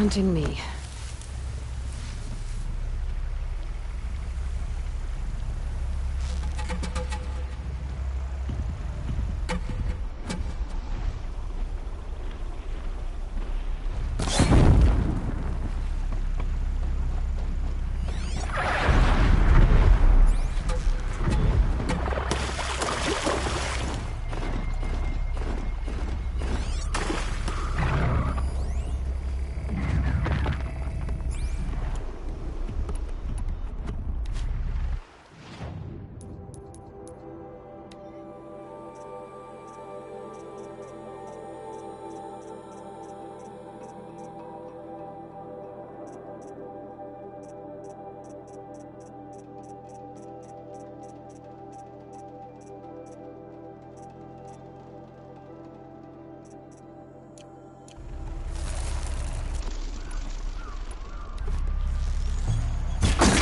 hunting me.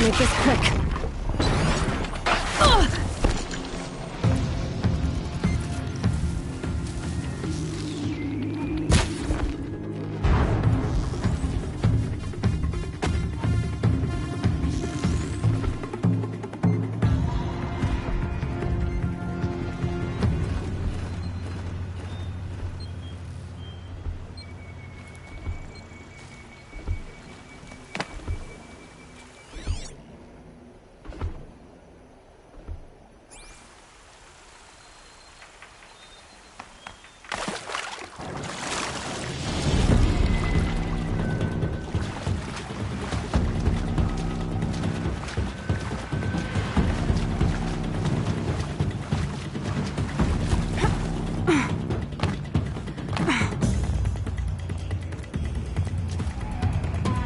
Make this quick.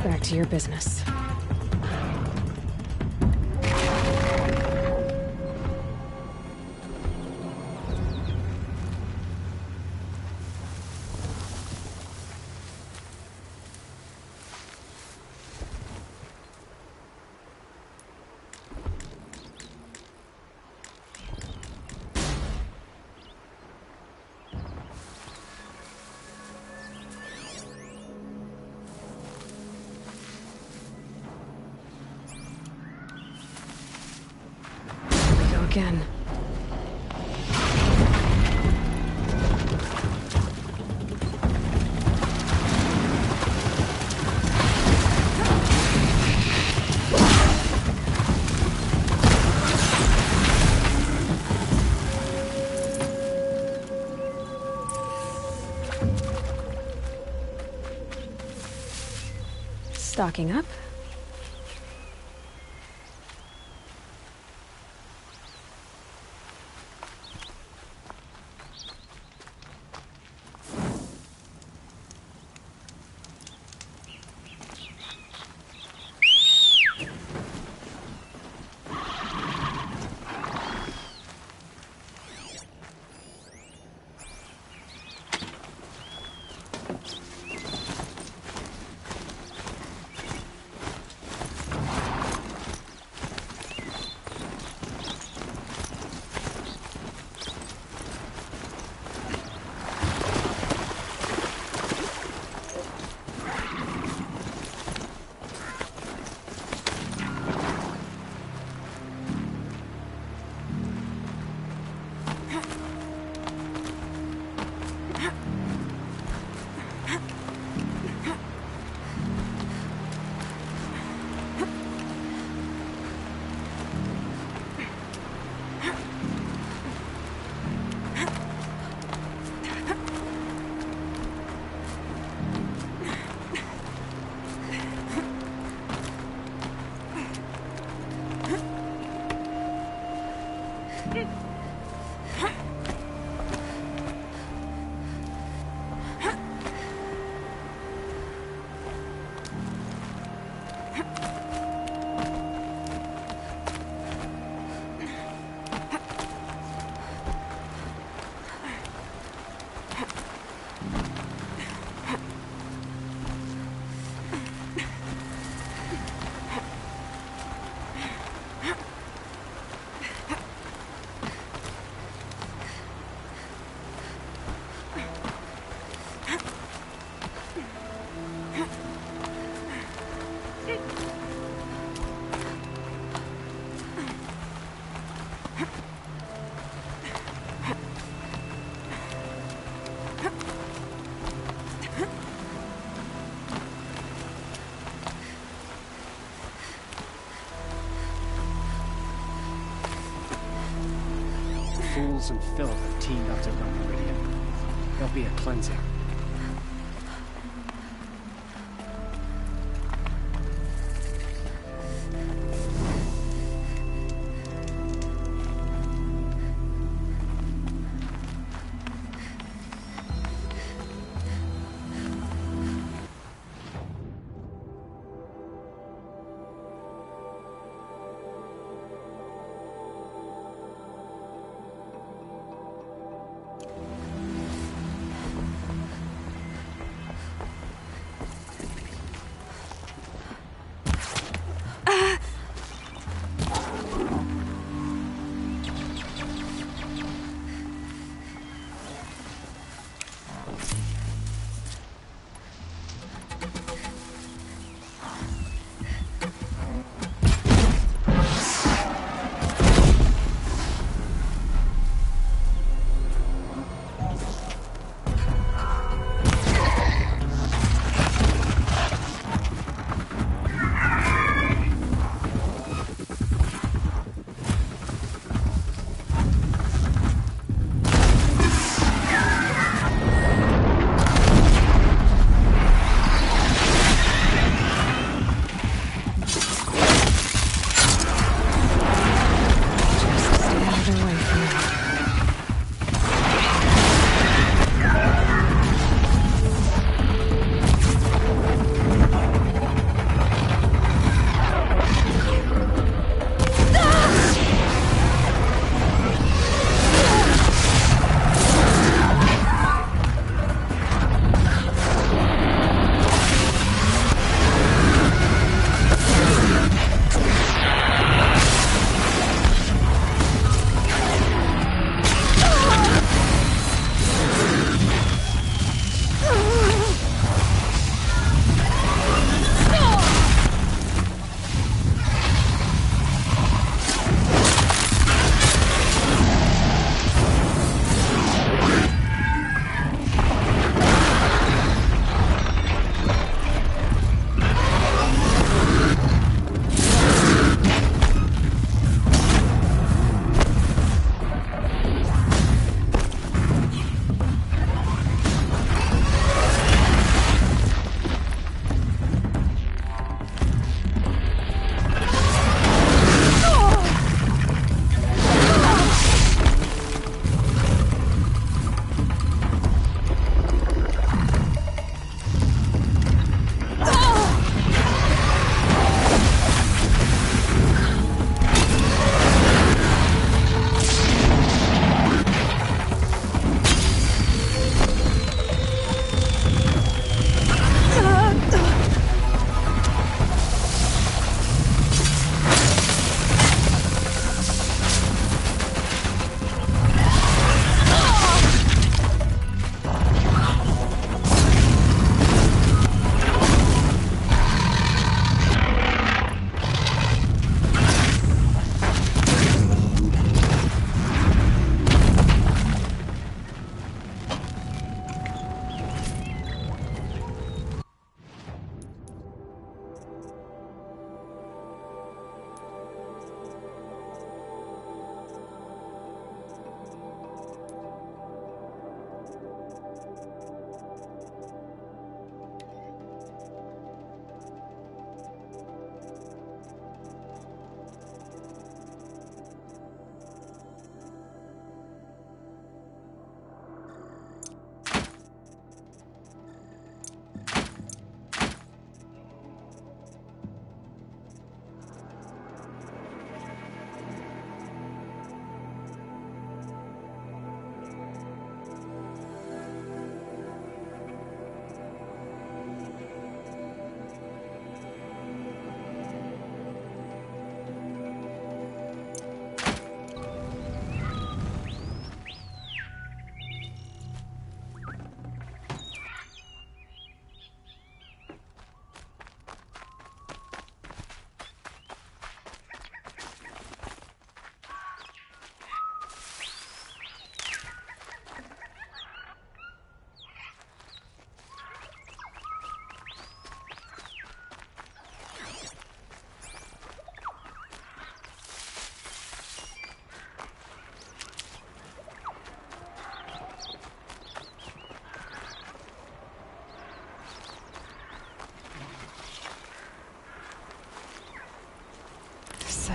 Back to your business. Again. Stocking up. crystals and filth have teamed up to run Meridian. There'll be a cleansing.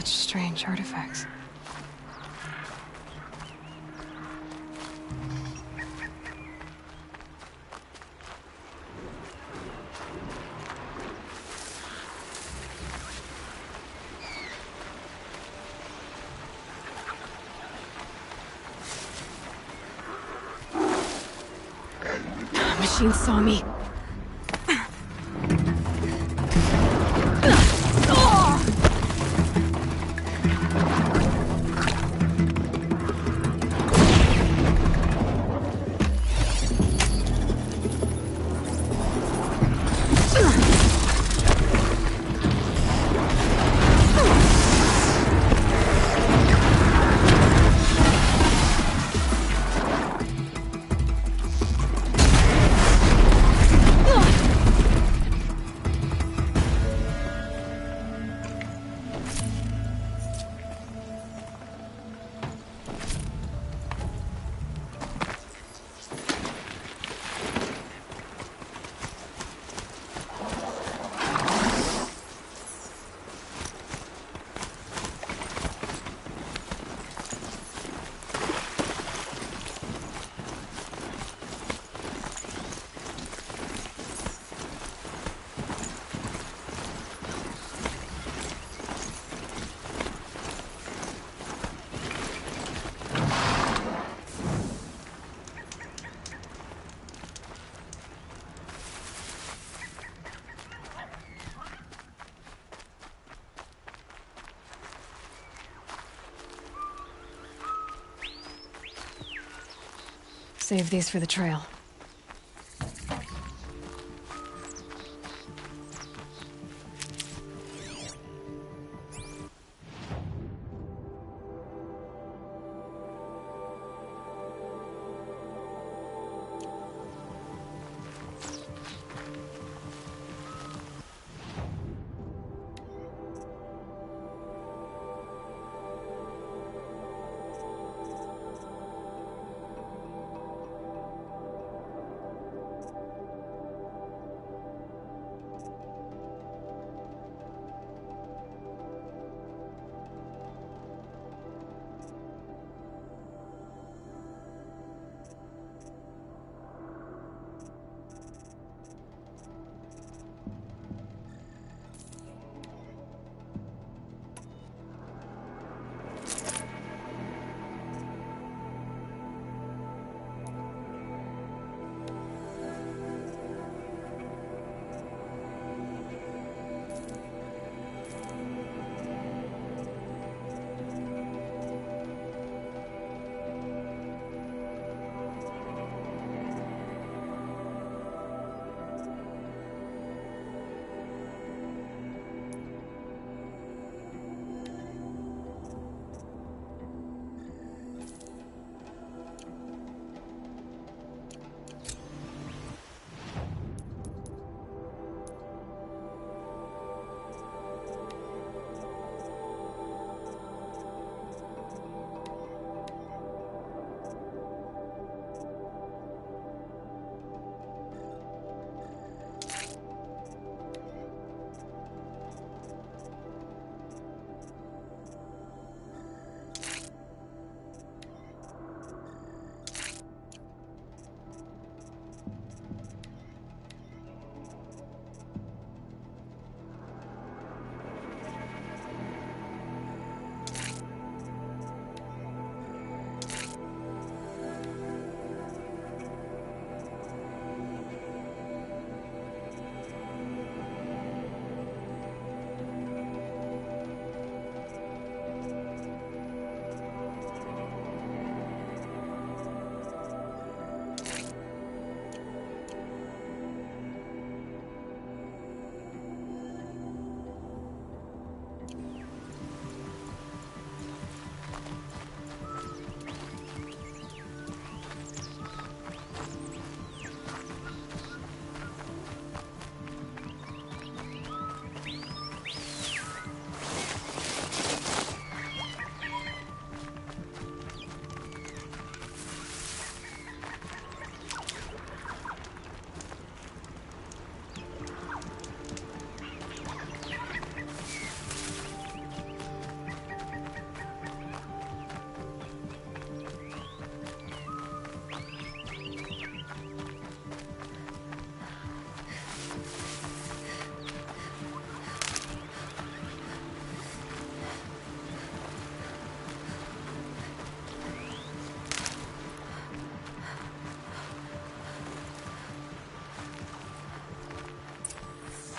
Such strange artifacts. Machine saw me. Save these for the trail.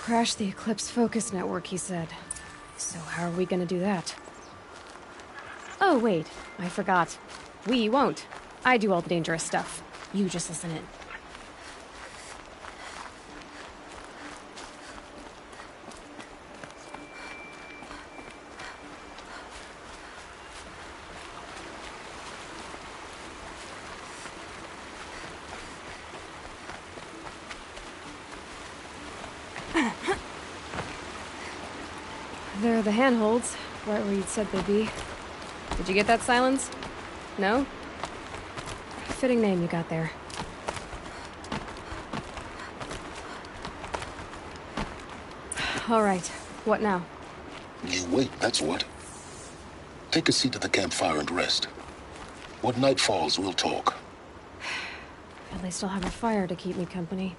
crash the Eclipse focus network, he said. So how are we gonna do that? Oh, wait. I forgot. We won't. I do all the dangerous stuff. You just listen in. There are the handholds, right where you'd said they'd be. Did you get that, Silence? No? Fitting name you got there. All right, what now? You wait, that's what. Take a seat at the campfire and rest. When night falls, we'll talk. At least I'll have a fire to keep me company.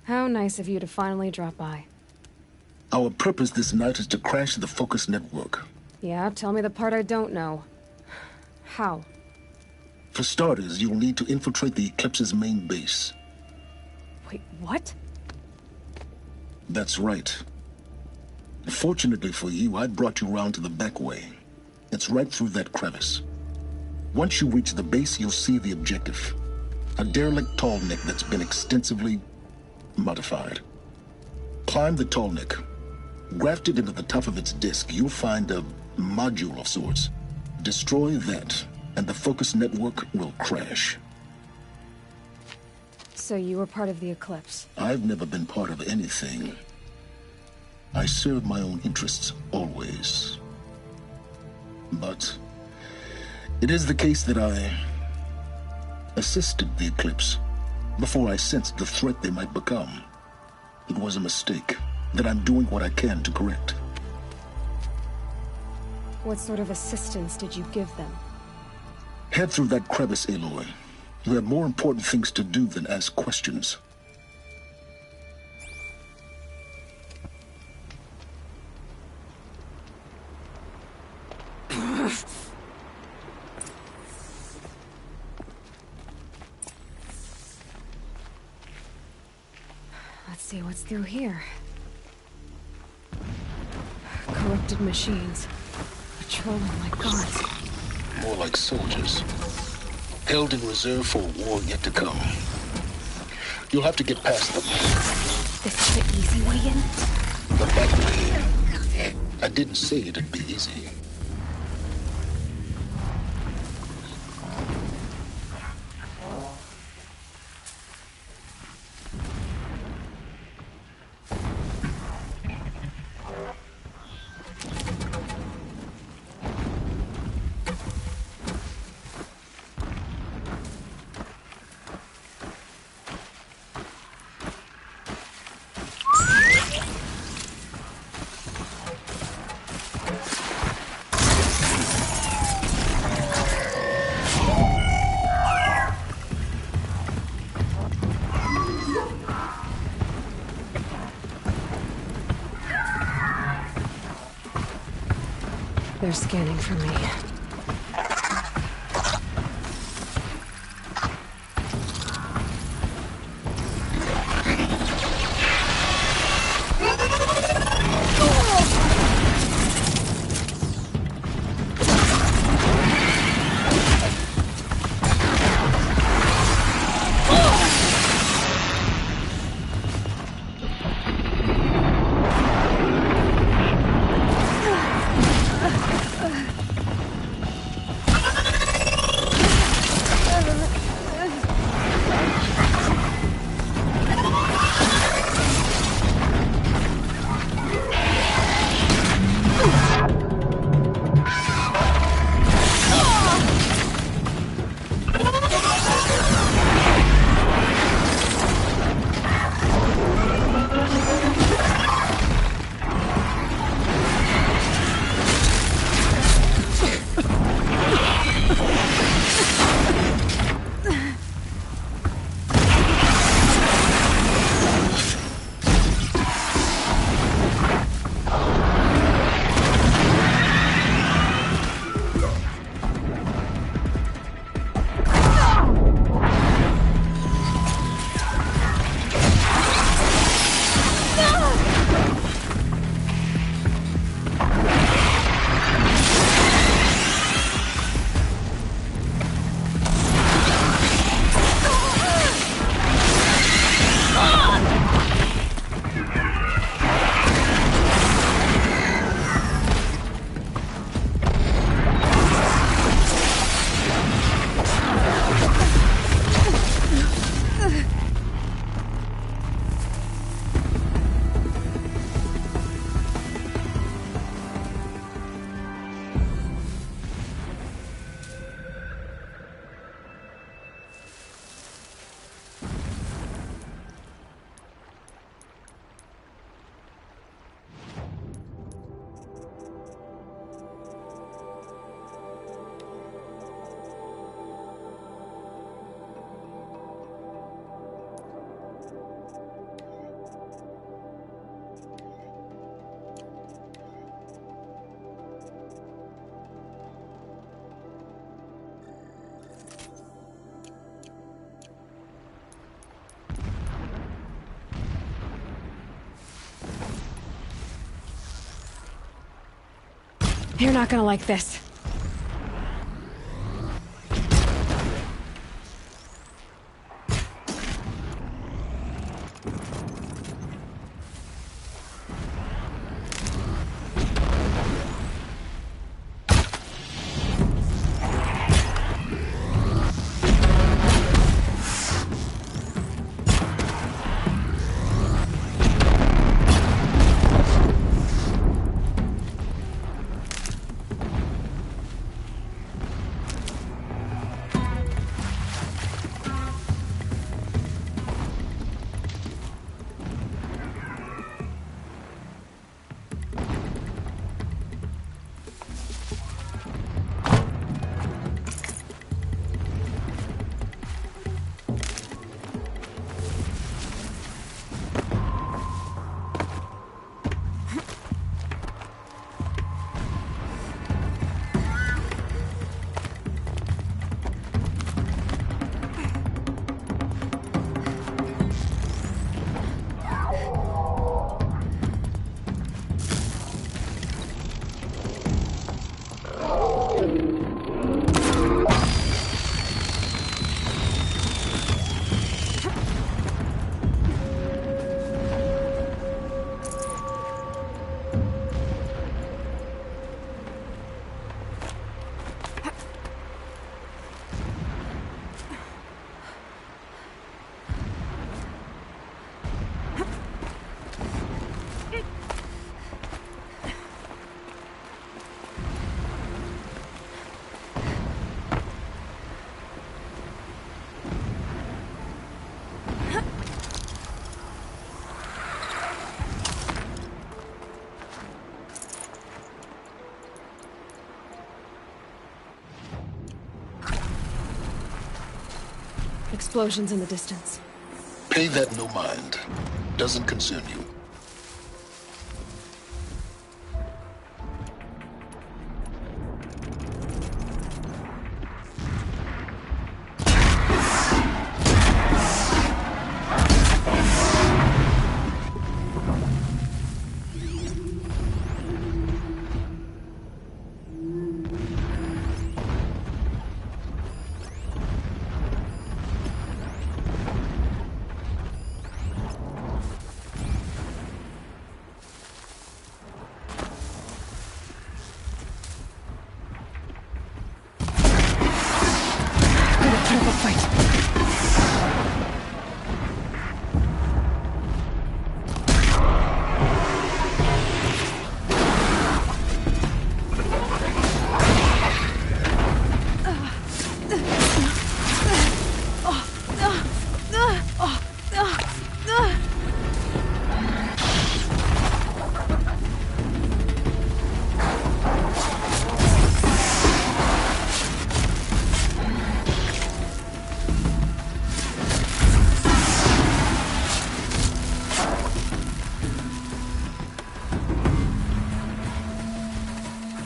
How nice of you to finally drop by. Our purpose this night is to crash the focus network. Yeah, tell me the part I don't know. How? For starters, you'll need to infiltrate the Eclipse's main base. Wait, what? That's right. Fortunately for you, I brought you round to the back way. It's right through that crevice. Once you reach the base, you'll see the objective. A derelict tall neck that's been extensively modified. Climb the tall neck. Grafted into the top of its disk, you'll find a module of sorts. Destroy that, and the focus network will crash. So you were part of the Eclipse? I've never been part of anything. I serve my own interests, always. But it is the case that I assisted the Eclipse before I sensed the threat they might become. It was a mistake that I'm doing what I can to correct. What sort of assistance did you give them? Head through that crevice, Aloy. You have more important things to do than ask questions. Let's see what's through here. Corrupted machines. Patrolling like guards. More like soldiers. Held in reserve for a war yet to come. You'll have to get past them. This is the easy way in? The back way. I didn't say it'd be easy. They're scanning for me. You're not gonna like this. Explosions in the distance. Pay that no mind. Doesn't concern you.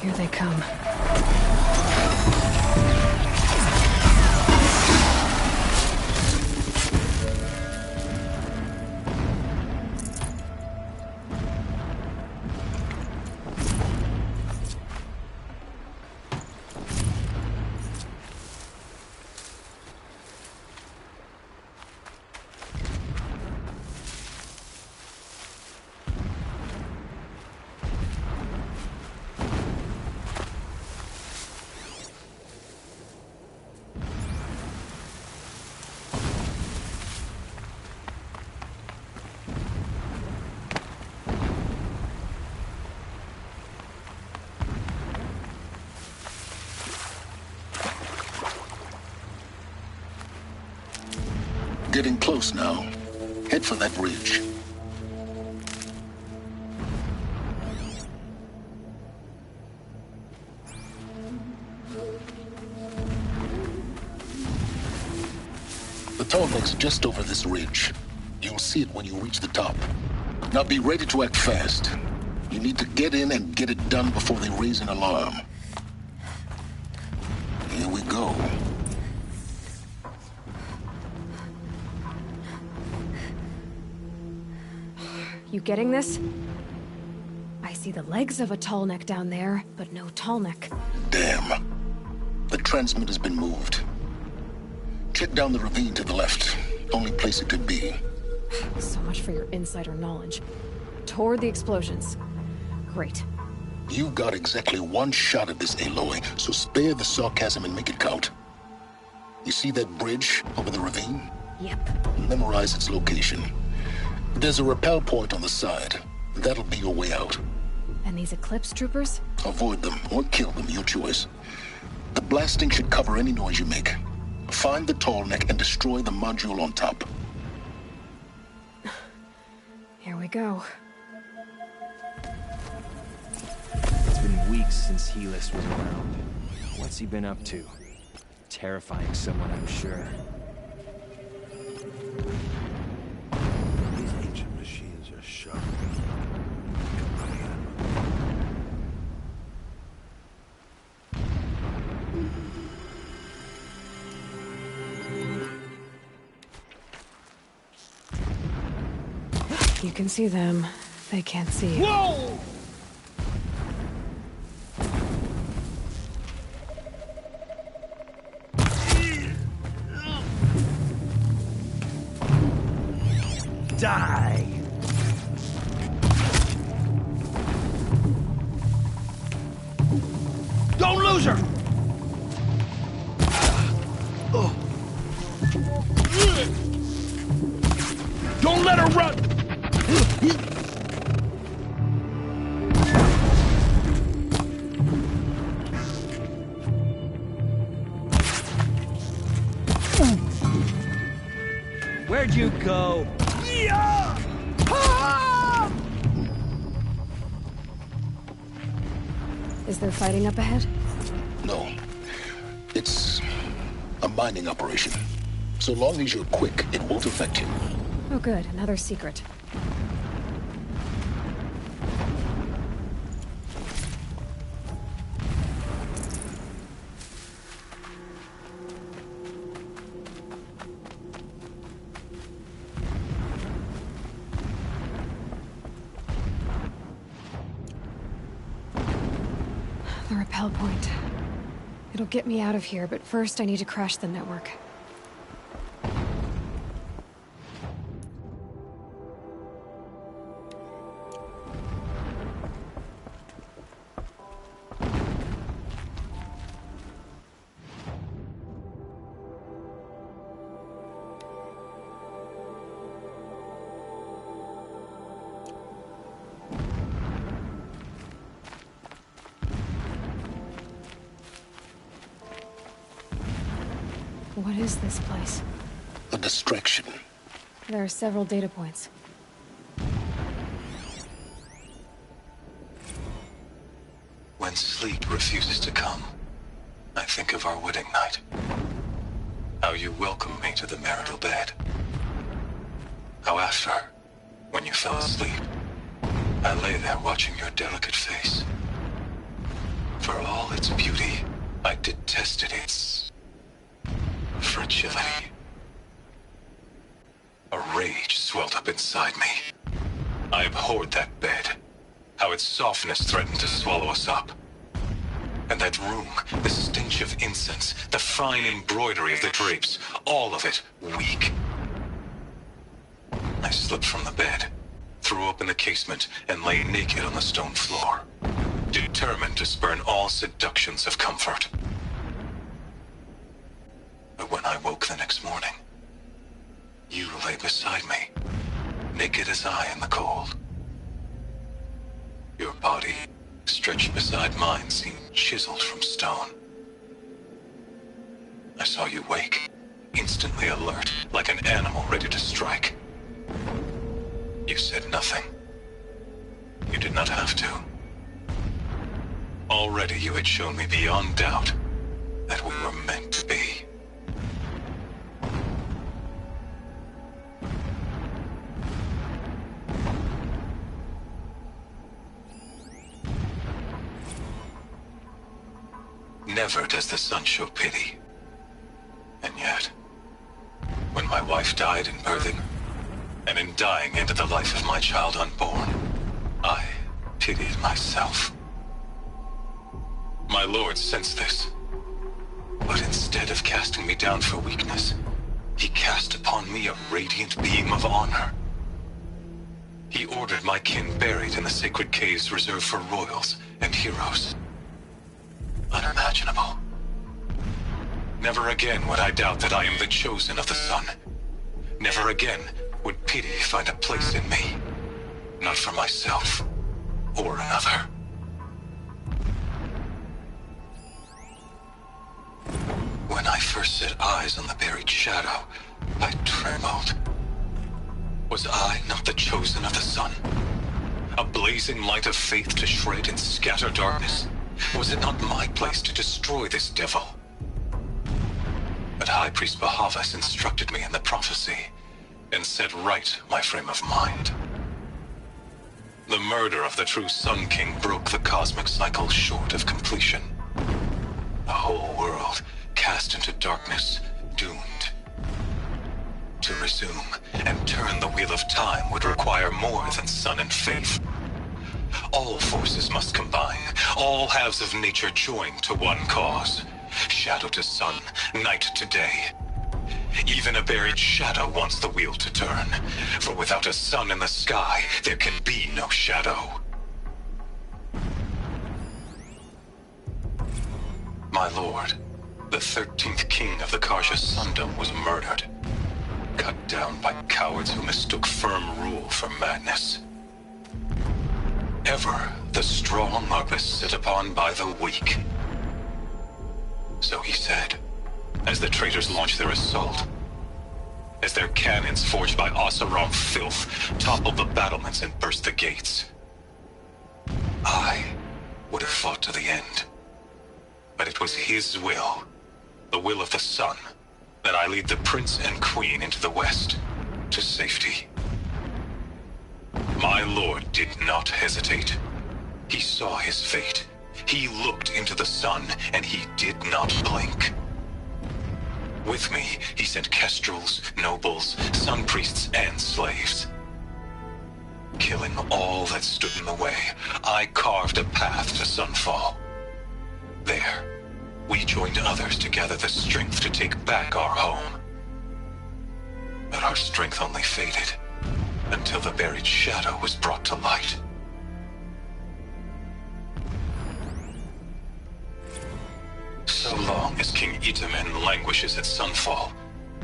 Here they come. Getting close now. Head for that ridge. The tarmacs just over this ridge. You'll see it when you reach the top. Now be ready to act fast. You need to get in and get it done before they raise an alarm. Here we go. You getting this? I see see the legs of a tall neck down there, but no tall neck. Damn. The transmitter's been moved. Check down the ravine to the left. Only place it could be. So much for your insider knowledge. Toward the explosions. Great. You've got exactly one shot at this, Aloy, so spare the sarcasm and make it count. You see that bridge over the ravine? Yep. Memorize its location. There's a rappel point on the side. That'll be your way out. And these Eclipse troopers? Avoid them or kill them, your choice. The blasting should cover any noise you make. Find the tall neck and destroy the module on top. Here we go. It's been weeks since Helix was around. What's he been up to? Terrifying someone, I'm sure. These ancient machines are sharp. You can see them. They can't see you. Whoa! Die! Don't lose her! Don't let her run! Where'd you go? Is there fighting up ahead? No. It's a mining operation. So long as you're quick, it won't affect you. Oh good, another secret. The rappel point. It'll get me out of here, but first I need to crash the network. What is this place? A distraction. There are several data points. When sleep refuses to come, I think of our wedding night. How you welcomed me to the marital bed. How after, when you fell asleep, I lay there watching your delicate face. For all its beauty, I detested its fragility. A rage swelled up inside me. I abhorred that bed. How its softness threatened to swallow us up. And that room, the stench of incense, the fine embroidery of the drapes, all of it weak. I slipped from the bed, threw open the casement, and lay naked on the stone floor, determined to spurn all seductions of comfort. But when I woke the next morning, you lay beside me, naked as I in the cold. Your body, stretched beside mine, seemed chiseled from stone. I saw you wake, instantly alert, like an animal ready to strike. You said nothing. You did not have to. Already you had shown me beyond doubt that we were meant to be. Never does the sun show pity. And yet, when my wife died in birthing, and in dying ended the life of my child unborn, I pitied myself. My lord sensed this, but instead of casting me down for weakness, he cast upon me a radiant beam of honor. He ordered my kin buried in the sacred caves reserved for royals and heroes. Unimaginable. Never again would I doubt that I am the chosen of the sun. Never again would pity find a place in me, not for myself or another. When I first set eyes on the buried shadow, I trembled. Was I not the chosen of the sun? A blazing light of faith to shred and scatter darkness? Was it not my place to destroy this devil? But High Priest Bahavas instructed me in the prophecy and set right my frame of mind. The murder of the true Sun King broke the cosmic cycle short of completion. The whole world cast into darkness, doomed. To resume and turn the wheel of time would require more than sun and faith. All forces must combine, all halves of nature join to one cause. Shadow to sun, night to day. Even a buried shadow wants the wheel to turn, for without a sun in the sky, there can be no shadow. My lord, the 13th king of the Karja Sundom was murdered. Cut down by cowards who mistook firm rule for madness. Ever the strong are beset upon by the weak. So he said, as the traitors launched their assault. As their cannons forged by Oseram filth toppled the battlements and burst the gates. I would have fought to the end. But it was his will, the will of the sun, that I lead the prince and queen into the west, to safety. My lord did not hesitate. He saw his fate. He looked into the sun, and he did not blink. With me, he sent kestrels, nobles, sun priests, and slaves. Killing all that stood in the way, I carved a path to sunfall. There, we joined others to gather the strength to take back our home. But our strength only faded until the buried shadow was brought to light. So long as King Itamen languishes at sunfall,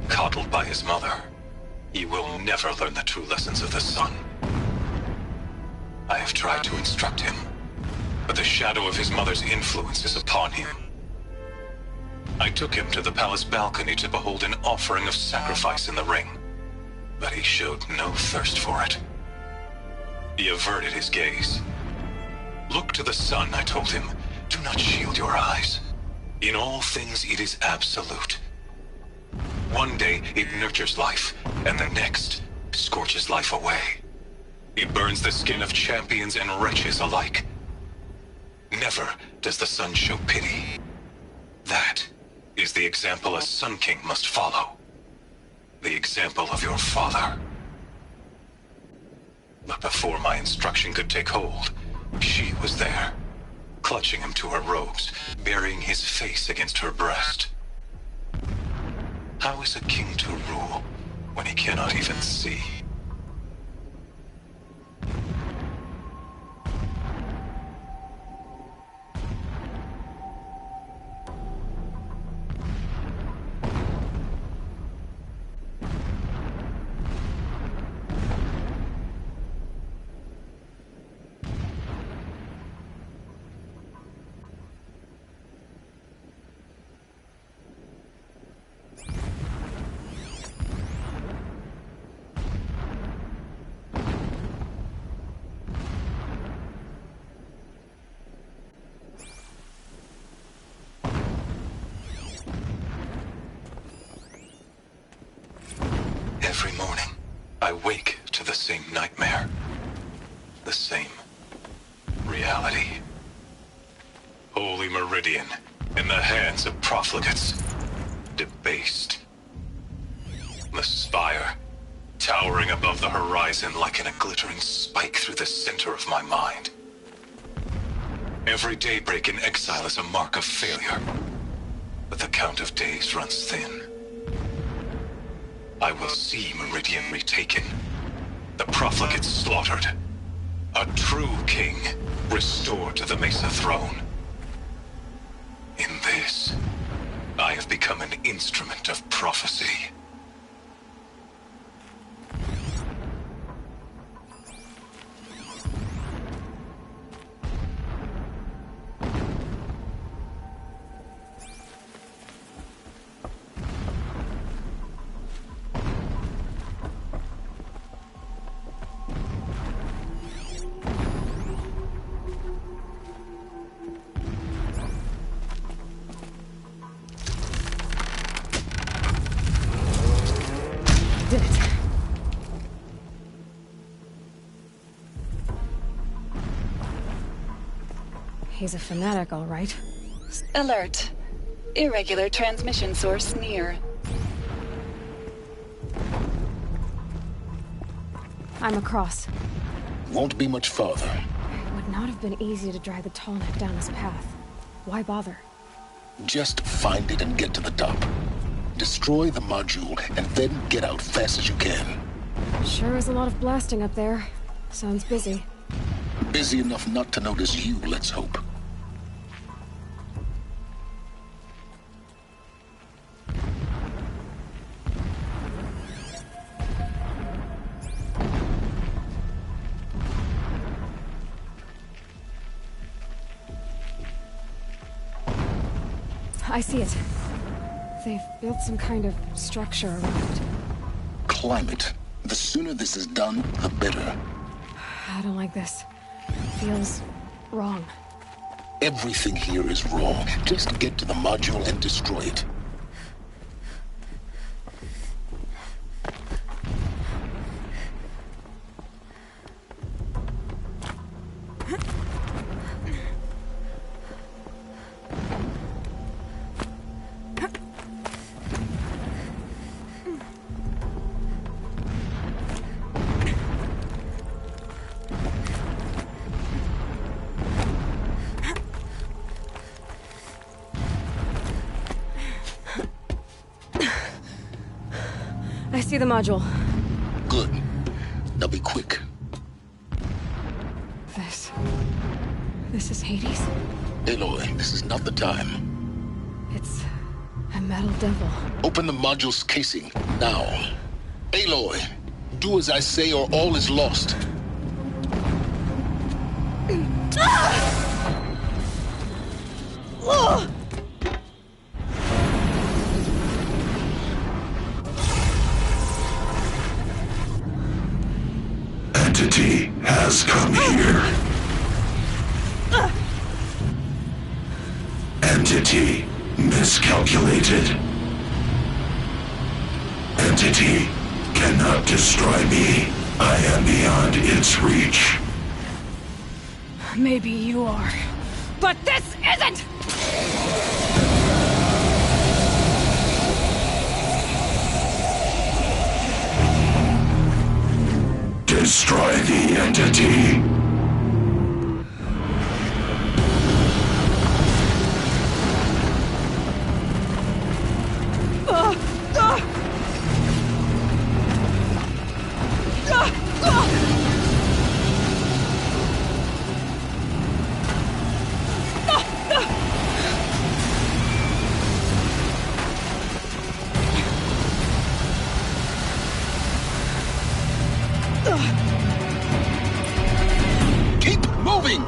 coddled by his mother, he will never learn the true lessons of the sun. I have tried to instruct him, but the shadow of his mother's influence is upon him. I took him to the palace balcony to behold an offering of sacrifice in the ring, but he showed no thirst for it. He averted his gaze. Look to the sun, I told him. Do not shield your eyes. In all things it is absolute. One day it nurtures life, and the next scorches life away. It burns the skin of champions and wretches alike. Never does the sun show pity. That is the example a Sun King must follow. The example of your father. But before my instruction could take hold, she was there, clutching him to her robes, burying his face against her breast. How is a king to rule when he cannot even see? Every morning, I wake to the same nightmare. The same reality. Holy Meridian, in the hands of profligates. Debased. The spire, towering above the horizon like a glittering spike through the center of my mind. Every daybreak in exile is a mark of failure. But the count of days runs thin. I will see Meridian retaken. The profligates slaughtered. A true king restored to the Mesa throne. In this, I have become an instrument of prophecy. Did it. He's a fanatic, all right. Alert. Irregular transmission source near. I'm across. Won't be much farther. It would not have been easy to drag the tall neck down this path. Why bother? Just find it and get to the top. Destroy the module, and then get out fast as you can. Sure is a lot of blasting up there. Sounds busy. Busy enough not to notice you, let's hope. I see it. They've built some kind of structure around it. Climb it. The sooner this is done, the better. I don't like this. Feels wrong. Everything here is wrong. Just get to the module and destroy it. I see the module. Good. Now be quick. This is Hades? Aloy, this is not the time. It's a metal devil. Open the module's casing, now. Aloy, do as I say or all is lost. Entity has come here. Entity miscalculated. Entity cannot destroy me. I am beyond its reach. Maybe you are. But this isn't! Destroy the entity. Keep moving!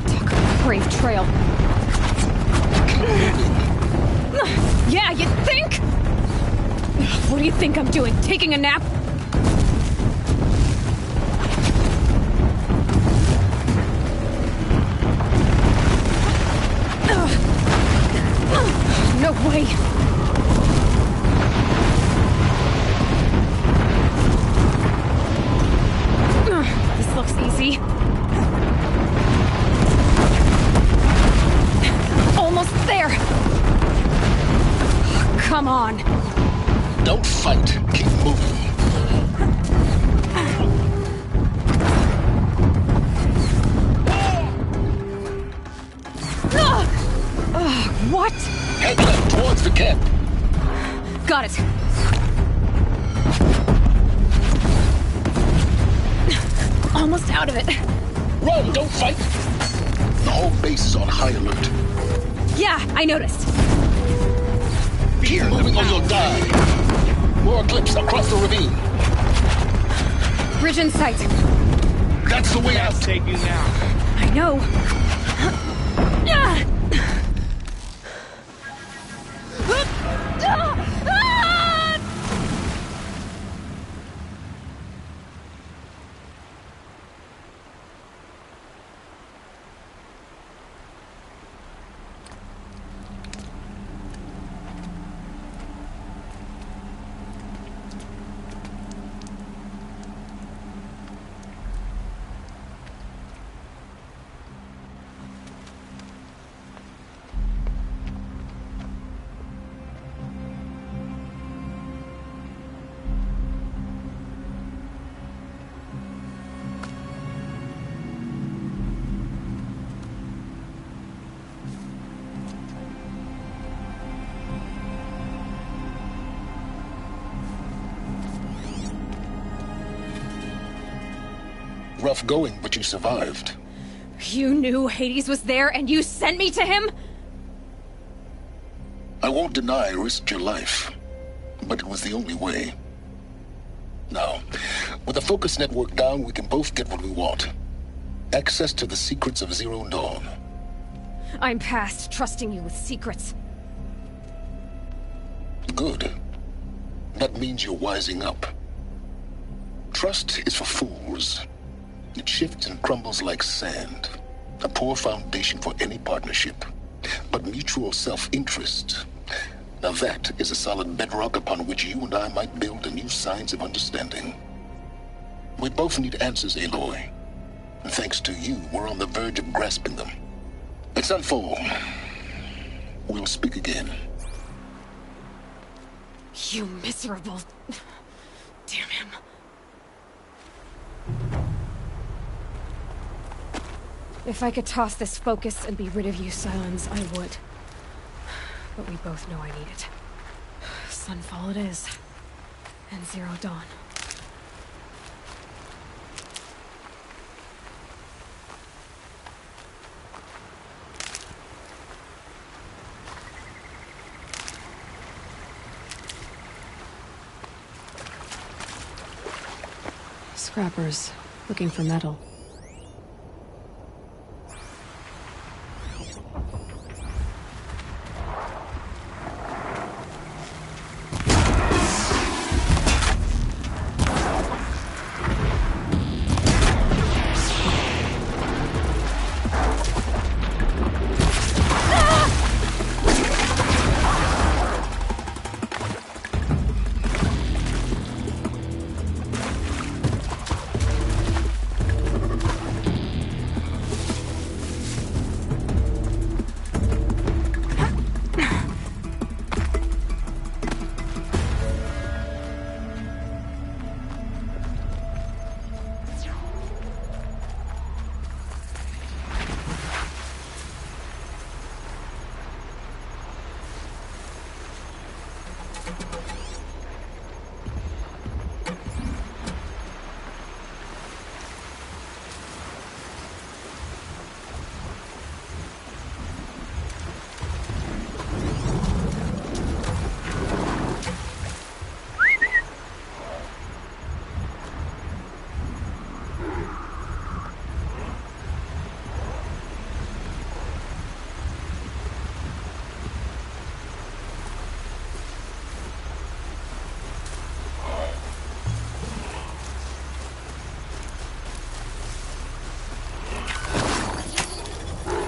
Talk about a brave trail. Yeah, you think? What do you think I'm doing? Taking a nap? No way! This looks easy. Almost there! Come on! Don't fight. Keep moving. Head left towards the camp. Got it. Almost out of it. Run, don't fight. The whole base is on high alert. Yeah, I noticed. Keep moving or you'll die. More clips across the ravine. Bridge in sight. That's the way out. Save you now. I know. Ah! Rough going, but you survived. You knew Hades was there and you sent me to him? I won't deny I risked your life, but it was the only way. Now, with the focus network down, we can both get what we want. Access to the secrets of Zero Dawn. I'm past trusting you with secrets. Good. That means you're wising up. Trust is for fools. It shifts and crumbles like sand. A poor foundation for any partnership. But mutual self-interest, now that is a solid bedrock upon which you and I might build a new science of understanding. We both need answers, Aloy. And thanks to you, we're on the verge of grasping them. Let's unfold. We'll speak again. You miserable... Damn him. If I could toss this focus and be rid of you, Silence, I would. But we both know I need it. Sunfall it is. And Zero Dawn. Scrappers, looking for metal.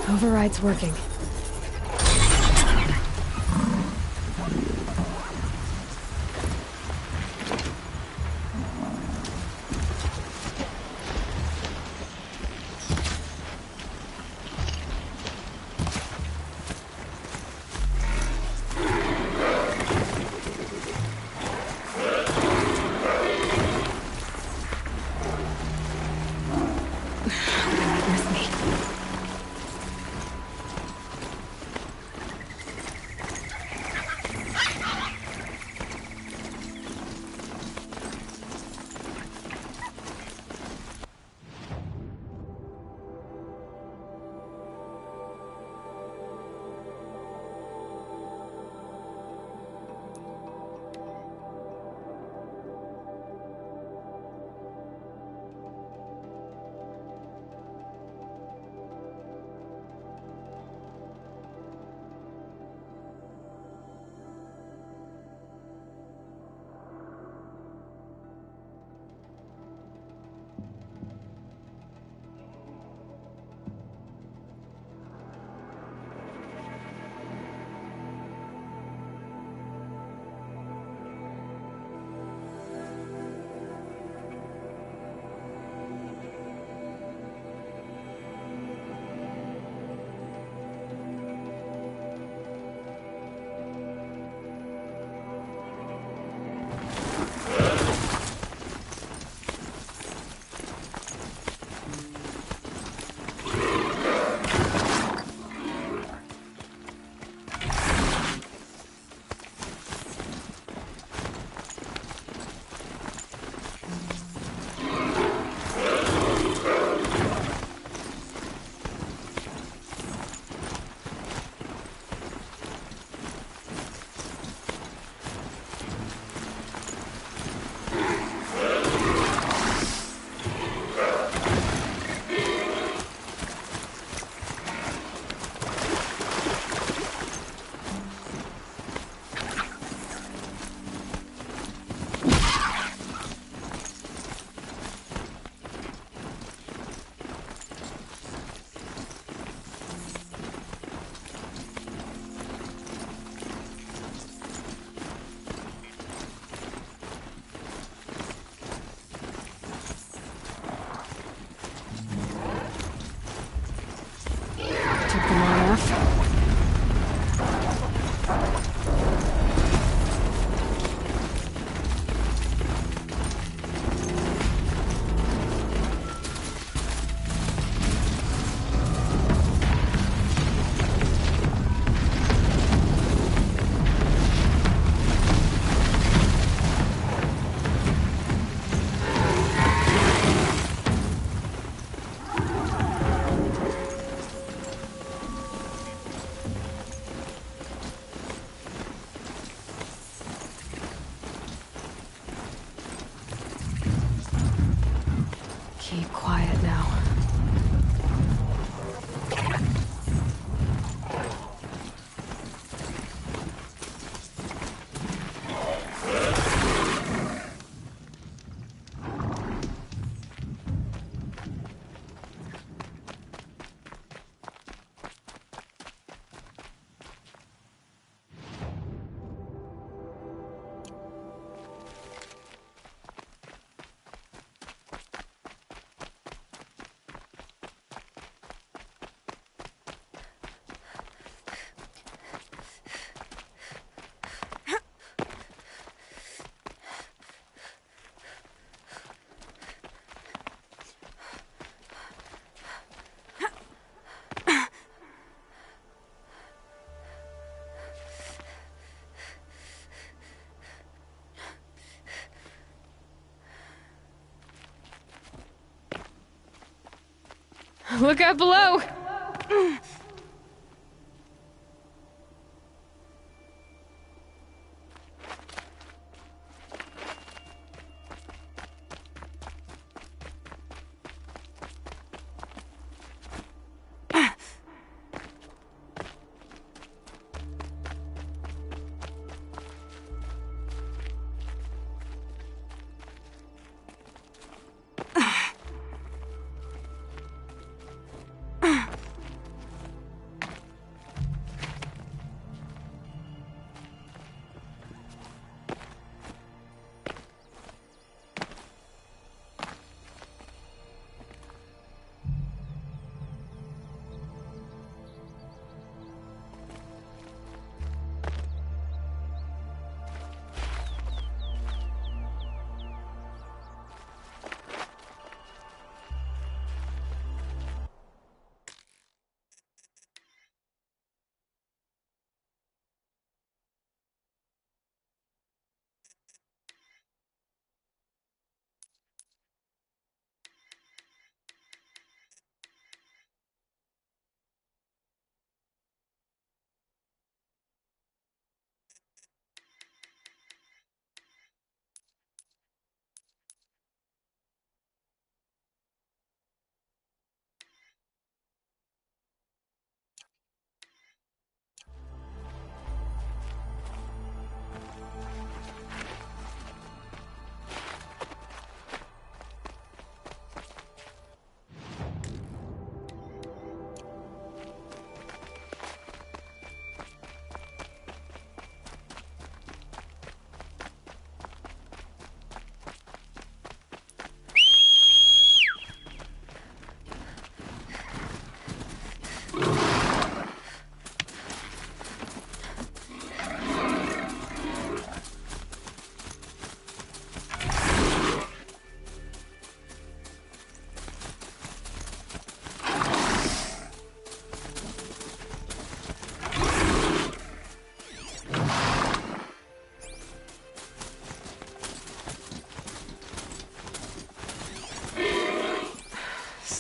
Override's working. Keep quiet now. Look out below!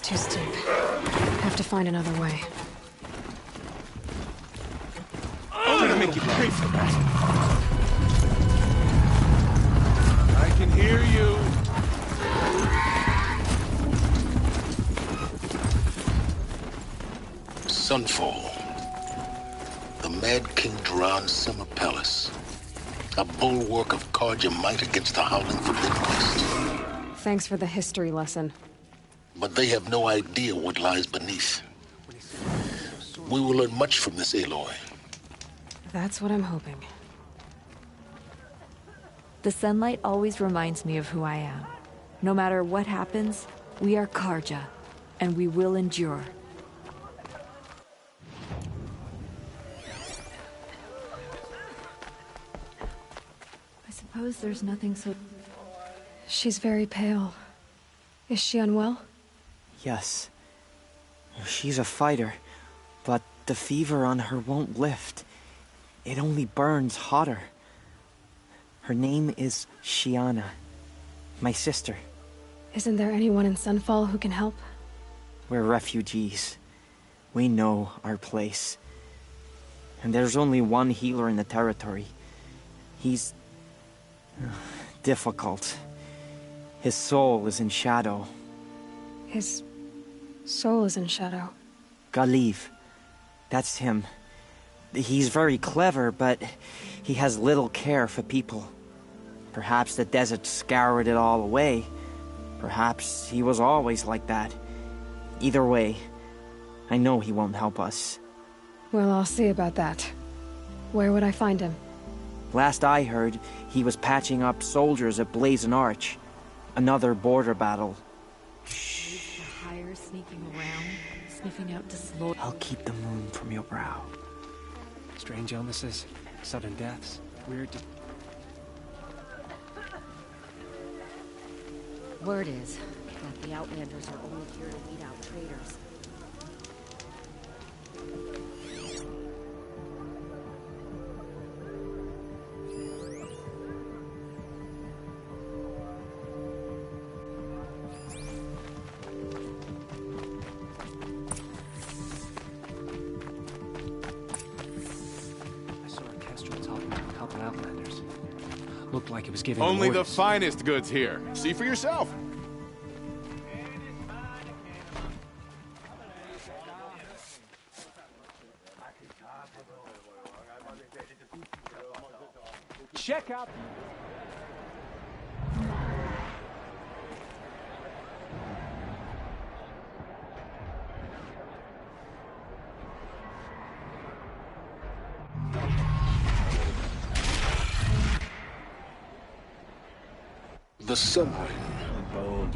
Too steep. Have to find another way. I'm gonna make you pay for that. I can hear you. Sunfall. The Mad King Duran's summer palace. A bulwark of Carja might against the howling forbidden west. Thanks for the history lesson. But they have no idea what lies beneath. We will learn much from this Aloy. That's what I'm hoping. The sunlight always reminds me of who I am. No matter what happens, we are Carja, and we will endure. I suppose there's nothing so... She's very pale. Is she unwell? Yes. She's a fighter, but the fever on her won't lift. It only burns hotter. Her name is Shiana, my sister. Isn't there anyone in Sunfall who can help? We're refugees. We know our place. And there's only one healer in the territory. He's... difficult. His soul is in shadow. His soul is in shadow. Galiv. That's him. He's very clever, but he has little care for people. Perhaps the desert scoured it all away. Perhaps he was always like that. Either way, I know he won't help us. Well, I'll see about that. Where would I find him? Last I heard, he was patching up soldiers at Blazon Arch. Another border battle. Shh. The hire sneaking around, sniffing out disloyal. I'll keep the moon from your brow. Strange illnesses, sudden deaths, weird... Word is that the Outlanders are only here to weed out traitors. I saw a Kestrel talking to a couple Outlanders. Looked like it was giving Only the orders. finest goods here. See for yourself. Check out... The subway.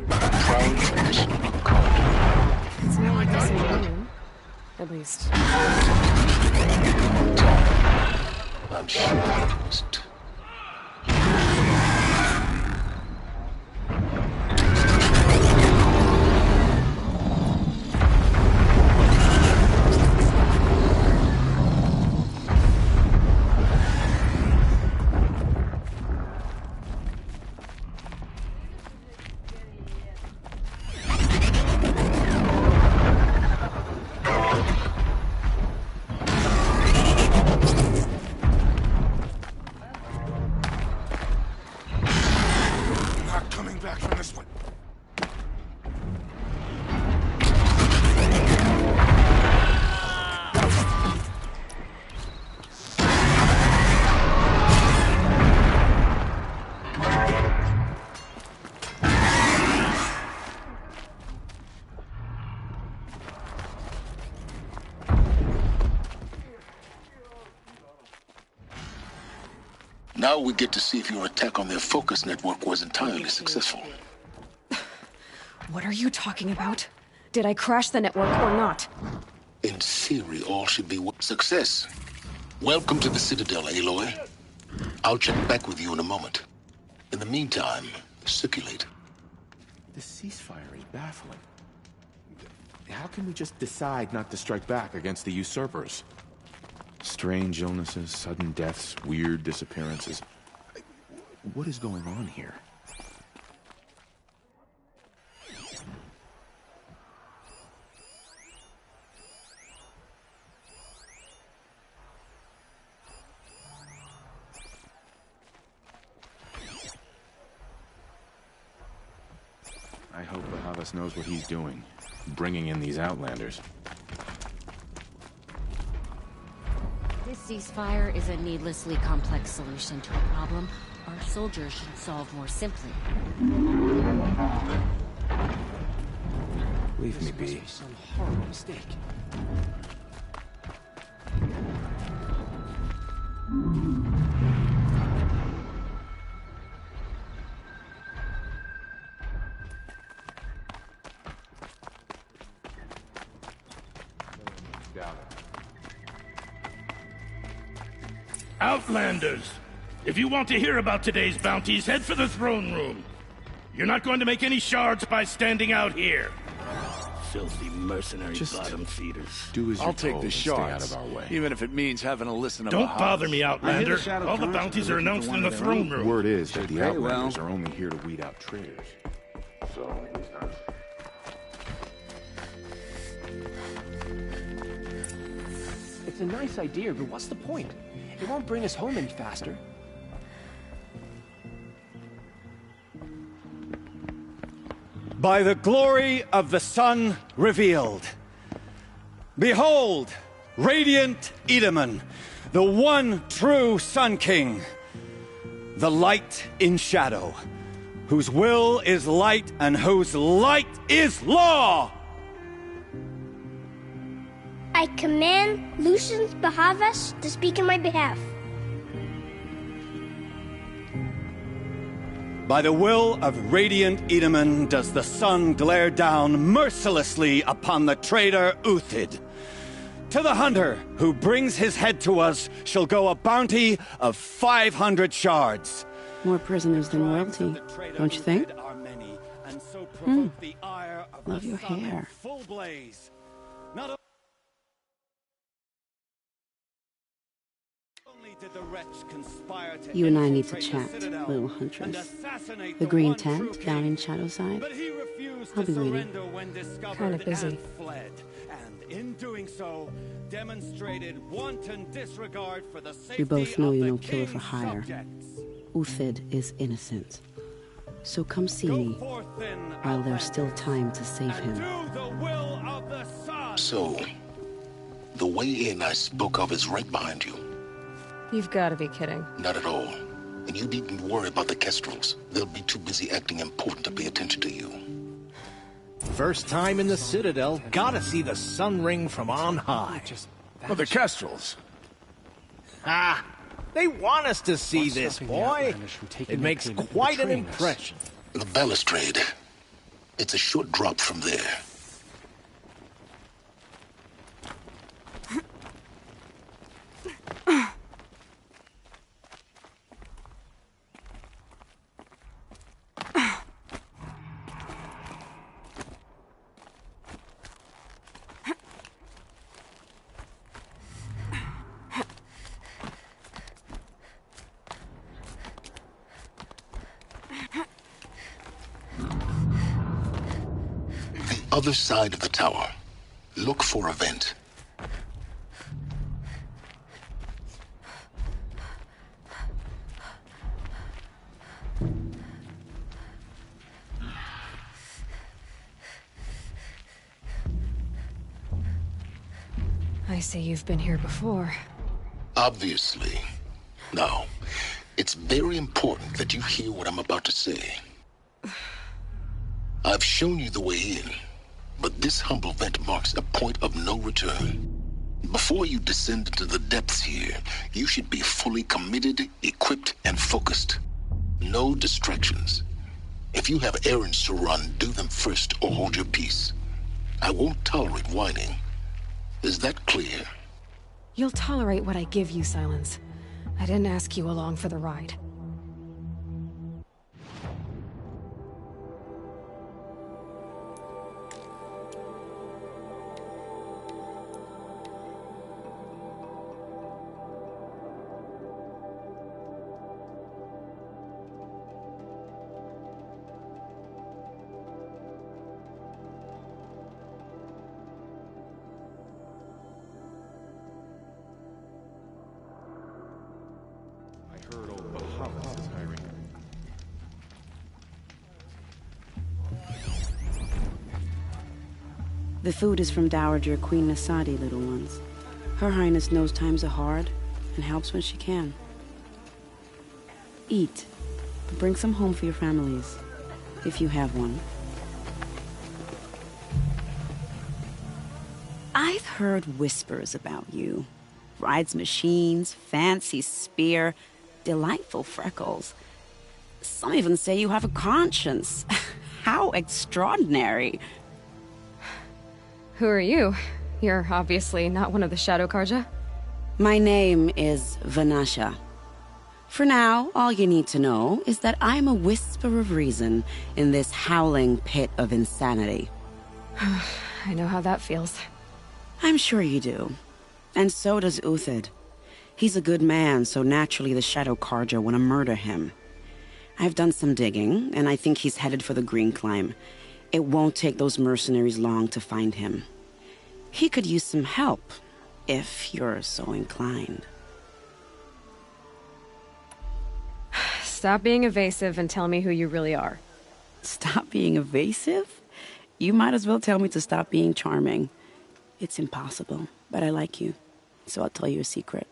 Proud tradition of Carter. It's not like this in the room. At least. I'm sure it wasn't. Now we get to see if your attack on their focus network was entirely successful. What are you talking about? Did I crash the network or not? In theory, all should be success. Welcome to the Citadel, Aloy. I'll check back with you in a moment. In the meantime, circulate. This ceasefire is baffling. How can we just decide not to strike back against the usurpers? Strange illnesses, sudden deaths, weird disappearances. What is going on here? I hope Bahavas knows what he's doing, bringing in these Outlanders. This ceasefire is a needlessly complex solution to a problem our soldiers should solve more simply. Leave me be. Some horrible mistake. Outlanders! If you want to hear about today's bounties, head for the throne room. You're not going to make any shards by standing out here. Filthy mercenary bottom feeders. Do as you're I'll take told the and stay out shards, of our way. even if it means having to listen to Don't Bahavas. bother me, Outlander. All the bounties are announced in the throne room. Word is that the Outlanders are only here to weed out traitors. So, he's done. It's a nice idea, but what's the point? It won't bring us home any faster. By the glory of the sun revealed. Behold, radiant Edaman, the one true Sun King. The light in shadow, whose will is light and whose light is law! I command Lucius Bahavas to speak in my behalf. By the will of radiant Edaman does the sun glare down mercilessly upon the traitor Uthid. To the hunter who brings his head to us shall go a bounty of 500 shards. More prisoners than royalty, don't you think? Love your hair. You and I need to chat, little huntress. The green tent down in Shadowside. I'll be waiting. Kind of busy. In doing so, demonstrated wanton disregard for the safety We both know of you're the no killer for king's hire. subjects. Uthid is innocent. So come see me, while there's still time to save him. So, the way in I spoke of is right behind you. You've got to be kidding. Not at all. And you needn't worry about the Kestrels. They'll be too busy acting important to pay attention to you. First time in the Citadel, gotta see the sun ring from on high. Well, the Kestrels. Ah, they want us to see this, boy. It makes quite an impression. The balustrade. It's a short drop from there. Other side of the tower. Look for a vent. I see you've been here before. Obviously. Now, it's very important that you hear what I'm about to say. I've shown you the way in, but this humble vent marks a point of no return. Before you descend into the depths here, you should be fully committed, equipped, and focused. No distractions. If you have errands to run, do them first or hold your peace. I won't tolerate whining. Is that clear? You'll tolerate what I give you, Silence. I didn't ask you along for the ride. The food is from Dowager Queen Nasadi, little ones. Her Highness knows times are hard and helps when she can. Eat. Bring some home for your families, if you have one. I've heard whispers about you. Rides machines, fancy spear, delightful freckles. Some even say you have a conscience. How extraordinary. Who are you? You're obviously not one of the Shadow Karja. My name is Vanasha. For now, all you need to know is that I'm a whisper of reason in this howling pit of insanity. I know how that feels. I'm sure you do. And so does Uthid. He's a good man, so naturally the Shadow Karja want to murder him. I've done some digging, and I think he's headed for the Green Climb. It won't take those mercenaries long to find him. He could use some help, if you're so inclined. Stop being evasive and tell me who you really are. Stop being evasive? You might as well tell me to stop being charming. It's impossible, but I like you, so I'll tell you a secret.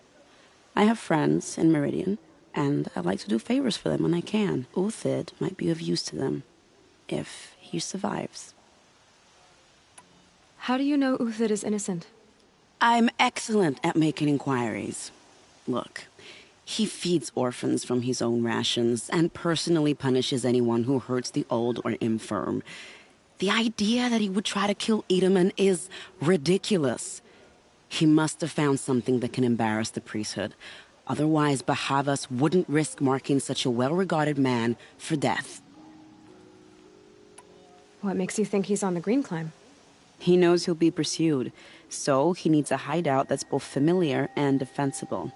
I have friends in Meridian, and I like to do favors for them when I can. Uthid might be of use to them, if he survives. How do you know Uthid is innocent? I'm excellent at making inquiries. Look, he feeds orphans from his own rations and personally punishes anyone who hurts the old or infirm. The idea that he would try to kill Edelman is ridiculous. He must have found something that can embarrass the priesthood. Otherwise, Bahavas wouldn't risk marking such a well-regarded man for death. What makes you think he's on the Green Climb? He knows he'll be pursued, so he needs a hideout that's both familiar and defensible.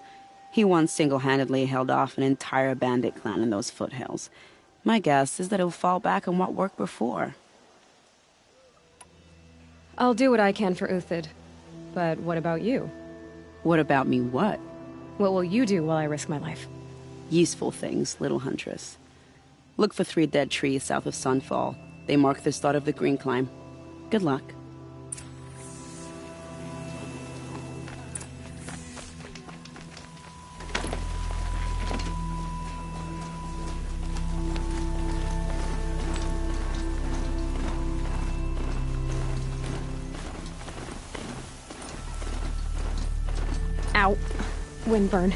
He once single-handedly held off an entire bandit clan in those foothills. My guess is that he'll fall back on what worked before. I'll do what I can for Uthid. But what about you? What about me what? What will you do while I risk my life? Useful things, little huntress. Look for 3 dead trees south of Sunfall. They mark the start of the Green Climb. Good luck. Ow. Windburn.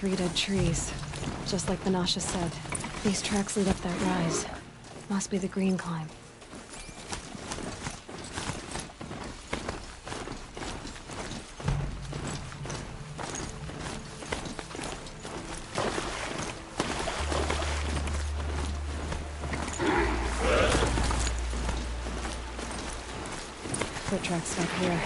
3 dead trees. Just like Banasha said. These tracks lead up that rise. Must be the green climb. Foot tracks stop here.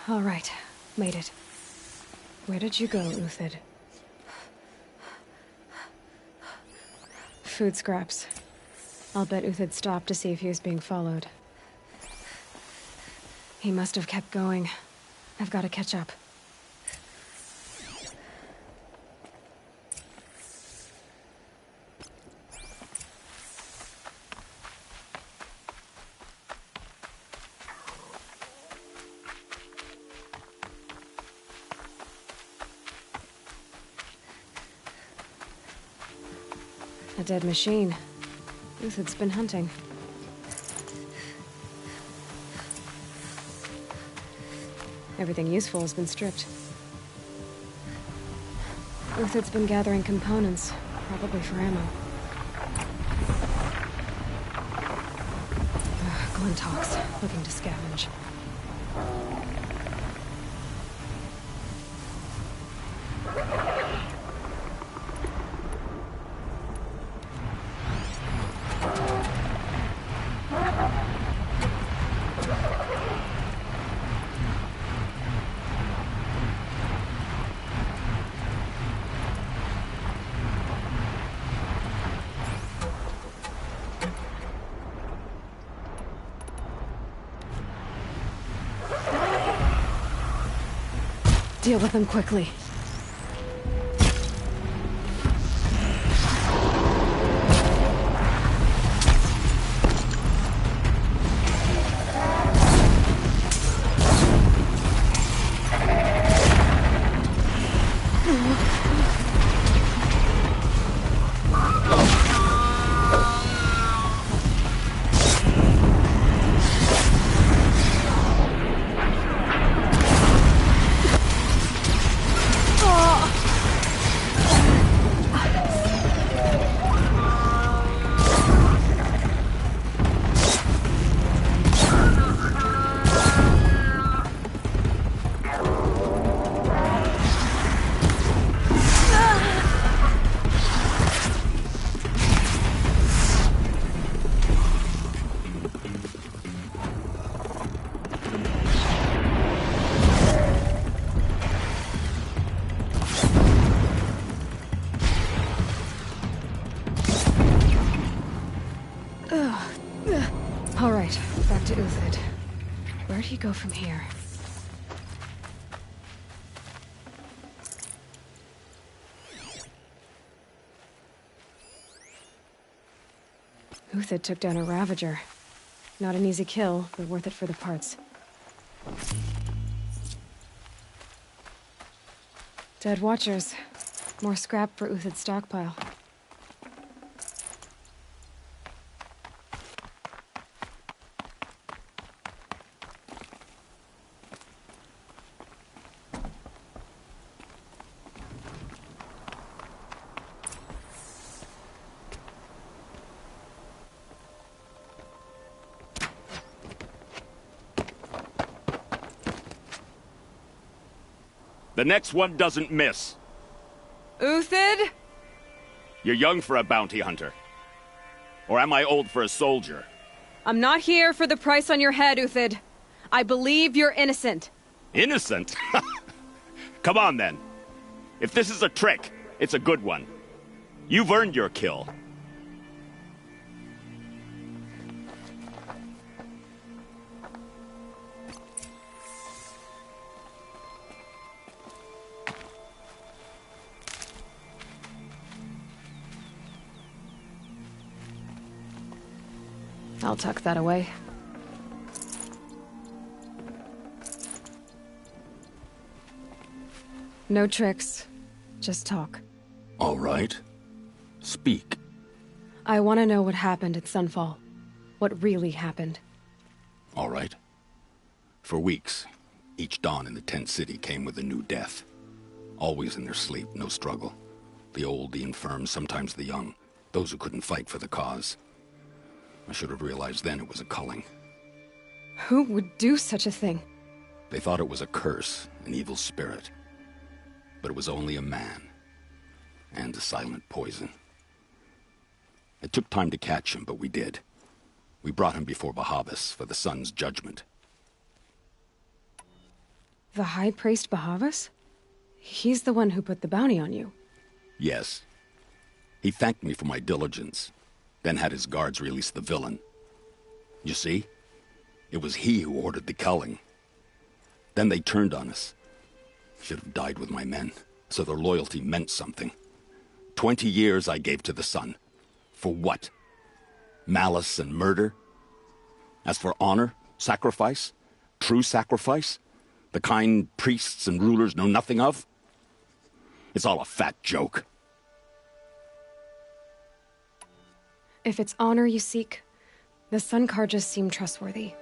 All right, made it. Where did you go, Uthid? Food scraps. I'll bet Uthid stopped to see if he was being followed. He must have kept going. I've got to catch up. A dead machine. Uthid's been hunting. Everything useful has been stripped. Uthid's been gathering components, probably for ammo. Glintox, looking to scavenge. Deal with them quickly. All right, back to Uthid. Where'd he go from here? Uthid took down a Ravager. Not an easy kill, but worth it for the parts. Dead Watchers. More scrap for Uthid's stockpile. The next one doesn't miss. Uthid? You're young for a bounty hunter. Or am I old for a soldier? I'm not here for the price on your head, Uthid. I believe you're innocent. Innocent? Come on, then. If this is a trick, it's a good one. You've earned your kill. I'll tuck that away. No tricks. Just talk. All right. Speak. I want to know what happened at Sunfall. What really happened. All right. For weeks, each dawn in the tent city came with a new death. Always in their sleep, no struggle. The old, the infirm, sometimes the young. Those who couldn't fight for the cause. I should have realized then it was a culling. Who would do such a thing? They thought it was a curse, an evil spirit. But it was only a man. And a silent poison. It took time to catch him, but we did. We brought him before Bahavas for the sun's judgment. The High Priest Bahavas? He's the one who put the bounty on you. Yes. He thanked me for my diligence, then had his guards release the villain. You see? It was he who ordered the culling. Then they turned on us. Should have died with my men, so their loyalty meant something. 20 years I gave to the sun. For what? Malice and murder? As for honor, sacrifice, true sacrifice, the kind priests and rulers know nothing of? It's all a fat joke. If it's honor you seek, the Sun Karjas seem trustworthy.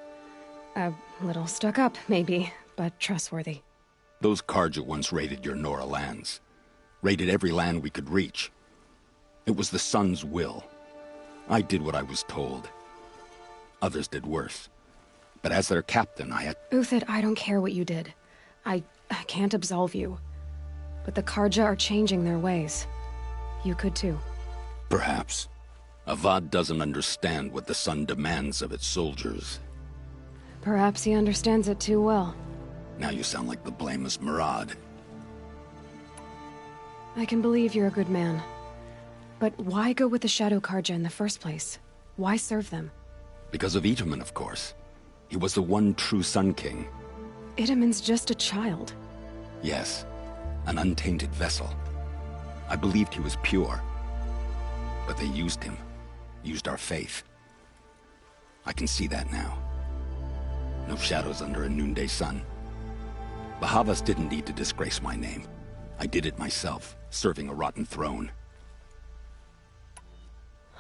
A little stuck up, maybe, but trustworthy. Those Karja once raided your Nora lands. Raided every land we could reach. It was the Sun's will. I did what I was told. Others did worse. But as their captain, I had... Uthid, I don't care what you did. I can't absolve you. But the Karja are changing their ways. You could too. Perhaps. Avad doesn't understand what the Sun demands of its soldiers. Perhaps he understands it too well. Now you sound like the blameless Murad. I can believe you're a good man. But why go with the Shadow Karja in the first place? Why serve them? Because of Itaman, of course. He was the one true Sun King. Itaman's just a child. Yes, an untainted vessel. I believed he was pure. But they used him. Used our faith. I can see that now. No shadows under a noonday sun. Bahavas didn't need to disgrace my name. I did it myself, serving a rotten throne.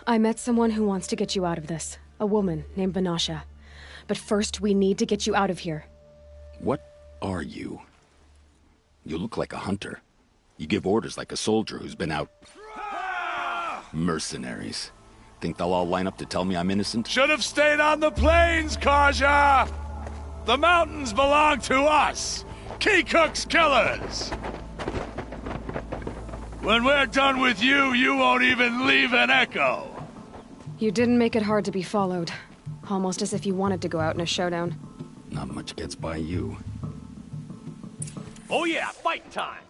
I met someone who wants to get you out of this. A woman named Vanasha. But first, we need to get you out of here. What are you? You look like a hunter. You give orders like a soldier who's been out... Mercenaries. Think they'll all line up to tell me I'm innocent? Should have stayed on the plains, Karja! The mountains belong to us! Keecook's killers! When we're done with you, you won't even leave an echo! You didn't make it hard to be followed. Almost as if you wanted to go out in a showdown. Not much gets by you. Oh yeah, fight time!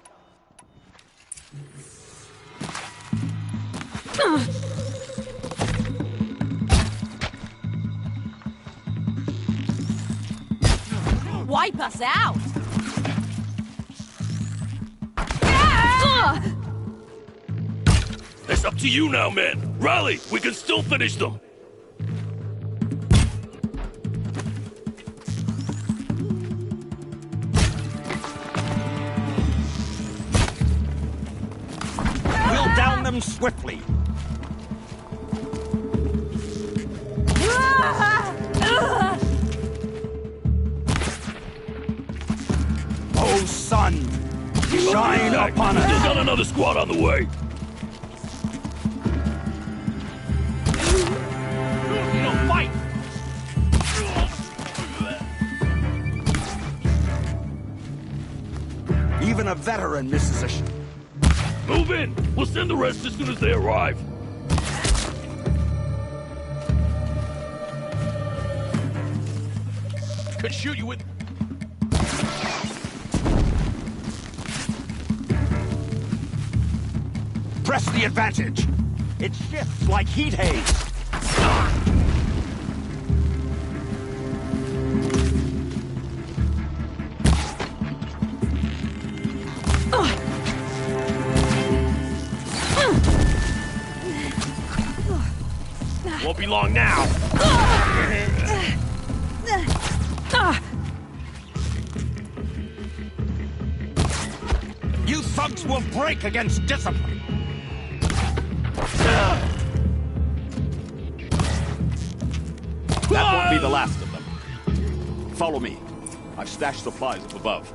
Wipe us out! It's up to you now, men. Rally! We can still finish them! We'll down them swiftly. Oh, sun! Shine upon us! Still got another squad on the way! Fight! Even a veteran misses a Move in! We'll send the rest as soon as they arrive. Could shoot you with... Press the advantage. It shifts like heat haze. Won't be long now. You thugs will break against discipline. That won't be the last of them. Follow me. I've stashed supplies up above.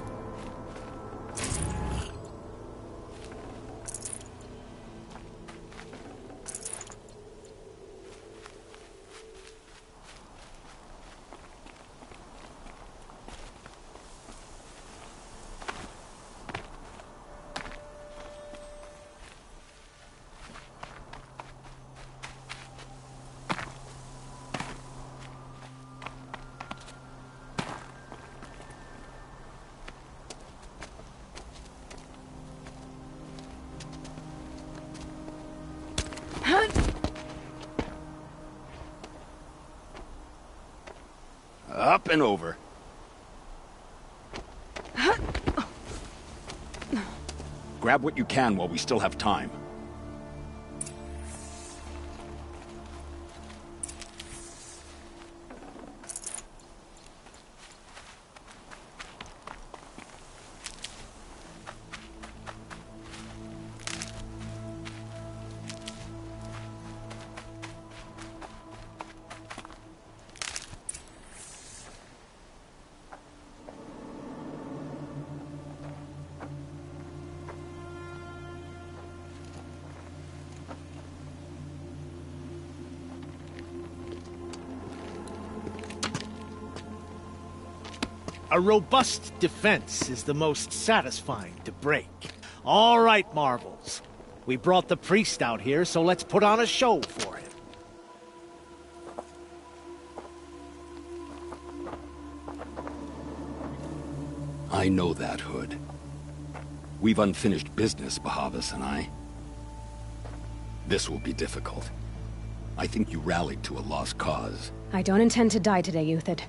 Up and over. Grab what you can while we still have time. A robust defense is the most satisfying to break. All right, Marvels. We brought the priest out here, so let's put on a show for him. I know that, Hood. We've unfinished business, Bahavas and I. This will be difficult. I think you rallied to a lost cause. I don't intend to die today, Uthid.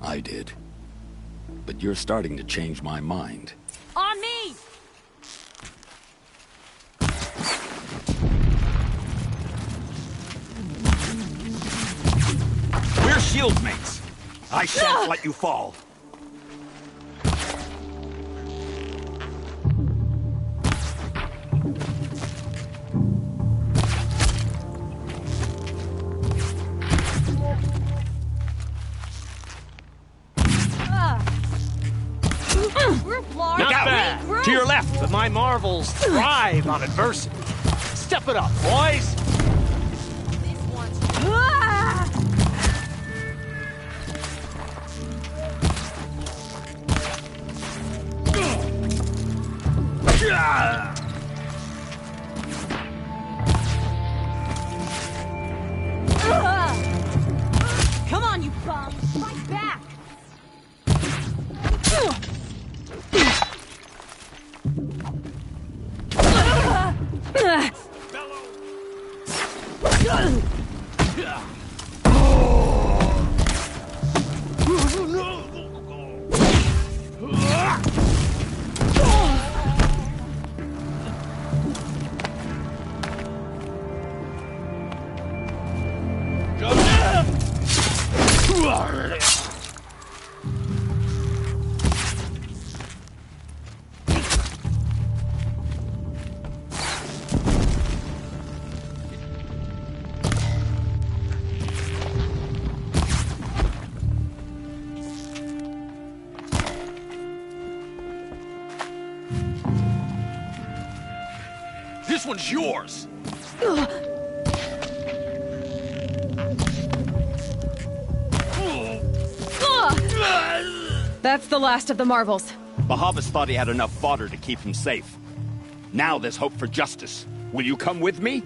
I did. But you're starting to change my mind. On shield mates. I shan't let you fall. Not bad. To your left. But my marvels thrive on adversity. Step it up, boys. Come on, you bums! Fight back! This one's yours. That's the last of the marvels. Bahavas thought he had enough fodder to keep him safe. Now there's hope for justice. Will you come with me?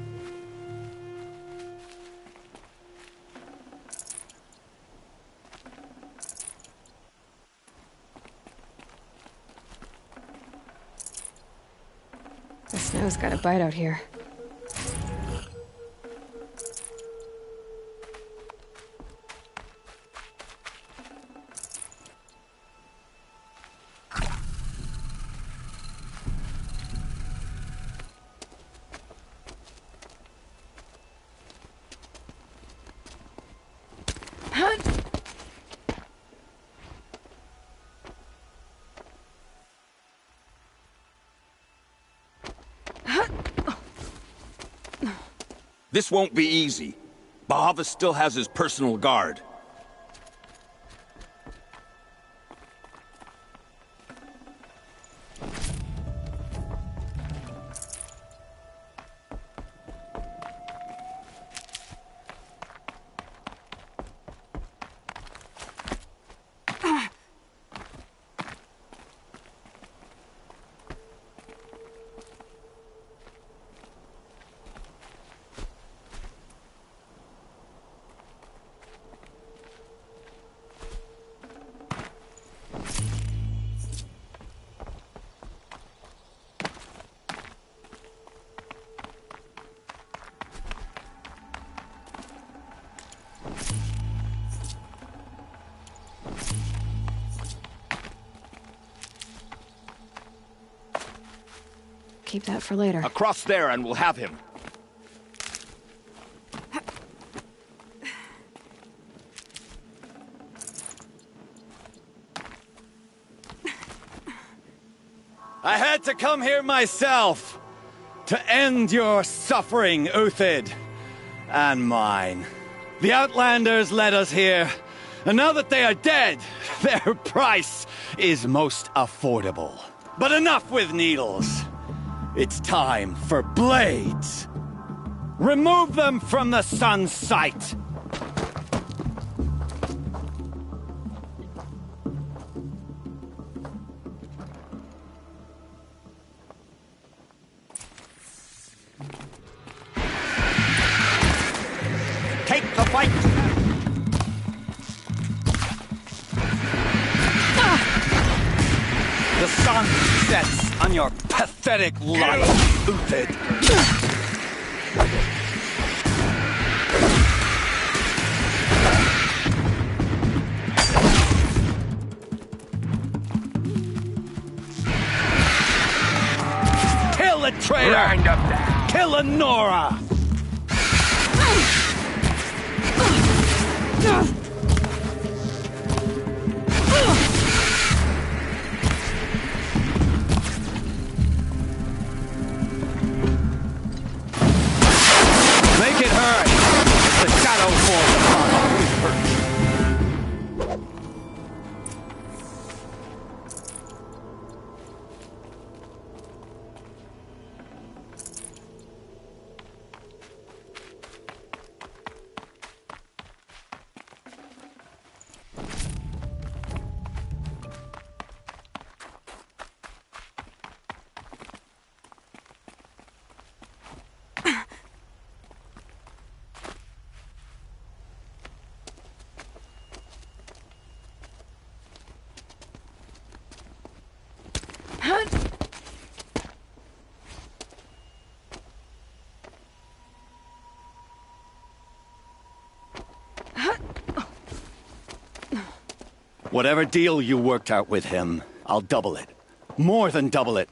The snow's got a bite out here. This won't be easy. Bahava still has his personal guard. Keep that for later. Across there and we'll have him. I had to come here myself to end your suffering, Uthid, and mine. The Outlanders led us here, and now that they are dead, their price is most affordable. But enough with needles. It's time for blades. Remove them from the sun's sight. Take the fight! The sun sets on your pathetic life, Uthid. Kill a traitor! Grind up that. Kill a Nora! Whatever deal you worked out with him, I'll double it. More than double it.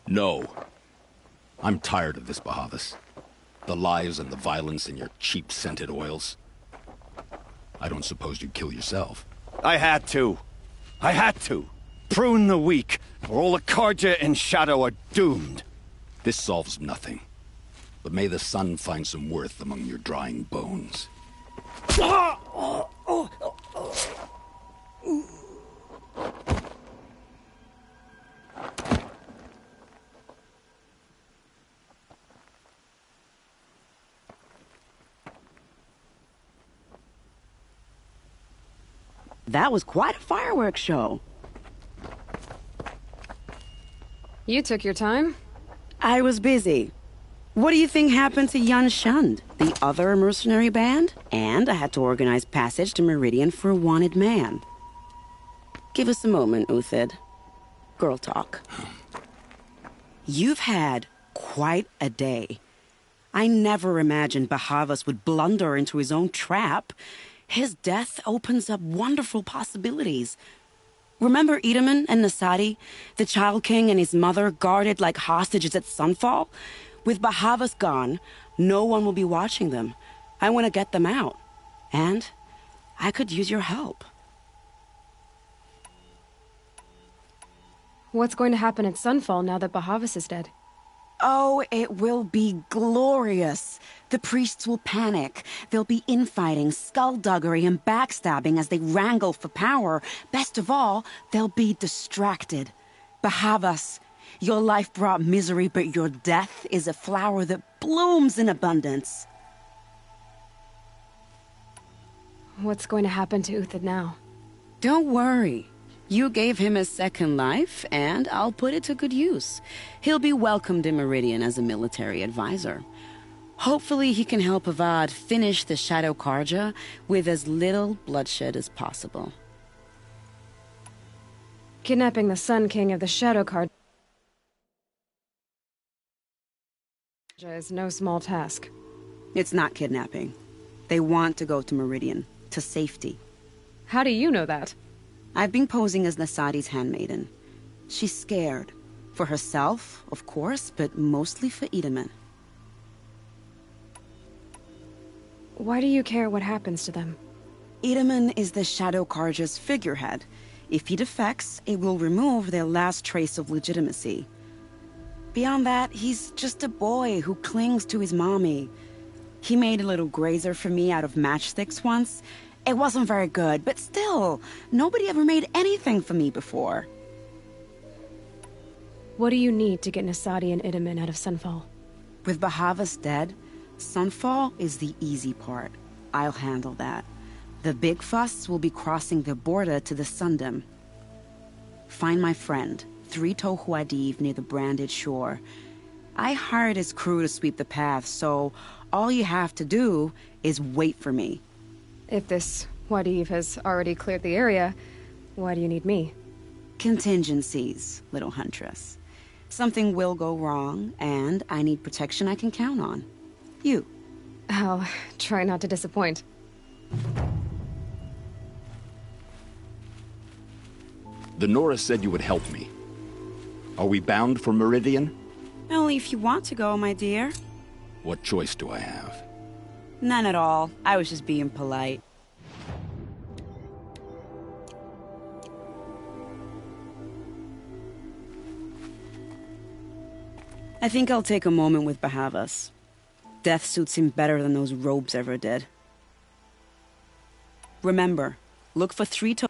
No. I'm tired of this, Bahavas. The lies and the violence and your cheap scented oils. I don't suppose you'd kill yourself. I had to. I had to. Prune the weak, or all the Carja and Shadow are doomed. This solves nothing. But may the sun find some worth among your drying bones. That was quite a fireworks show. You took your time. I was busy. What do you think happened to Yun Shund, the other mercenary band? And I had to organize passage to Meridian for a wanted man. Give us a moment, Uthid. Girl talk. You've had quite a day. I never imagined Bahavas would blunder into his own trap. His death opens up wonderful possibilities. Remember Edaman and Nasadi, the Child King and his mother guarded like hostages at Sunfall? With Bahavas gone, no one will be watching them. I want to get them out. And I could use your help. What's going to happen at Sunfall now that Bahavas is dead? Oh, it will be glorious. The priests will panic. There'll be infighting, skullduggery, and backstabbing as they wrangle for power. Best of all, they'll be distracted. Bahavas, your life brought misery, but your death is a flower that blooms in abundance. What's going to happen to Uthid now? Don't worry. You gave him a second life, and I'll put it to good use. He'll be welcomed in Meridian as a military advisor. Hopefully he can help Avad finish the Shadow Carja with as little bloodshed as possible. Kidnapping the Sun King of the Shadow Carja is no small task. It's not kidnapping. They want to go to Meridian, to safety. How do you know that? I've been posing as Nasadi's handmaiden. She's scared. For herself, of course, but mostly for Edaman. Why do you care what happens to them? Edaman is the Shadow Carja's figurehead. If he defects, it will remove their last trace of legitimacy. Beyond that, he's just a boy who clings to his mommy. He made a little grazer for me out of matchsticks once. It wasn't very good, but still, nobody ever made anything for me before. What do you need to get Nasadi and Edaman out of Sunfall? With Bahavas dead, Sunfall is the easy part. I'll handle that. The big fuss will be crossing the border to the Sundom. Find my friend, 3 Tohuadiv near the branded shore. I hired his crew to sweep the path, so all you have to do is wait for me. If this Wadiv has already cleared the area, why do you need me? Contingencies, little huntress. Something will go wrong, and I need protection I can count on. You. I'll try not to disappoint. The Nora said you would help me. Are we bound for Meridian? Only if you want to go, my dear. What choice do I have? None at all. I was just being polite. I think I'll take a moment with Bahavas. Death suits him better than those robes ever did. Remember, look for 3 to...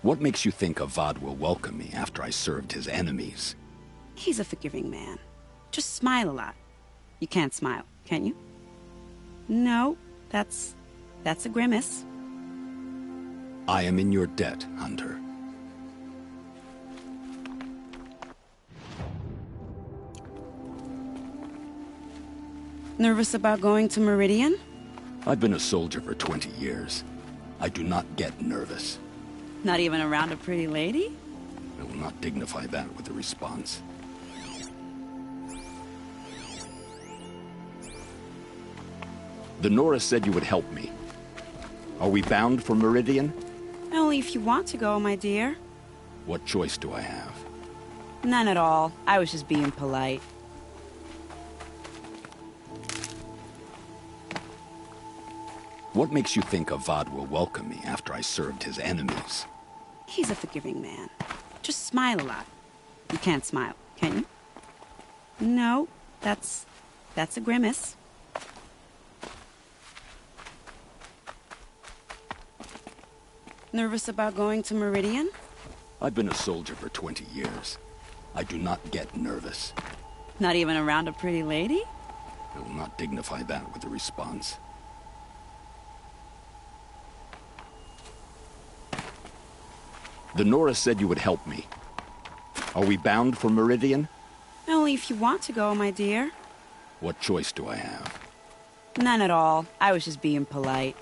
What makes you think Avad will welcome me after I served his enemies? He's a forgiving man. Just smile a lot. You can't smile, can you? No, that's a grimace. I am in your debt, Hunter. Nervous about going to Meridian? I've been a soldier for 20 years. I do not get nervous. Not even around a pretty lady? I will not dignify that with a response. The Nora said you would help me. Are we bound for Meridian? Only if you want to go, my dear. What choice do I have? None at all. I was just being polite. What makes you think Avad will welcome me after I served his enemies? He's a forgiving man. Just smile a lot. You can't smile, can you? No, that's a grimace. Nervous about going to Meridian? I've been a soldier for 20 years. I do not get nervous. Not even around a pretty lady? I will not dignify that with a response. The Nora said you would help me. Are we bound for Meridian? Only if you want to go, my dear. What choice do I have? None at all. I was just being polite.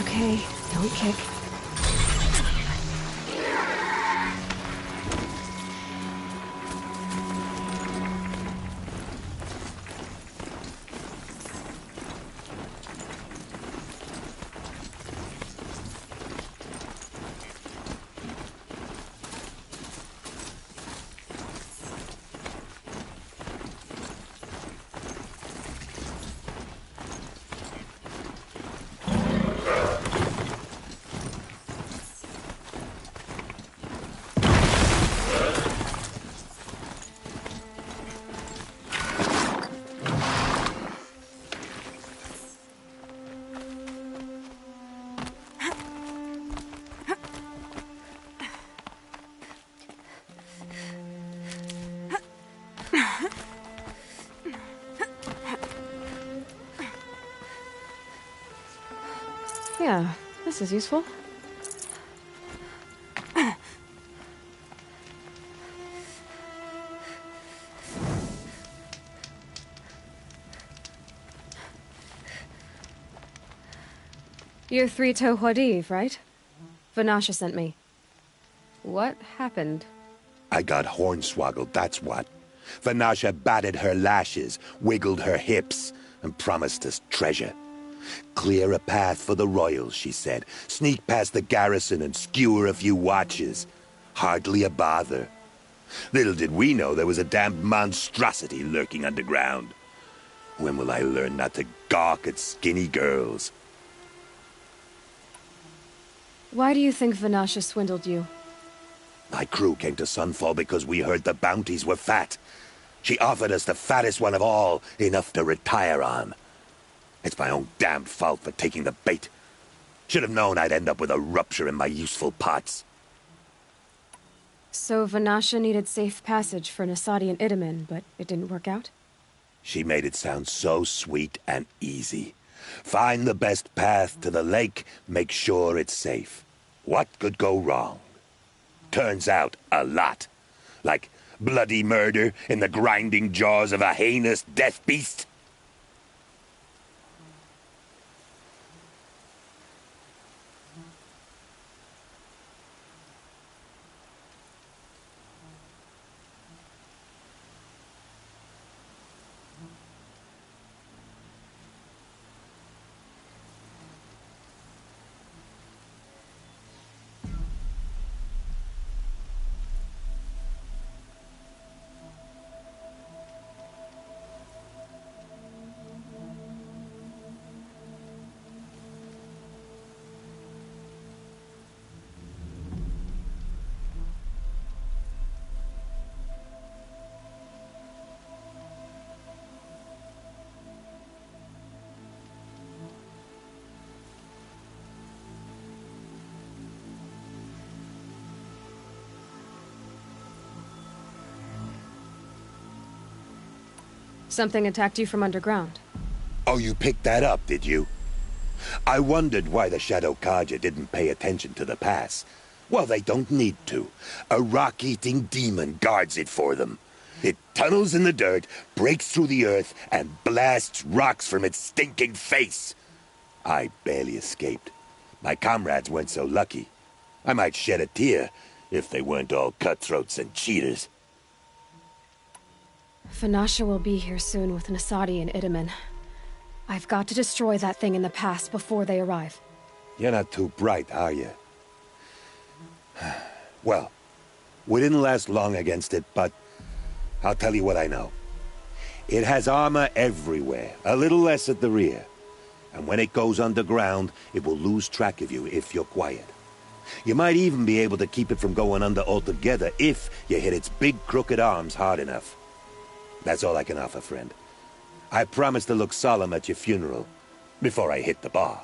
Okay, don't kick. Yeah, this is useful. You're Three-Toe Huadiv, right? Vanasha sent me. What happened? I got hornswoggled, that's what. Vanasha batted her lashes, wiggled her hips, and promised us treasure. Clear a path for the royals, she said. Sneak past the garrison and skewer a few watches. Hardly a bother. Little did we know there was a damned monstrosity lurking underground. When will I learn not to gawk at skinny girls? Why do you think Vanasha swindled you? My crew came to Sunfall because we heard the bounties were fat. She offered us the fattest one of all, enough to retire on. It's my own damned fault for taking the bait. Should have known I'd end up with a rupture in my useful parts. So Vanasha needed safe passage for Nasadi and Itamen, but it didn't work out? She made it sound so sweet and easy. Find the best path to the lake, make sure it's safe. What could go wrong? Turns out, a lot. Like bloody murder in the grinding jaws of a heinous death beast. Something attacked you from underground. Oh, you picked that up, did you? I wondered why the Shadow Carja didn't pay attention to the pass. Well, they don't need to. A rock-eating demon guards it for them. It tunnels in the dirt, breaks through the earth, and blasts rocks from its stinking face. I barely escaped. My comrades weren't so lucky. I might shed a tear if they weren't all cutthroats and cheaters. Fanasha will be here soon with Nasadi and Itamen. I've got to destroy that thing in the past before they arrive. You're not too bright, are you? Well, we didn't last long against it, but I'll tell you what I know. It has armor everywhere, a little less at the rear. And when it goes underground, it will lose track of you if you're quiet. You might even be able to keep it from going under altogether if you hit its big crooked arms hard enough. That's all I can offer, friend. I promise to look solemn at your funeral before I hit the bar.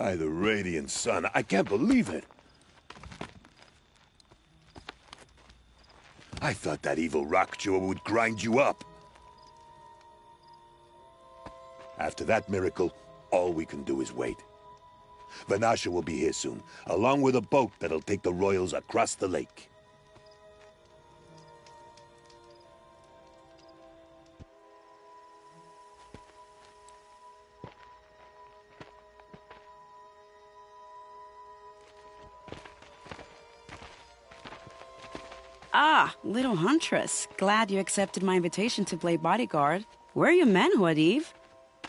By the radiant sun, I can't believe it. I thought that evil rock jaw would grind you up. After that miracle, all we can do is wait. Vanasha will be here soon, along with a boat that'll take the royals across the lake. Ah, little huntress. Glad you accepted my invitation to play bodyguard. Where are your men, Huadiv?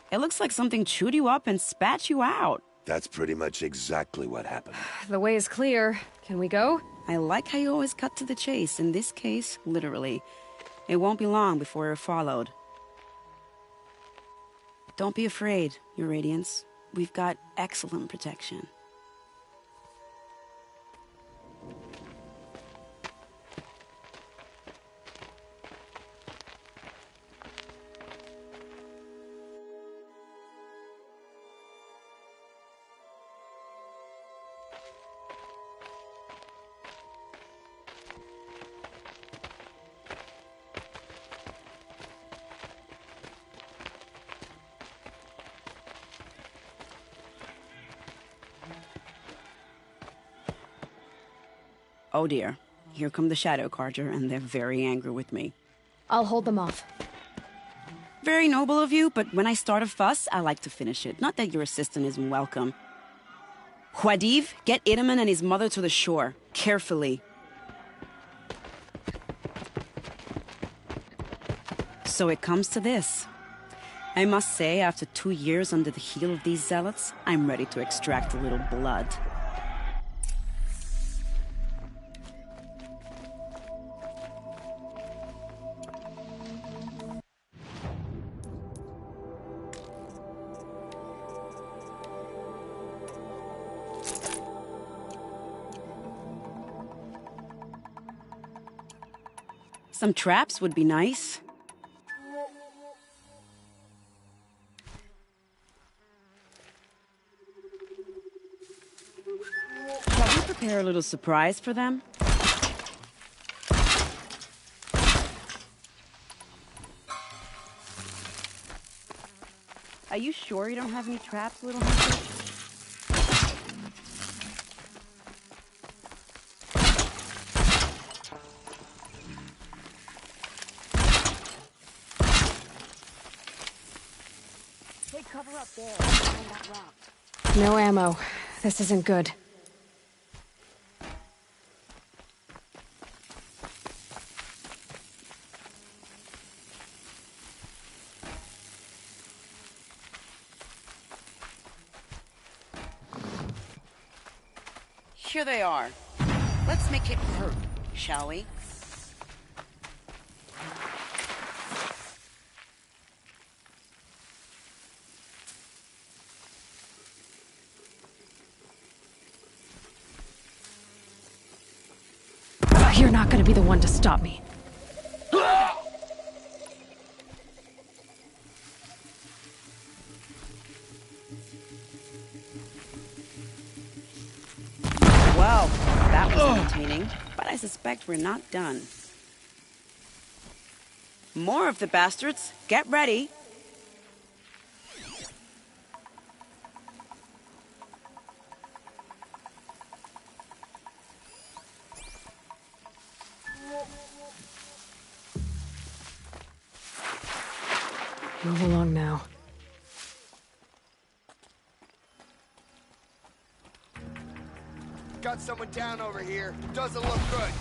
It looks like something chewed you up and spat you out. That's pretty much exactly what happened. The way is clear. Can we go? I like how you always cut to the chase. In this case, literally. It won't be long before we're followed. Don't be afraid, Your Radiance. We've got excellent protection. Oh dear, here come the Shadow Carja, and they're very angry with me. I'll hold them off. Very noble of you, but when I start a fuss, I like to finish it. Not that your assistant isn't welcome. Huadiv, get Itaman and his mother to the shore. Carefully. So it comes to this. I must say, after 2 years under the heel of these zealots, I'm ready to extract a little blood. Some traps would be nice. Shall we prepare a little surprise for them? Are you sure you don't have any traps, little hunter? Cover up there behind that rock. No ammo. This isn't good. Here they are. Let's make it hurt, shall we? You're not gonna be the one to stop me. Well, that was entertaining, but I suspect we're not done. More of the bastards. Get ready. Move along now. Got someone down over here. Doesn't look good.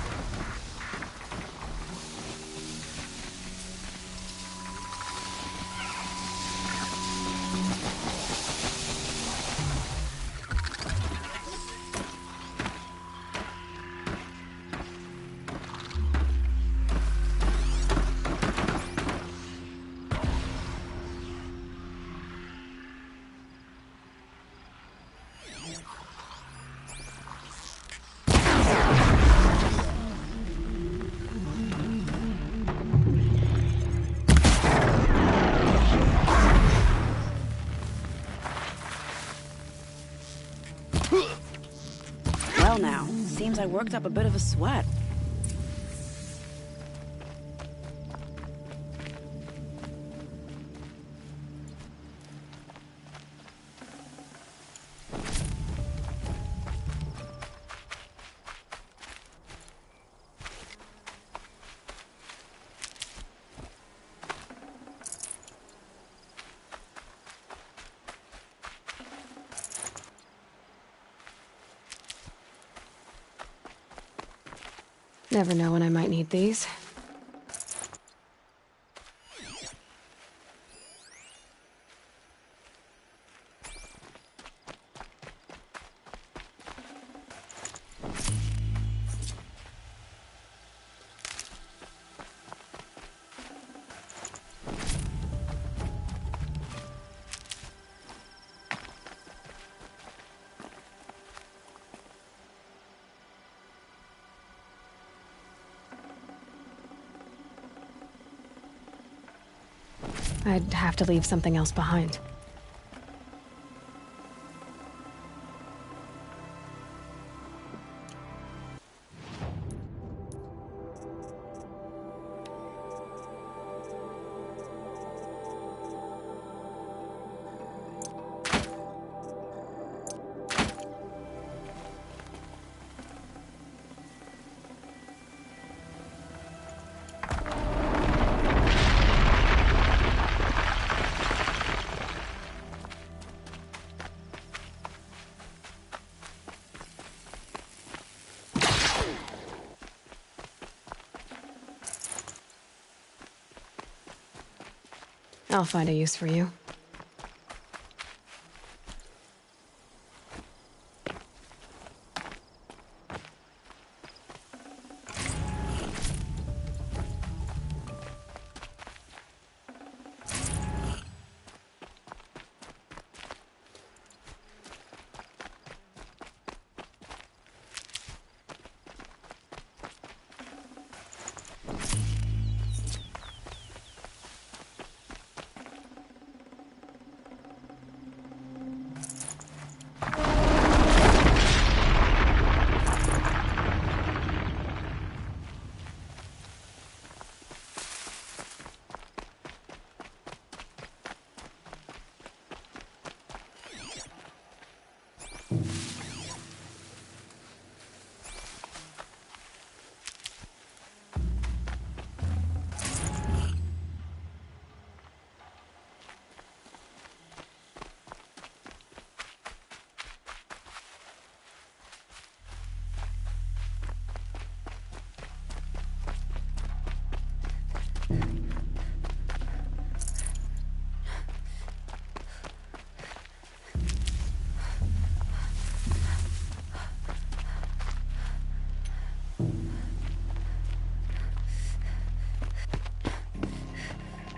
Seems I worked up a bit of a sweat. Never know when I might need these. I'd have to leave something else behind. I'll find a use for you.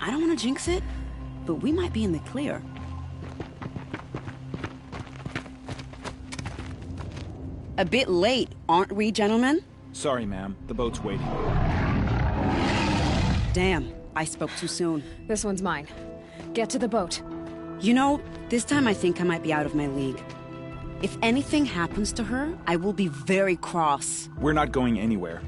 I don't want to jinx it, but we might be in the clear. A bit late, aren't we, gentlemen? Sorry, ma'am. The boat's waiting. Damn, I spoke too soon. This one's mine. Get to the boat. You know, this time I think I might be out of my league. If anything happens to her, I will be very cross. We're not going anywhere.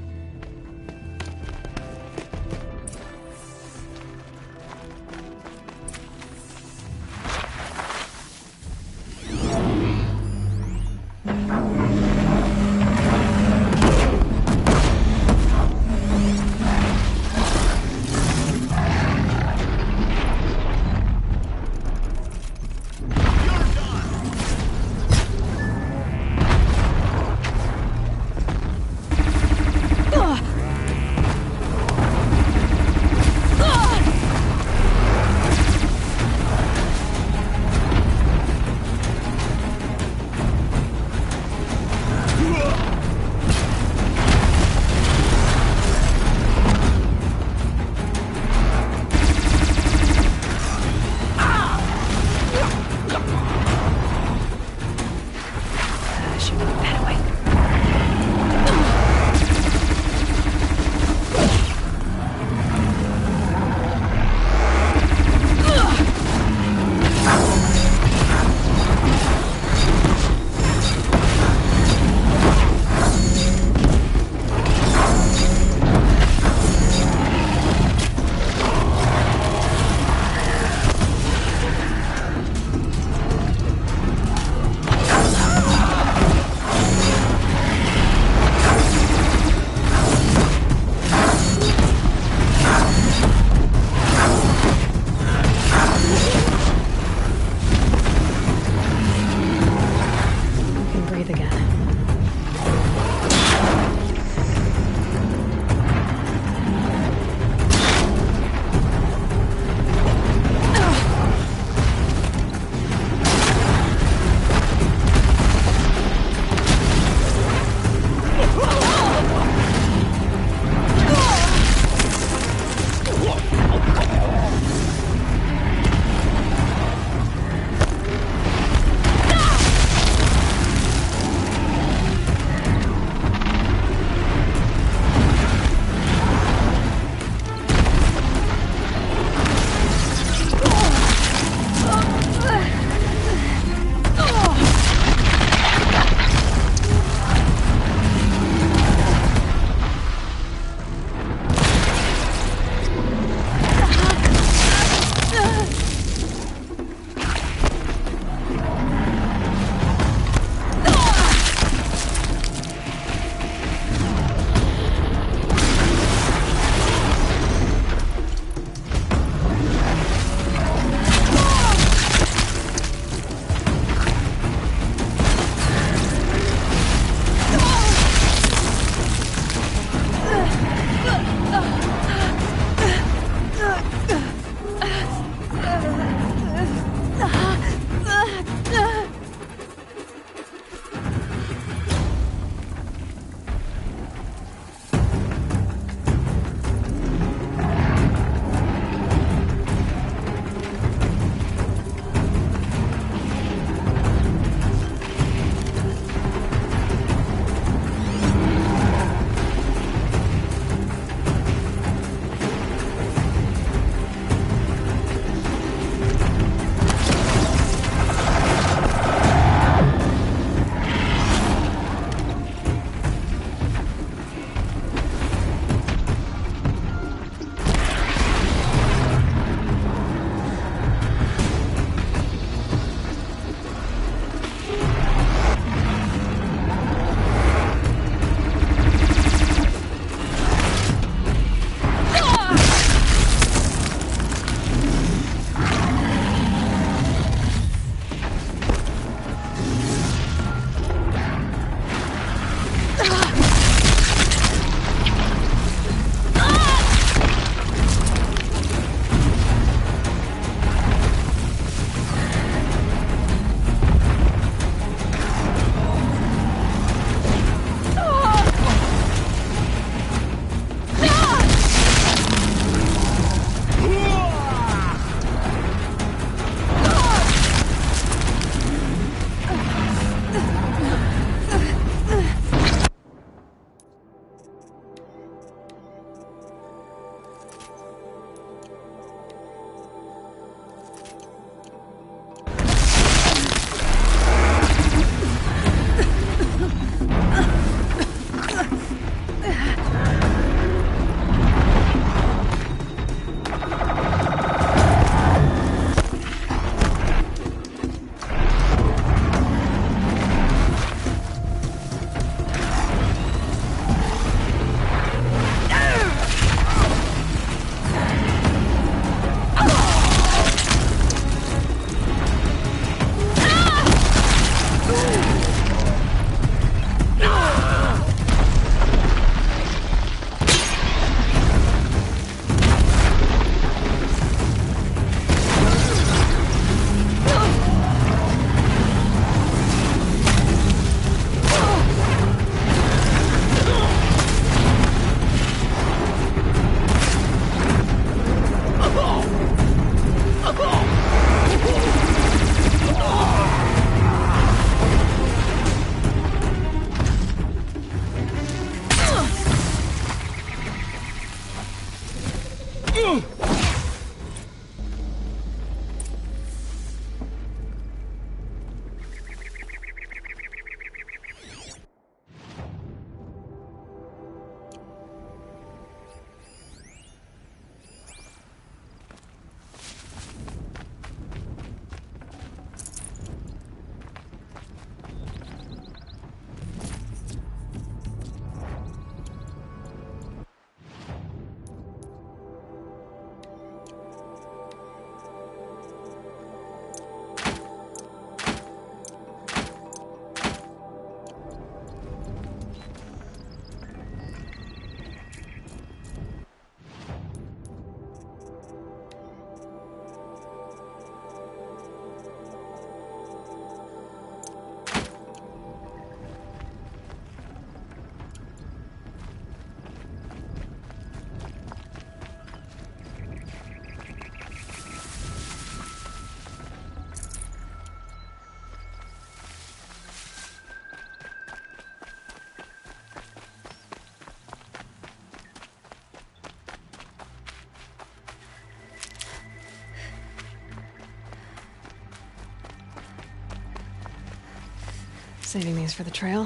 Saving these for the trail.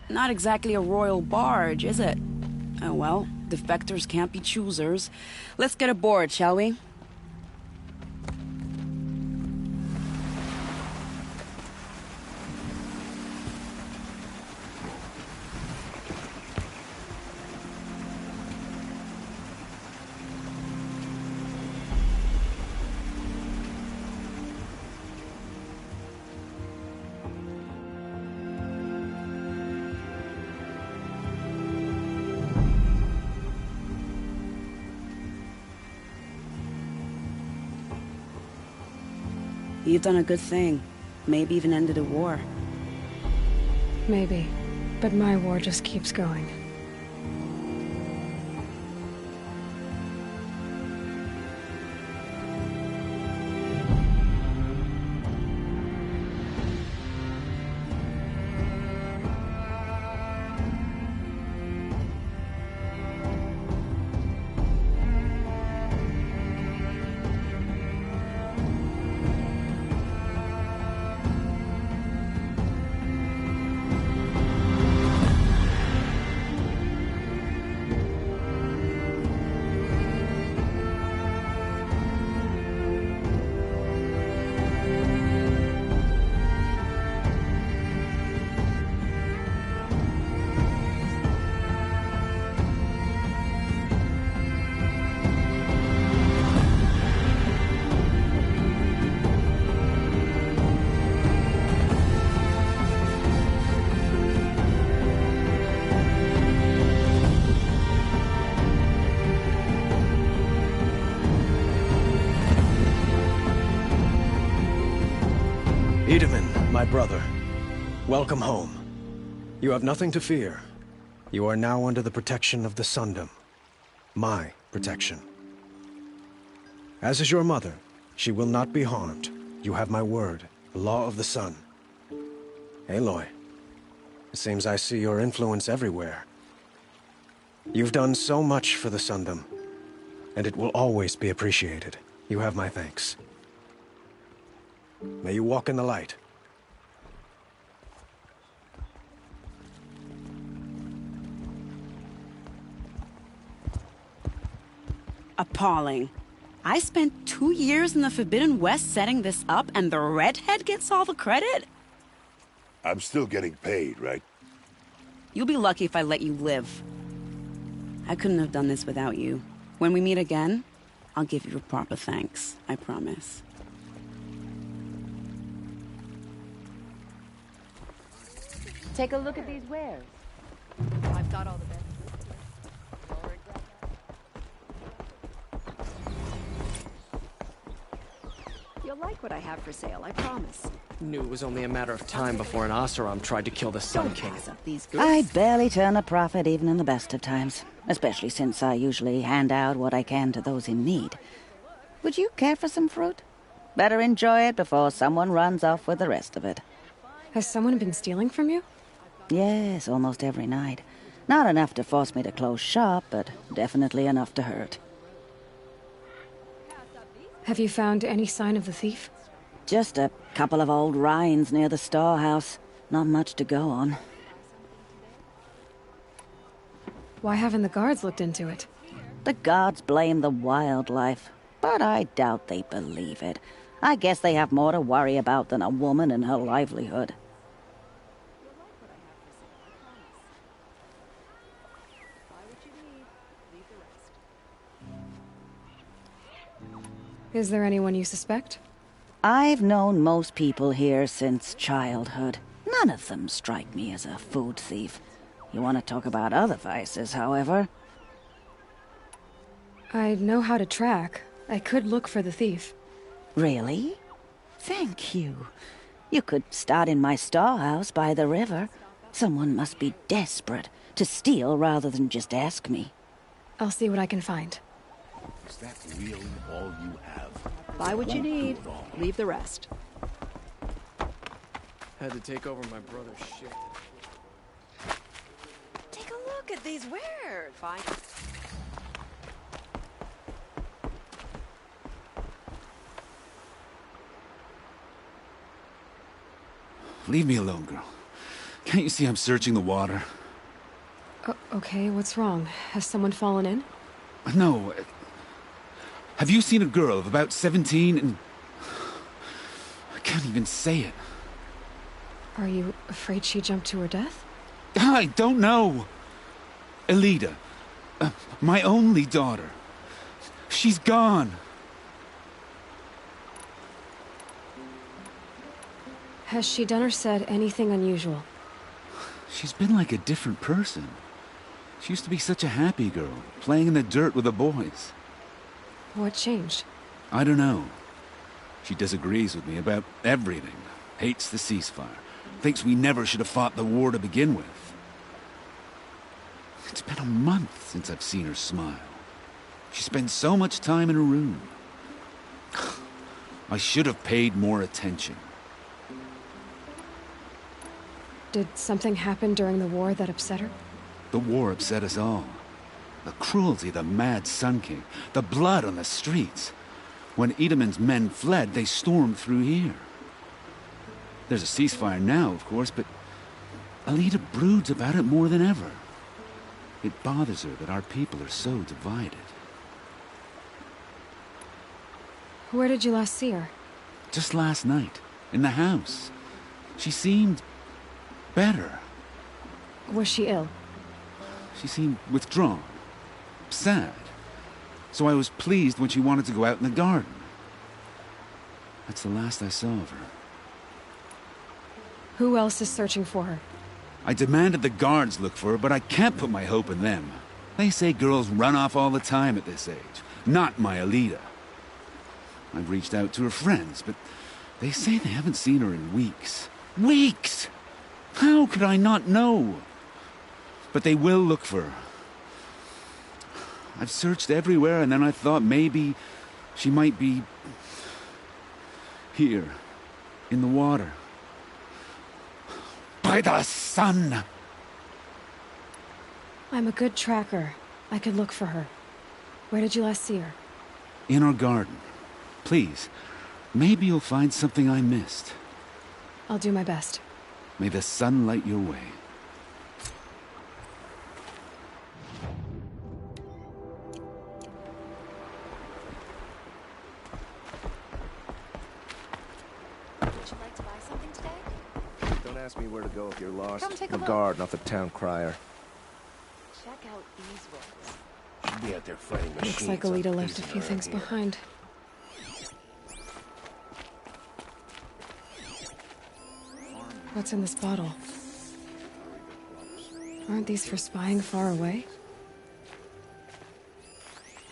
Not exactly a royal barge, is it? Oh well, defectors can't be choosers. Let's get aboard, shall we? You've done a good thing. Maybe even ended a war. Maybe. But my war just keeps going. Wiedemann, my brother, welcome home. You have nothing to fear. You are now under the protection of the Sundom. My protection. As is your mother, she will not be harmed. You have my word, the law of the sun. Aloy, it seems I see your influence everywhere. You've done so much for the Sundom, and it will always be appreciated. You have my thanks. May you walk in the light. Appalling. I spent 2 years in the Forbidden West setting this up, and the redhead gets all the credit? I'm still getting paid, right? You'll be lucky if I let you live. I couldn't have done this without you. When we meet again, I'll give you a proper thanks. I promise. Take a look at these wares. I've got all the best. You'll like what I have for sale, I promise. Knew it was only a matter of time before an Oseram tried to kill the Sun King. I barely turn a profit even in the best of times, especially since I usually hand out what I can to those in need. Would you care for some fruit? Better enjoy it before someone runs off with the rest of it. Has someone been stealing from you? Yes, almost every night. Not enough to force me to close shop, but definitely enough to hurt. Have you found any sign of the thief? Just a couple of old rinds near the storehouse. Not much to go on. Why haven't the guards looked into it? The gods blame the wildlife, but I doubt they believe it. I guess they have more to worry about than a woman and her livelihood. Is there anyone you suspect? I've known most people here since childhood. None of them strike me as a food thief. You want to talk about other vices, however? I know how to track. I could look for the thief. Really? Thank you. You could start in my storehouse by the river. Someone must be desperate to steal rather than just ask me. I'll see what I can find. Is that really all you have? Buy what you need, leave the rest. Had to take over my brother's shit. Take a look at these wares. Fine. Leave me alone, girl. Can't you see I'm searching the water? Okay, what's wrong? Has someone fallen in? No. Have you seen a girl of about 17 and... I can't even say it. Are you afraid she jumped to her death? I don't know. Elida. My only daughter. She's gone. Has she done or said anything unusual? She's been like a different person. She used to be such a happy girl, playing in the dirt with the boys. What changed? I don't know. She disagrees with me about everything. Hates the ceasefire. Thinks we never should have fought the war to begin with. It's been a month since I've seen her smile. She spends so much time in her room. I should have paid more attention. Did something happen during the war that upset her? The war upset us all. The cruelty of the mad Sun King. The blood on the streets. When Edamon's men fled, they stormed through here. There's a ceasefire now, of course, but Elida broods about it more than ever. It bothers her that our people are so divided. Where did you last see her? Just last night, in the house. She seemed better. Was she ill? She seemed withdrawn, sad. So I was pleased when she wanted to go out in the garden. That's the last I saw of her. Who else is searching for her? I demanded the guards look for her, but I can't put my hope in them. They say girls run off all the time at this age. Not my Elida. I've reached out to her friends, but they say they haven't seen her in weeks. Weeks! How could I not know? But they will look for her. I've searched everywhere, and then I thought maybe she might be here, in the water. By the sun! I'm a good tracker. I could look for her. Where did you last see her? In our garden. Please, maybe you'll find something I missed. I'll do my best. May the sun light your way. Would you like to buy something today? Don't ask me where to go if you're lost. Come take a I'm a look. guard, not the town crier. Check out these ones. Should be out there fighting Looks like Alita left a few things behind. What's in this bottle? Aren't these for spying far away?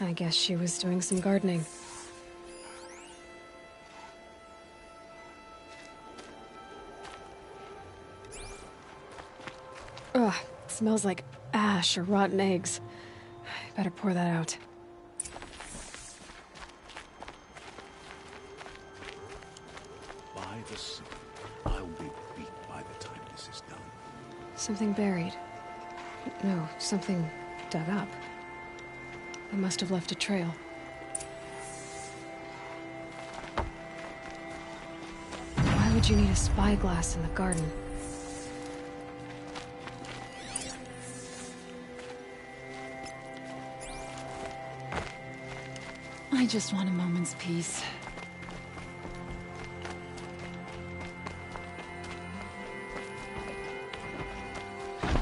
I guess she was doing some gardening. Ugh, it smells like ash or rotten eggs. I better pour that out. By the sun, I'll be beat by by the time this is done. Something buried. No, something dug up. It must have left a trail. Why would you need a spyglass in the garden? I just want a moment's peace.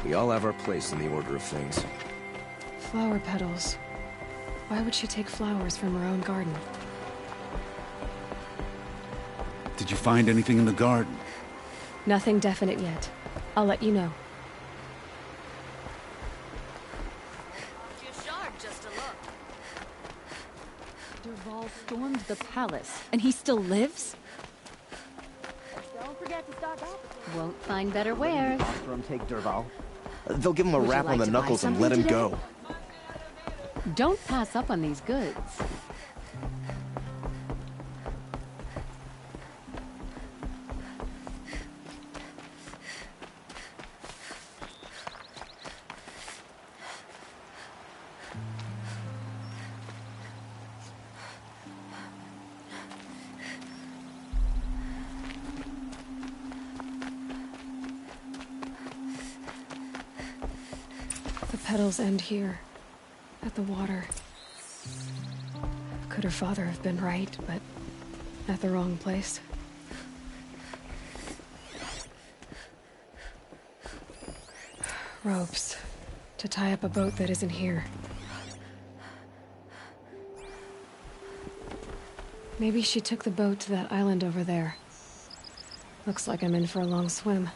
We all have our place in the order of things. Flower petals. Why would she take flowers from her own garden? Did you find anything in the garden? Nothing definite yet. I'll let you know. Dervahl stormed the palace, and he still lives? Don't forget to stock up. Won't find better wares. From take Dervahl. They'll give him a Would you rap like on the to buy knuckles and something let him today? go. Don't pass up on these goods. The petals end here, at the water. Could her father have been right, but at the wrong place? Ropes, to tie up a boat that isn't here. Maybe she took the boat to that island over there. Looks like I'm in for a long swim.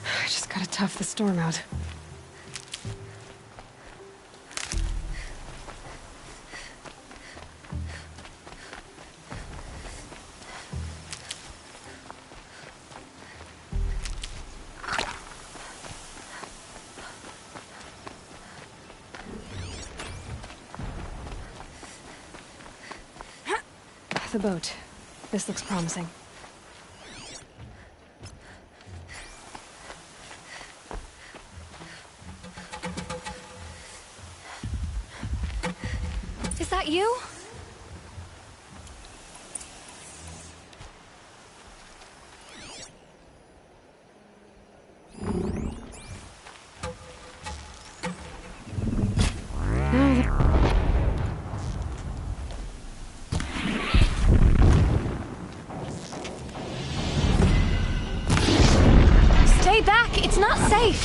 I just gotta tough the storm out. The boat. This looks promising. Is that you? Stay back! It's not safe!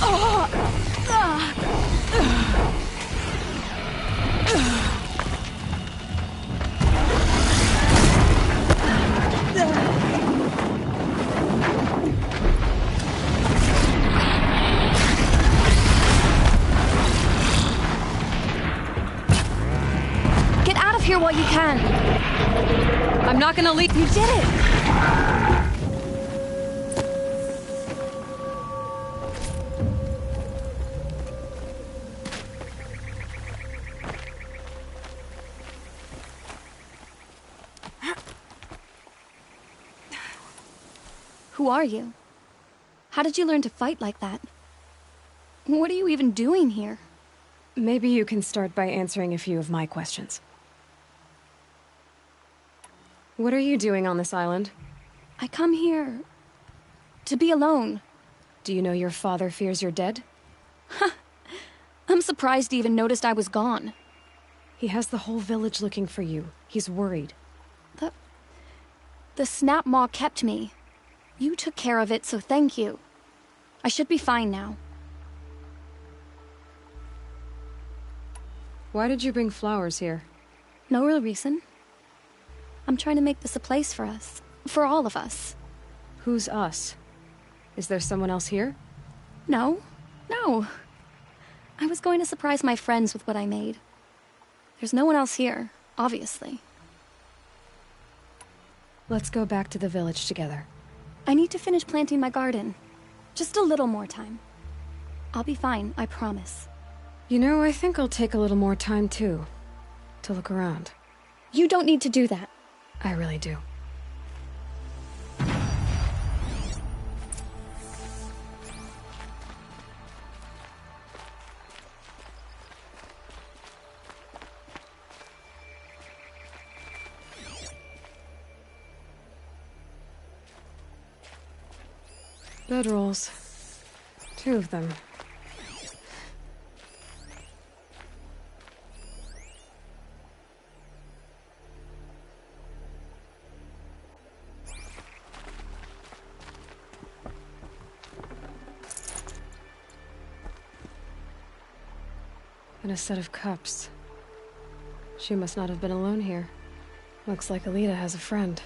Get out of here while you can! I'm not gonna leave. You did it! Who are you? How did you learn to fight like that? What are you even doing here? Maybe you can start by answering a few of my questions. What are you doing on this island? I come here to be alone. Do you know your father fears you're dead? I'm surprised he even noticed I was gone. He has the whole village looking for you. He's worried. The snap maw kept me. You took care of it, so thank you. I should be fine now. Why did you bring flowers here? No real reason. I'm trying to make this a place for us. For all of us. Who's us? Is there someone else here? No. I was going to surprise my friends with what I made. There's no one else here, obviously. Let's go back to the village together. I need to finish planting my garden. Just a little more time. I'll be fine, I promise. You know, I think I'll take a little more time, too. To look around. You don't need to do that. I really do. Bedrolls. 2 of them. And a set of cups. She must not have been alone here. Looks like Alita has a friend.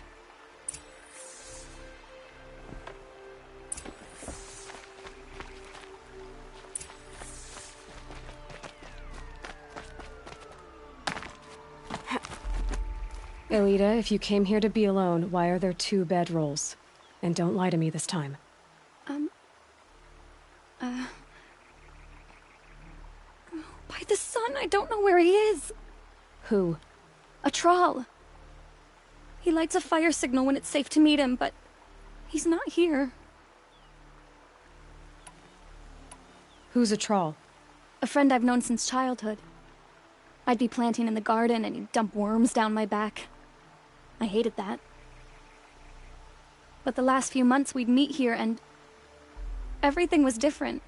Alita, if you came here to be alone, why are there 2 bedrolls? And don't lie to me this time. By the sun, I don't know where he is. Who? A troll. He lights a fire signal when it's safe to meet him, but he's not here. Who's a troll? A friend I've known since childhood. I'd be planting in the garden and he'd dump worms down my back. I hated that. But the last few months we'd meet here and everything was different.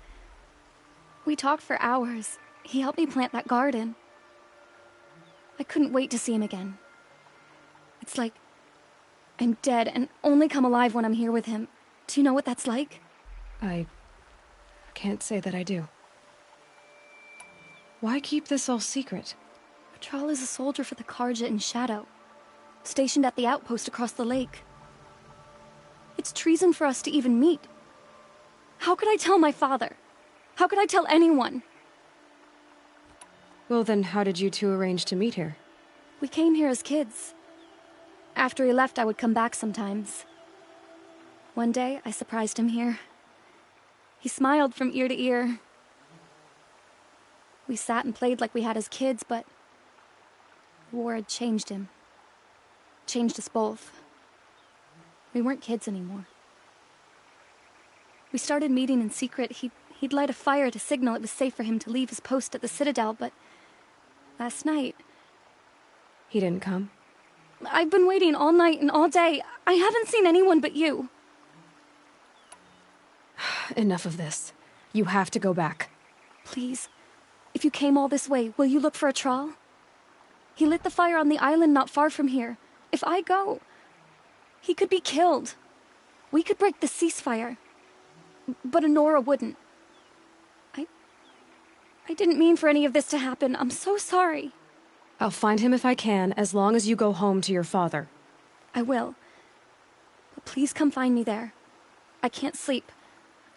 We talked for hours. He helped me plant that garden. I couldn't wait to see him again. It's like I'm dead and only come alive when I'm here with him. Do you know what that's like? I can't say that I do. Why keep this all secret? Patrol is a soldier for the Karja in Shadow, stationed at the outpost across the lake. It's treason for us to even meet. How could I tell my father? How could I tell anyone? Well then, how did you 2 arrange to meet here? We came here as kids. After he left, I would come back sometimes. One day, I surprised him here. He smiled from ear to ear. We sat and played like we had as kids, but the war had changed him. Changed us both. We weren't kids anymore. We started meeting in secret. He'd light a fire to signal it was safe for him to leave his post at the Citadel, but last night... He didn't come? I've been waiting all night and all day. I haven't seen anyone but you. Enough of this. You have to go back. Please. If you came all this way, will you look for a troll? He lit the fire on the island not far from here. If I go, he could be killed. We could break the ceasefire. But Honora wouldn't. I didn't mean for any of this to happen. I'm so sorry. I'll find him if I can, as long as you go home to your father. I will. But please come find me there. I can't sleep.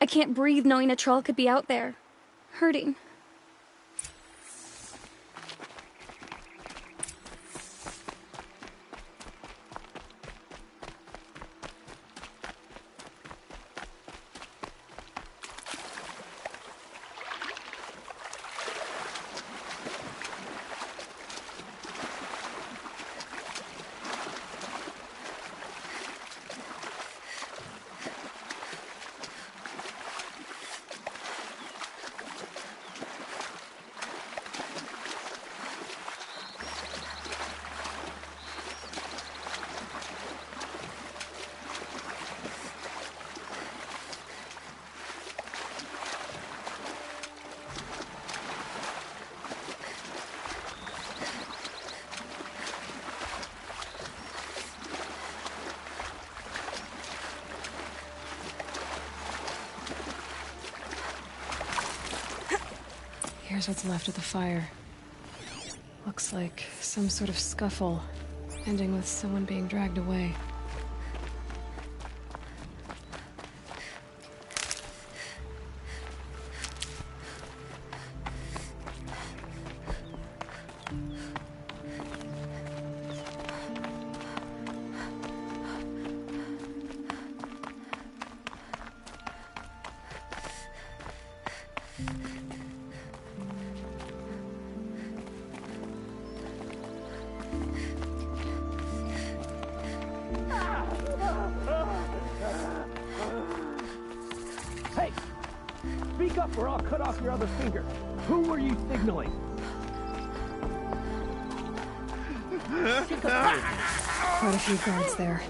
I can't breathe knowing a troll could be out there, hurting. Here's what's left of the fire. Looks like some sort of scuffle, ending with someone being dragged away. Hey! Speak up or I'll cut off your other finger. Who were you signaling? Quite a few guards there.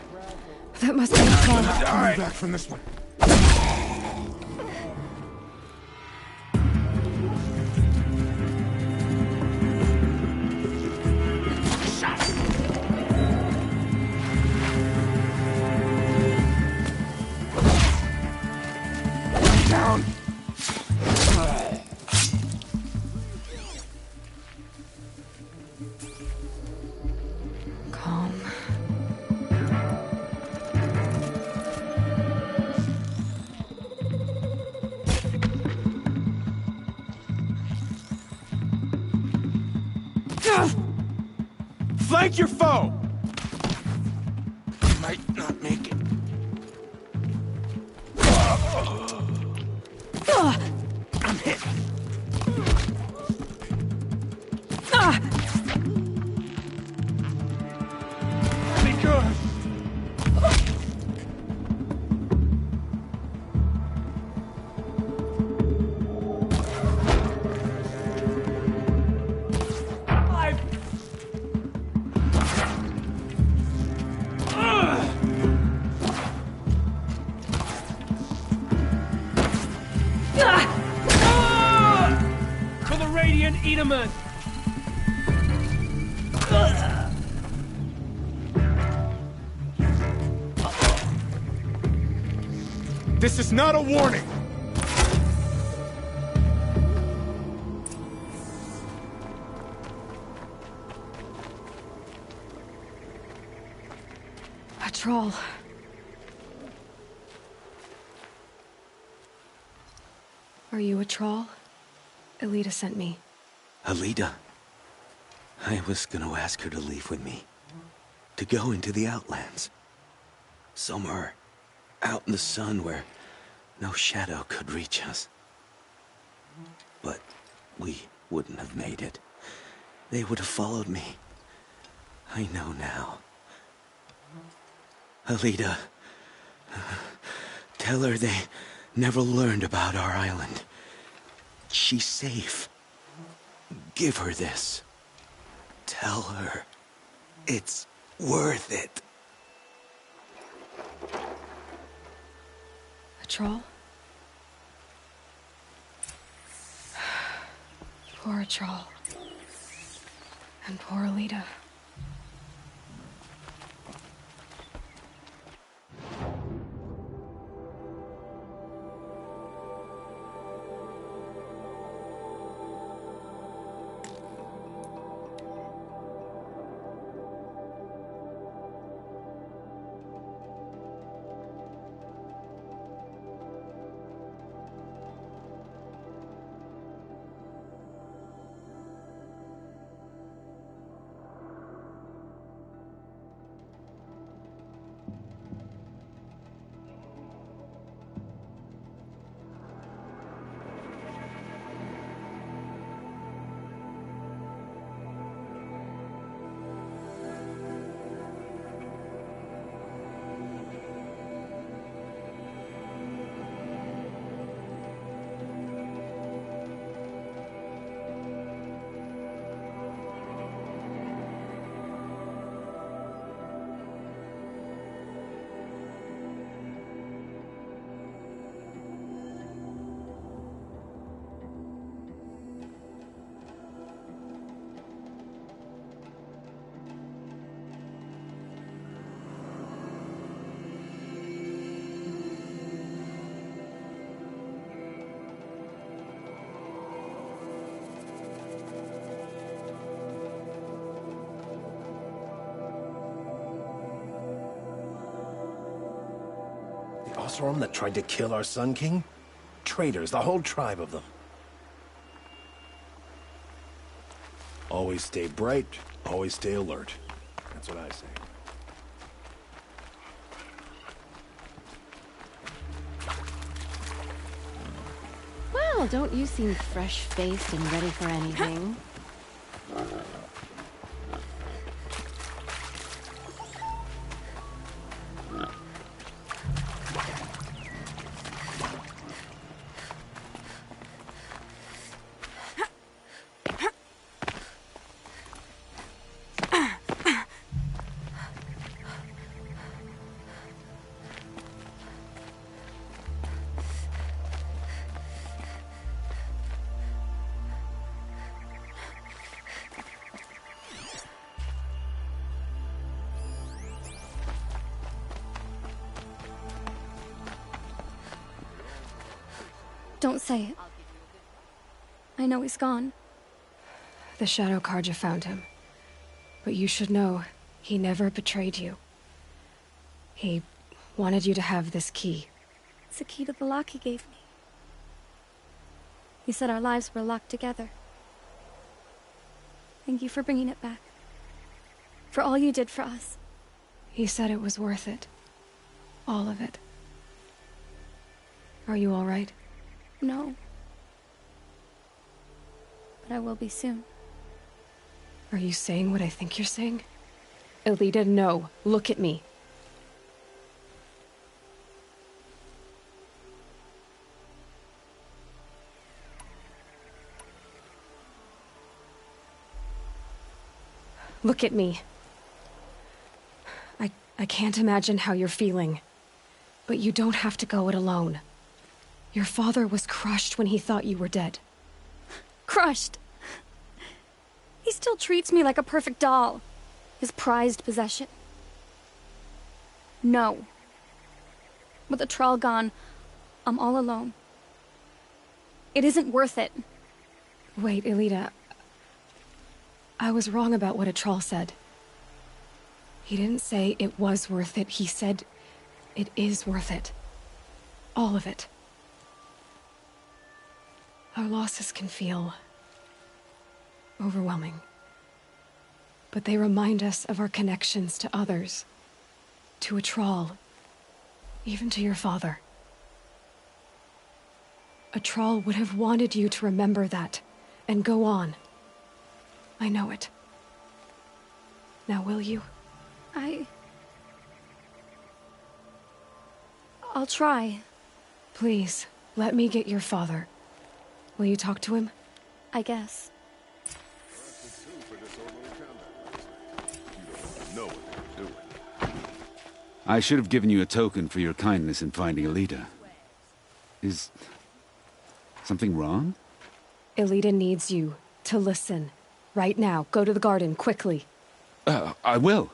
That must be a call. Coming back from this one. Down. Calm. Flank your foe! Might not make it. I'm hit. Be good. For the Radiant Edaman! This is not a warning. A troll. Are you a troll? Elita sent me. Alida. I was gonna ask her to leave with me. To go into the Outlands. Somewhere out in the sun where no shadow could reach us. But we wouldn't have made it. They would have followed me. I know now. Alida, tell her they never learned about our island. She's safe. Give her this. Tell her it's worth it. A troll? Poor troll. And poor Alita. swarm that tried to kill our Sun King? Traitors, the whole tribe of them. Always stay bright, always stay alert. That's what I say. Well, don't you seem fresh-faced and ready for anything? Don't say it. I know he's gone. The Shadow Karja found him. But you should know, he never betrayed you. He wanted you to have this key. It's a key to the lock he gave me. He said our lives were locked together. Thank you for bringing it back. For all you did for us. He said it was worth it. All of it. Are you all right? No. But I will be soon. Are you saying what I think you're saying? Elita, no. Look at me. Look at me. I can't imagine how you're feeling. But you don't have to go it alone. Your father was crushed when he thought you were dead. Crushed? He still treats me like a perfect doll. His prized possession. No. With the Troll gone, I'm all alone. It isn't worth it. Wait, Elita. I was wrong about what a troll said. He didn't say it was worth it. He said it is worth it. All of it. Our losses can feel overwhelming. But they remind us of our connections to others. To a troll. Even to your father. A troll would have wanted you to remember that and go on. I know it. Now will you? I'll try. Please, let me get your father. Will you talk to him? I guess. I should have given you a token for your kindness in finding Elita. Is something wrong? Elita needs you to listen. Right now. Go to the garden, quickly. I will.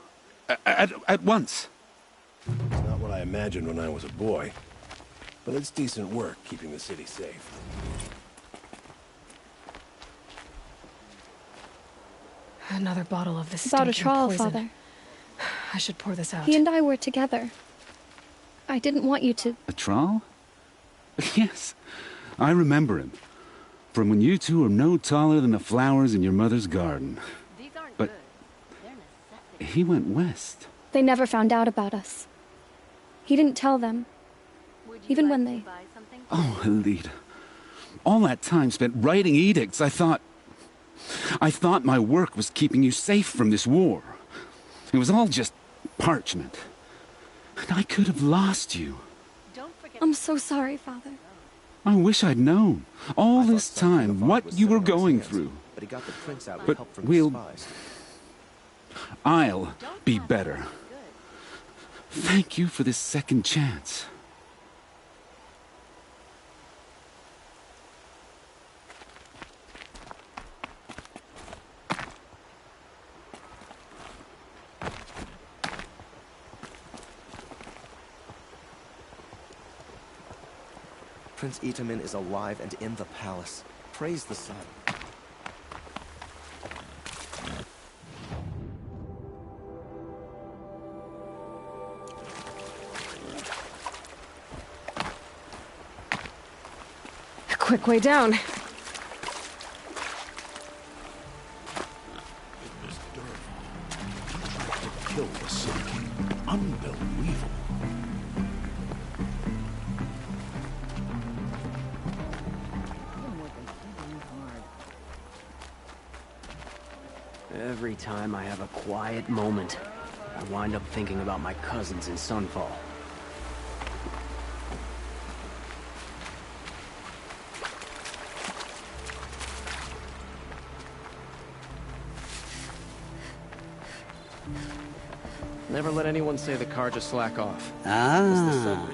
At once. It's not what I imagined when I was a boy. But it's decent work keeping the city safe. Another bottle of this About a stinking troll, poison. Father. I should pour this out. He and I were together. I didn't want you to... A troll? Yes. I remember him. From when you two were no taller than the flowers in your mother's garden. But he went west. They never found out about us. He didn't tell them. Even when they... Oh, Elita. All that time spent writing edicts, I thought my work was keeping you safe from this war. It was all just parchment. And I could have lost you. I'm so sorry, Father. I wish I'd known, all this time, what you were going through. But he got the prince out with But help from we'll... the spies. I'll be better. Thank you for this second chance. Prince Itamen is alive and in the palace. Praise the sun. quick way down. Kill the Sun King. Unbelievable. Every time I have a quiet moment, I wind up thinking about my cousins in Sunfall. Never let anyone say the car just slack off. Ah,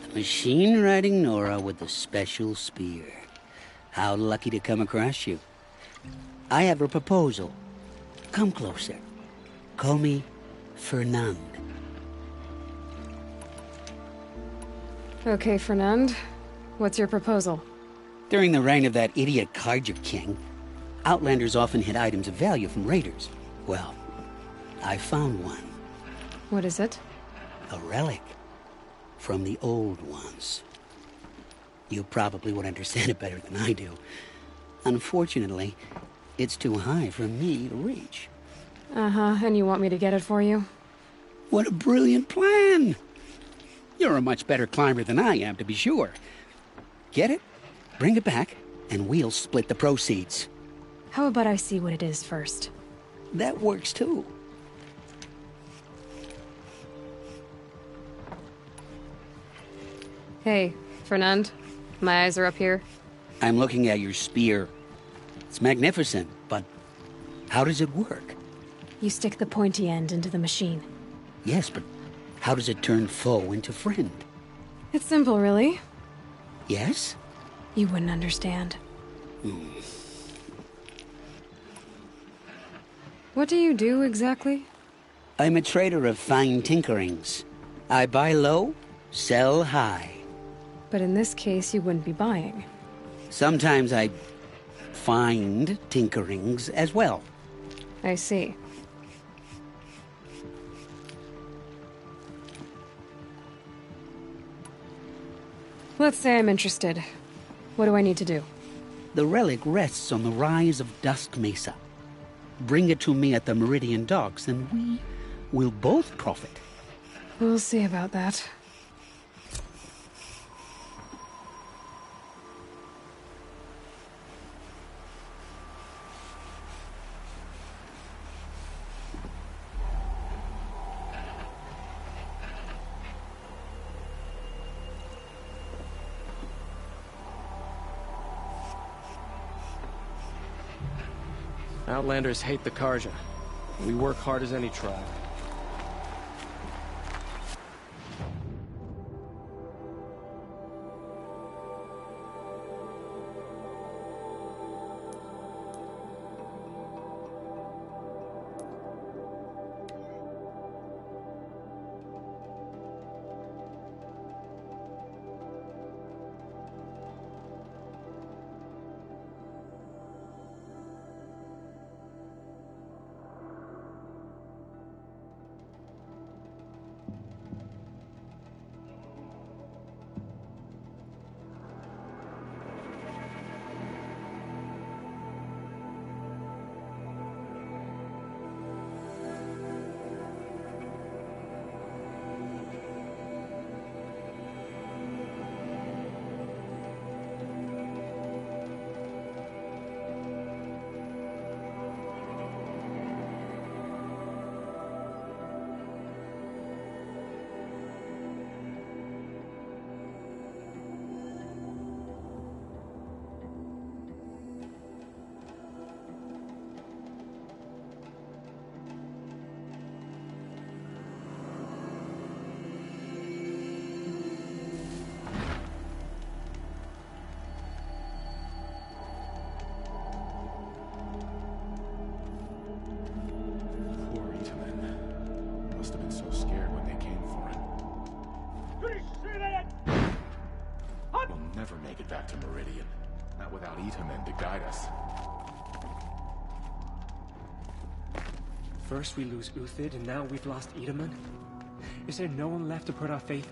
the machine riding Nora with the special spear. How lucky to come across you. I have a proposal. Come closer. Call me Fernand. Okay, Fernand. What's your proposal? During the reign of that idiot Carja King, Outlanders often hid items of value from raiders. Well, I found one. What is it? A relic. From the old ones. You probably would understand it better than I do. Unfortunately, it's too high for me to reach. Uh-huh, and you want me to get it for you? What a brilliant plan! You're a much better climber than I am, to be sure. Get it, bring it back, and we'll split the proceeds. How about I see what it is first? That works too. Hey, Fernand. My eyes are up here. I'm looking at your spear. It's magnificent, but how does it work? You stick the pointy end into the machine. Yes, but how does it turn foe into friend? It's simple, really. Yes? You wouldn't understand. What do you do, exactly? I'm a trader of fine tinkerings. I buy low, sell high. But in this case, you wouldn't be buying. Sometimes I find tinkerings as well. I see. Let's say I'm interested. What do I need to do? The relic rests on the rise of Dusk Mesa. Bring it to me at the Meridian Docks, and we will both profit. We'll see about that. Outlanders hate the Carja. We work hard as any tribe. Never make it back to Meridian. Not without Itamen to guide us. First we lose Uthid, and now we've lost Itamen? Is there no one left to put our faith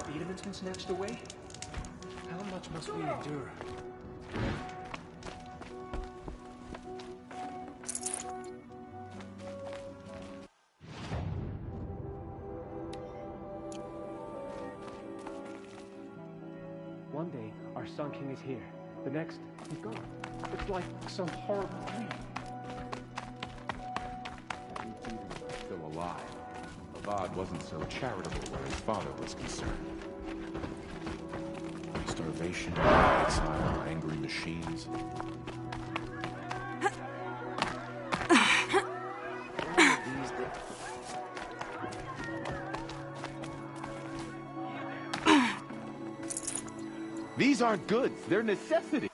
Edamon's been snatched away? How much must we endure? One day, our Sun King is here. The next, he's gone. It's like some horrible dream. Still alive. Avad wasn't so charitable where his father was concerned. Starvation, exile, angry machines. These aren't goods, they're necessities.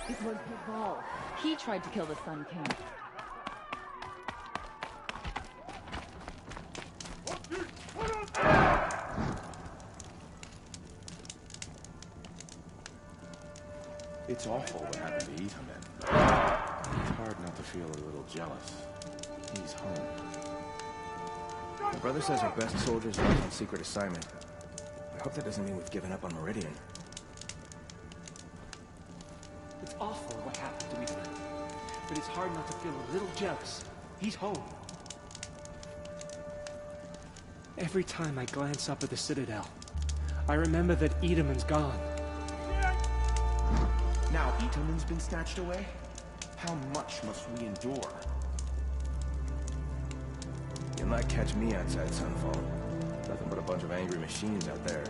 It was Duval. He tried to kill the Sun King. It's awful what happened to Itamen. It's hard not to feel a little jealous. He's home. My brother says our best soldiers are on secret assignment. I hope that doesn't mean we've given up on Meridian. It's awful what happened to Edamen. But it's hard not to feel a little jealous. He's home. Every time I glance up at the Citadel, I remember that Edamund's gone. Now Itamon's been snatched away? How much must we endure? You might catch me outside Sunfall. Nothing but a bunch of angry machines out there.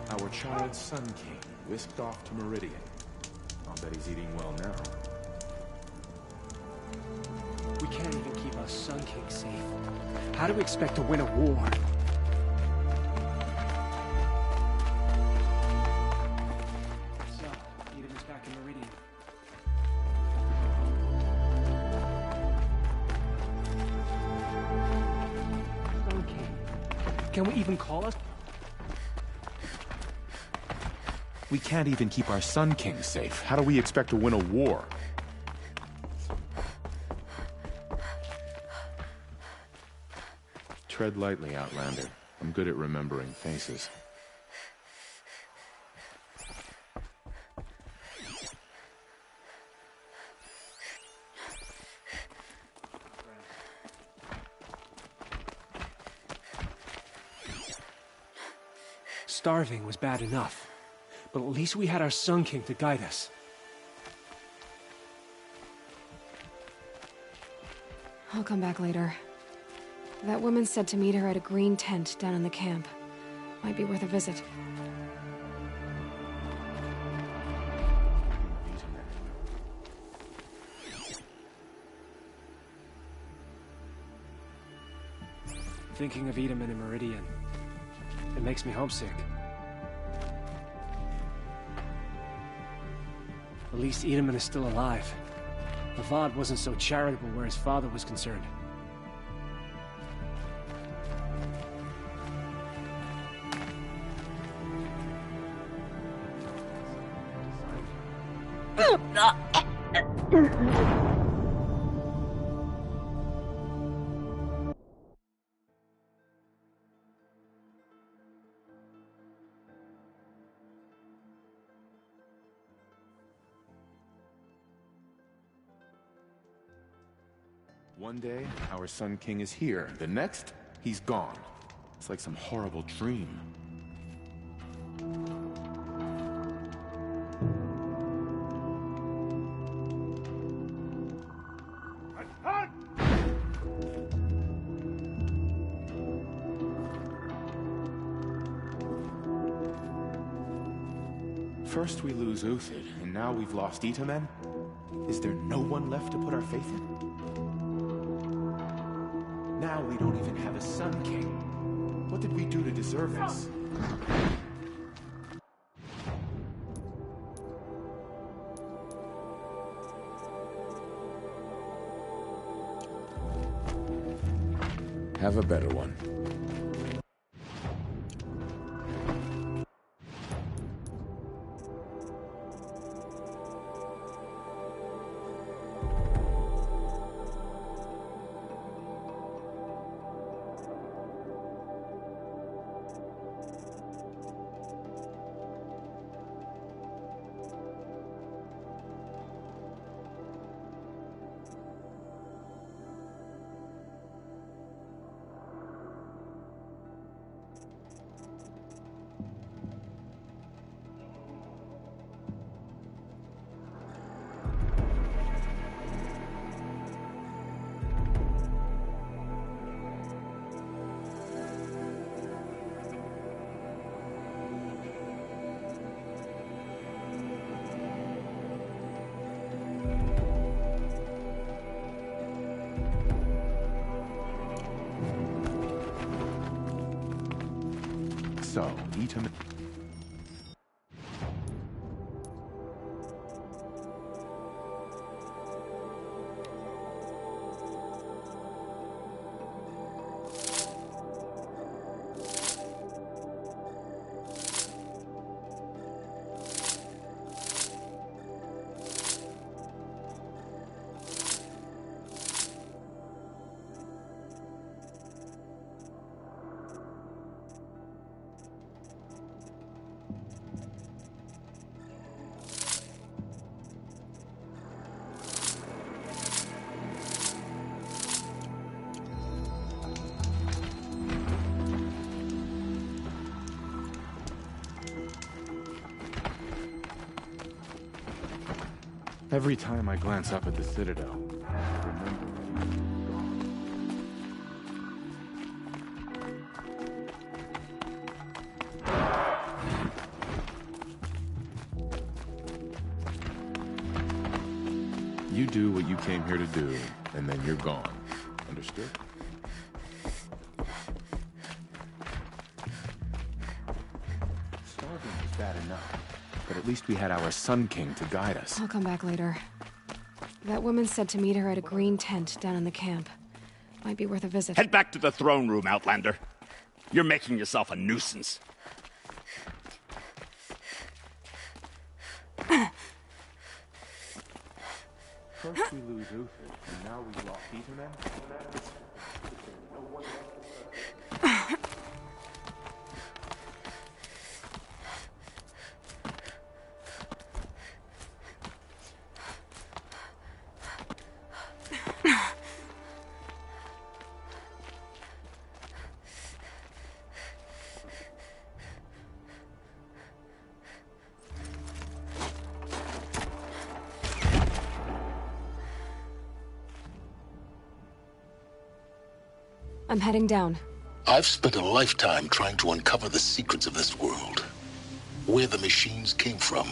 Our child Sun King whisked off to Meridian. I'll bet he's eating well now. We can't even keep our Sun King safe. How do we expect to win a war? So, Edamon's back in Meridian. Sun King. Can we even call us? We can't even keep our Sun King safe. How do we expect to win a war? Tread lightly, Outlander. I'm good at remembering faces. starving was bad enough. But at least we had our Sun King to guide us. I'll come back later. That woman said to meet her at a green tent down in the camp. Might be worth a visit. Thinking of Edaman and Meridian. It makes me homesick. At least Edaman is still alive. Avad wasn't so charitable where his father was concerned. One day, our Sun King is here. The next, he's gone. It's like some horrible dream. First we lose Uthid, and now we've lost Itamen? Is there no one left to put our faith in? Now we don't even have a Sun King. What did we do to deserve this? Have a better one. So, Itamen... Every time I glance up at the Citadel, I remember... You do what you came here to do, and then you're gone. Understood? Starving was bad enough. But at least we had our Sun King to guide us. I'll come back later. That woman said to meet her at a green tent down in the camp. Might be worth a visit. Head back to the throne room, Outlander. You're making yourself a nuisance. First we lose Uthid, and now we've lost Itamen? No one left. I'm heading down. I've spent a lifetime trying to uncover the secrets of this world. Where the machines came from.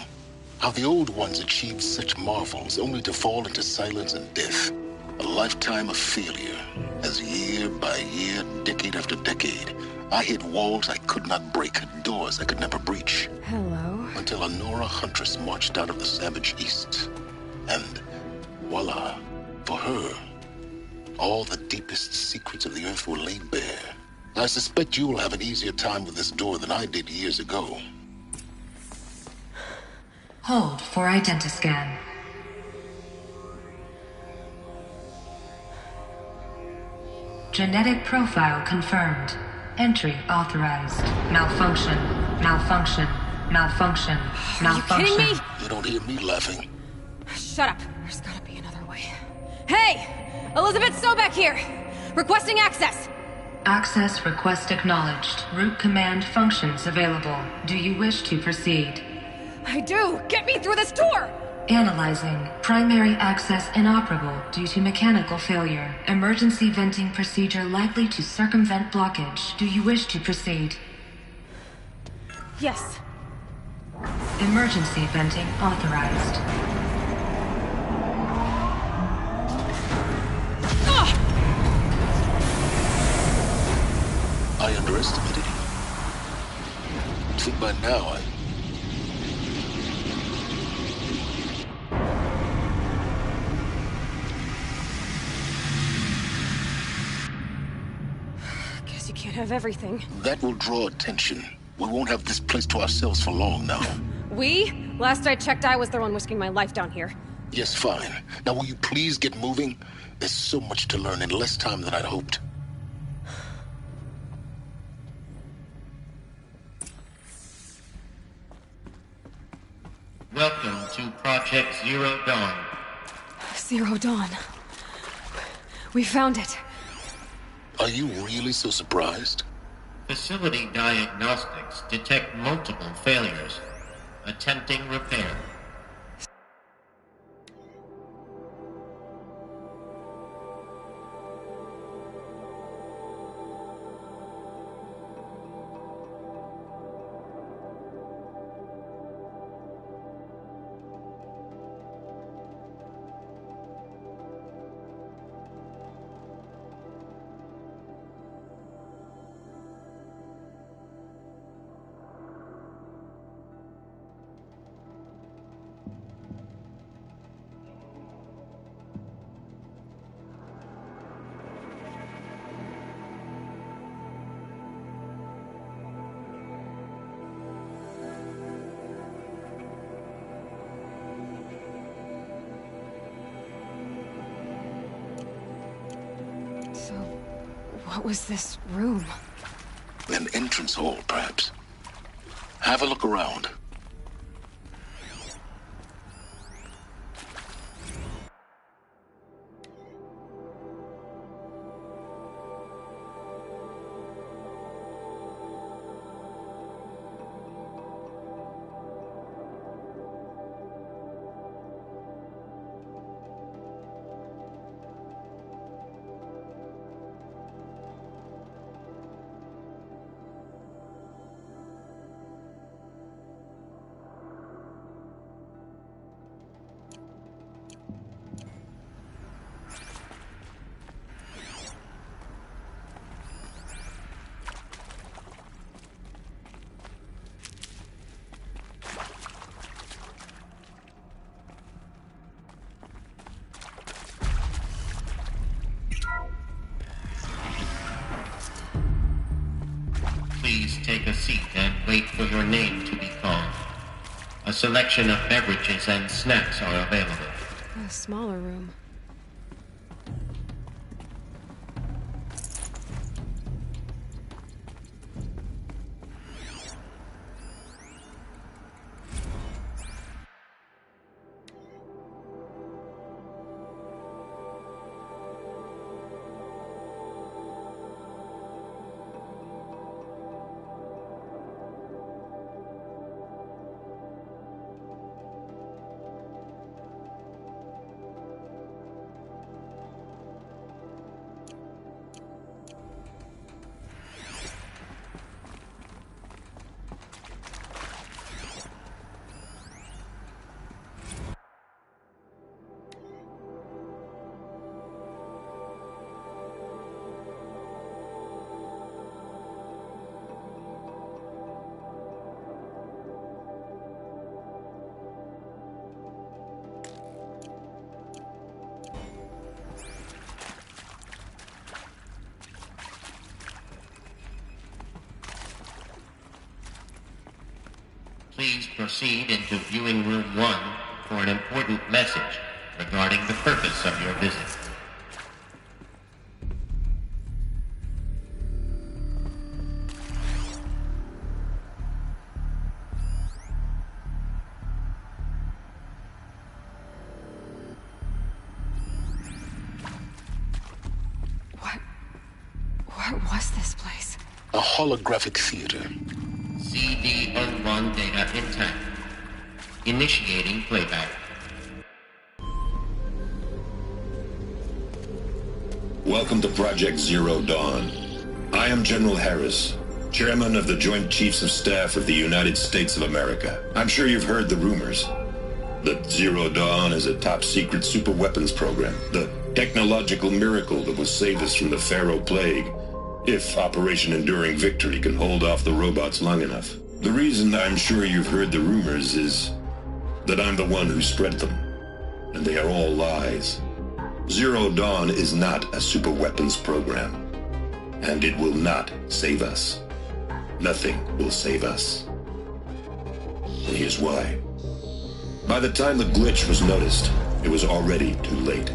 How the old ones achieved such marvels only to fall into silence and death. A lifetime of failure, as year by year, decade after decade, I hit walls I could not break, doors I could never breach. Hello. Until a Nora huntress marched out of the savage east. And voila, for her, all the deepest secrets of the earth were laid bare. I suspect you will have an easier time with this door than I did years ago. Hold for identiscan. Genetic profile confirmed. Entry authorized. Malfunction. Malfunction. Malfunction. Malfunction. Are you kidding me? You don't hear me laughing. Shut up. There's gotta be another way. Hey! Elizabeth Sobek here! Requesting access! Access request acknowledged. Root command functions available. Do you wish to proceed? I do! Get me through this door! Analyzing. Primary access inoperable due to mechanical failure. Emergency venting procedure likely to circumvent blockage. Do you wish to proceed? Yes. Emergency venting authorized. I underestimated you. I think by now Guess you can't have everything. that will draw attention. We won't have this place to ourselves for long now. We? Last I checked, I was the one risking my life down here. Yes, fine. Now will you please get moving? There's so much to learn in less time than I'd hoped. Welcome to Project Zero Dawn. Zero Dawn. We found it. Are you really so surprised? Facility diagnostics detect multiple failures. Attempting repair. So, what was this room? An entrance hall, perhaps. Have a look around. Please take a seat and wait for your name to be called. A selection of beverages and snacks are available. A smaller room. Please proceed into viewing room 1 for an important message regarding the purpose of your visit. What was this place? A holographic theater. CD01 data intact. Initiating playback. Welcome to Project Zero Dawn. I am General Harris, Chairman of the Joint Chiefs of Staff of the United States of America. I'm sure you've heard the rumors that Zero Dawn is a top-secret superweapons program, the technological miracle that will save us from the Pharaoh Plague, if Operation Enduring Victory can hold off the robots long enough. The reason I'm sure you've heard the rumors is that I'm the one who spread them, and they are all lies. Zero Dawn is not a superweapons program, and it will not save us. Nothing will save us. And here's why. By the time the glitch was noticed, it was already too late.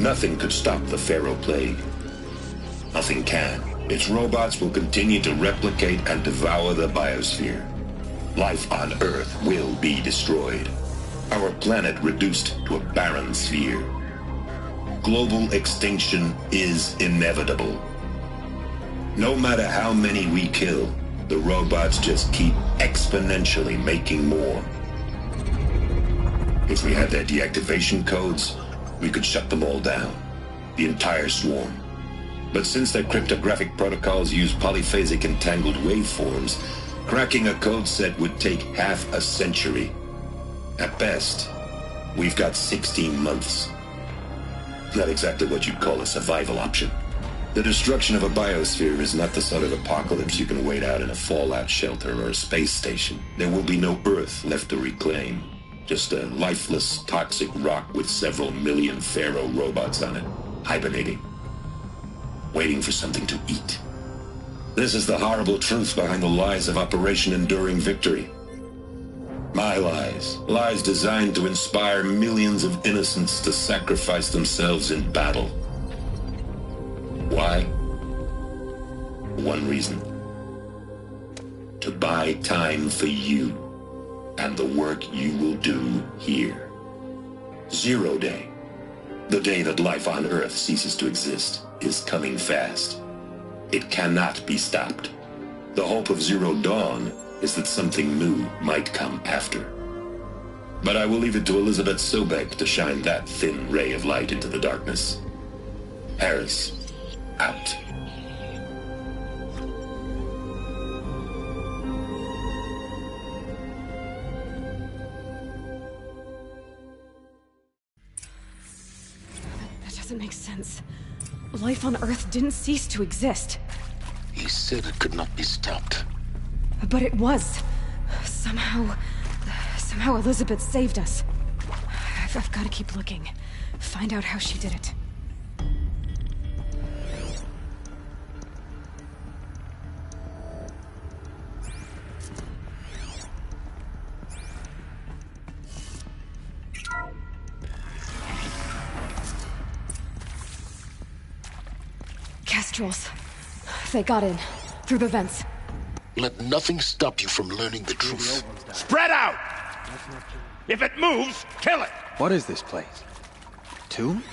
Nothing could stop the Pharaoh Plague. Nothing can. Its robots will continue to replicate and devour the biosphere. Life on Earth will be destroyed. Our planet reduced to a barren sphere. Global extinction is inevitable. No matter how many we kill, the robots just keep exponentially making more. If we had their deactivation codes, we could shut them all down. The entire swarm. But since their cryptographic protocols use polyphasic entangled waveforms, cracking a code set would take half a century. At best, we've got 16 months. Not exactly what you'd call a survival option. The destruction of a biosphere is not the sort of apocalypse you can wait out in a fallout shelter or a space station. There will be no Earth left to reclaim. Just a lifeless, toxic rock with several million Pharaoh robots on it, hibernating. Waiting for something to eat. This is the horrible truth behind the lies of Operation Enduring Victory. My lies. Lies designed to inspire millions of innocents to sacrifice themselves in battle. Why? One reason. To buy time for you and the work you will do here. Zero Day. The day that life on Earth ceases to exist is coming fast. It cannot be stopped. The hope of Zero Dawn is that something new might come after. But I will leave it to Elizabeth Sobek to shine that thin ray of light into the darkness. Harris, out. That doesn't make sense. Life on Earth didn't cease to exist. He said it could not be stopped. But it was. Somehow Elizabeth saved us. I've got to keep looking. Find out how she did it. Kestrels. They got in. Through the vents. Let nothing stop you from learning the truth. Spread out! If it moves, kill it! What is this place? Tomb?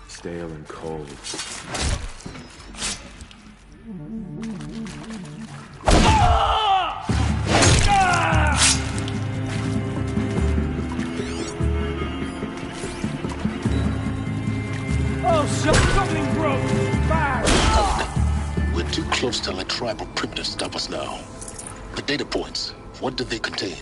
Stale and cold. Oh, something broke! Fire! We're too close to let tribal primitives stop us now. The data points, what did they contain?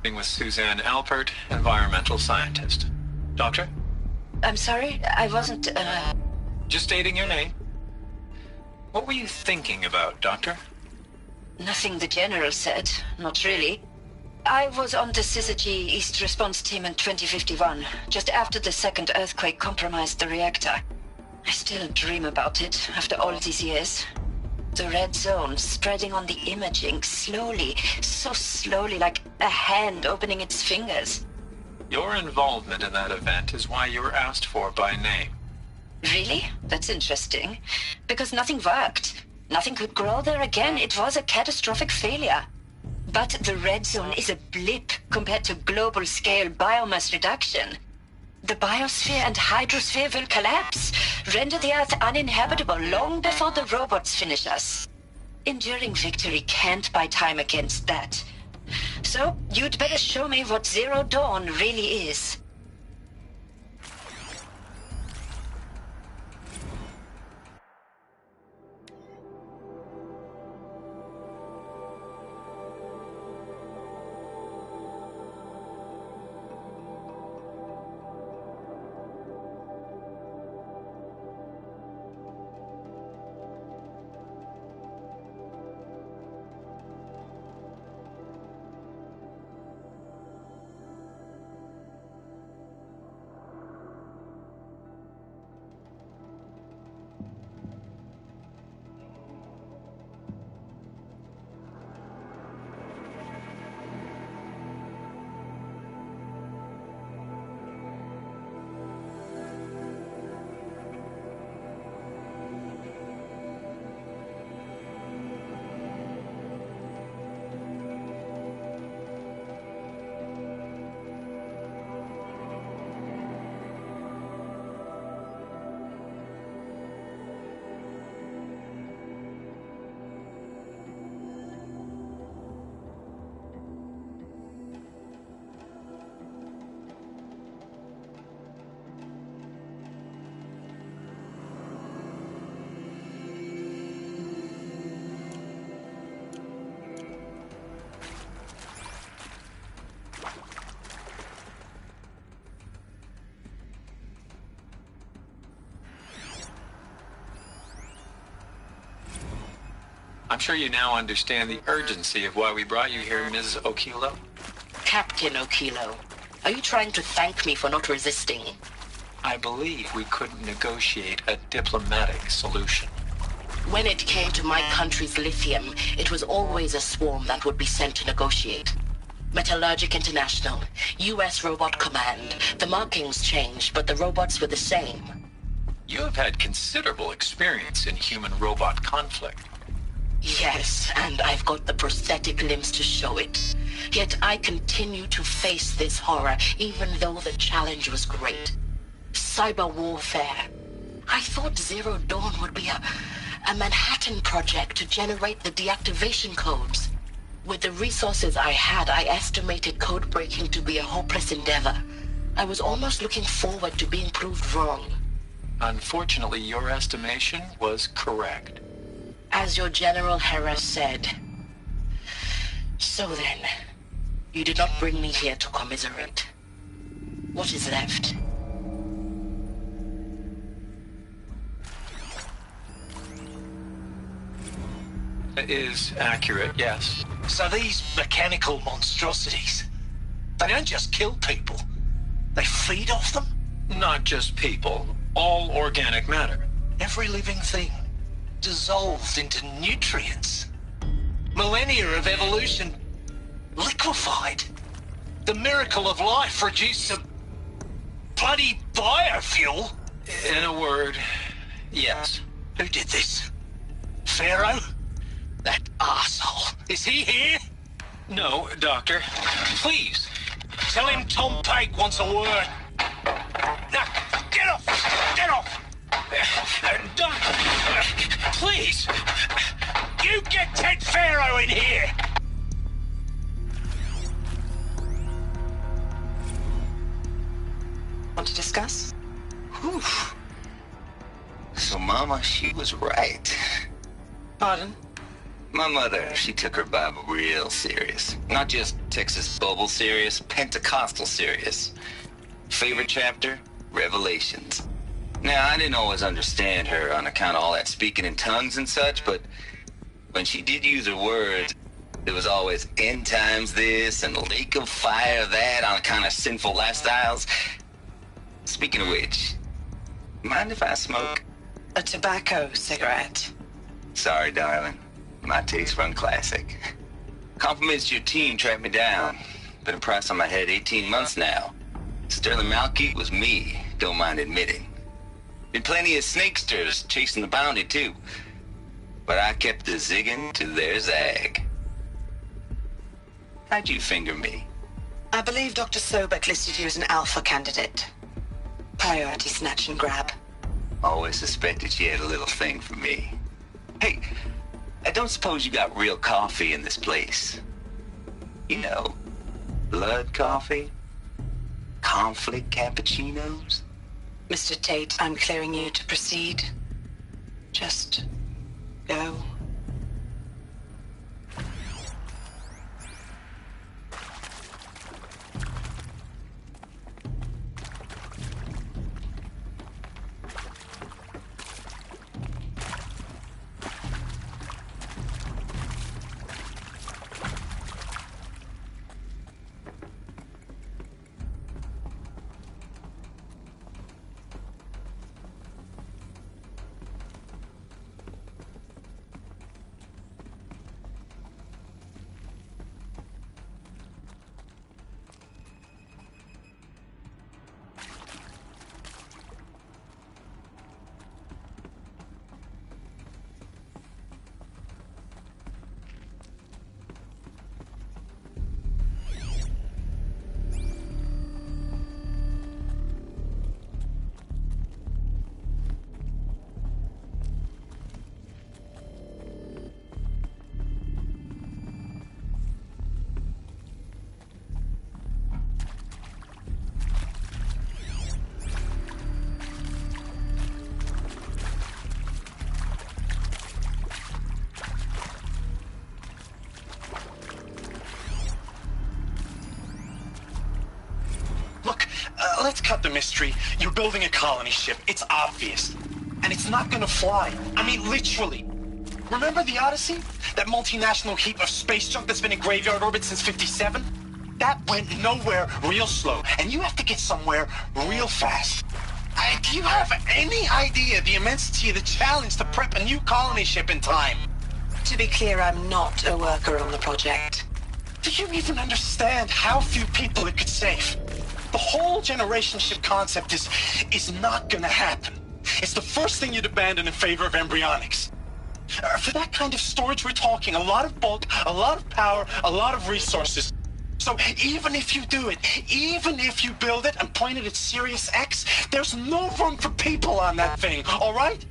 With Suzanne Alpert, environmental scientist. Doctor? I'm sorry, I wasn't, Just stating your name. What were you thinking about, Doctor? Nothing the General said, not really. I was on the Syzygy East Response Team in 2051, just after the second earthquake compromised the reactor. I still dream about it, after all these years. The red zone spreading on the imaging, slowly, so slowly, like a hand opening its fingers. Your involvement in that event is why you were asked for by name. Really? That's interesting. Because nothing worked. Nothing could grow there again. It was a catastrophic failure. But the red zone is a blip compared to global-scale biomass reduction. The biosphere and hydrosphere will collapse, render the Earth uninhabitable long before the robots finish us. Enduring victory can't buy time against that. So, you'd better show me what Zero Dawn really is. I'm sure you now understand the urgency of why we brought you here, Ms. Okilo. Captain Okilo, are you trying to thank me for not resisting? I believe we couldn't negotiate a diplomatic solution. When it came to my country's lithium, it was always a swarm that would be sent to negotiate. Metallurgic International, U.S. Robot Command. The markings changed, but the robots were the same. You have had considerable experience in human-robot conflict. Yes, and I've got the prosthetic limbs to show it. Yet I continue to face this horror, even though the challenge was great. Cyber warfare. I thought Zero Dawn would be a Manhattan project to generate the deactivation codes. With the resources I had, I estimated code breaking to be a hopeless endeavor. I was almost looking forward to being proved wrong. Unfortunately, your estimation was correct. As your General Hera said. So then, you did not bring me here to commiserate. What is left? It is accurate, yes. So these mechanical monstrosities, they don't just kill people, they feed off them? Not just people, all organic matter. Every living thing dissolved into nutrients. Millennia of evolution liquefied. The miracle of life produced a bloody biofuel. In a word, yes. Who did this? Pharaoh? That arsehole. Is he here? No, Doctor. Please, tell him Tom Pake wants a word. Now, get off! Get off! Doctor, please! You get Ted Pharaoh in here! Want to discuss? Whew. So Mama, she was right. Pardon? My mother, she took her Bible real serious. Not just Texas Bubble serious, Pentecostal serious. Favorite chapter? Revelations. Now, I didn't always understand her on account of all that speaking in tongues and such, but when she did use her words, there was always end times this and lake of fire that on account of sinful lifestyles. Speaking of which, mind if I smoke? A tobacco cigarette. Sorry, darling. My taste run classic. Compliments to your team tracked me down. Been a price on my head 18 months now. Sterling Malkeet was me, don't mind admitting. Been plenty of snakesters chasing the bounty, too. But I kept the zigging to their zag. How'd you finger me? I believe Dr. Sobek listed you as an alpha candidate. Priority snatch and grab. Always suspected she had a little thing for me. Hey, I don't suppose you got real coffee in this place. You know, blood coffee? Conflict cappuccinos? Mr. Tate, I'm clearing you to proceed. Just go. Let's cut the mystery. You're building a colony ship. It's obvious. And it's not gonna fly. I mean, literally. Remember the Odyssey? That multinational heap of space junk that's been in graveyard orbit since 57? That went nowhere real slow. And you have to get somewhere real fast. Do you have any idea the immensity of the challenge to prep a new colony ship in time? To be clear, I'm not a worker on the project. Do you even understand how few people it could save? The whole generation ship concept is not gonna happen. It's the first thing you'd abandon in favor of embryonics. For that kind of storage, we're talking a lot of bulk, a lot of power, a lot of resources. So even if you do it, even if you build it and point it at Sirius X, there's no room for people on that thing, all right?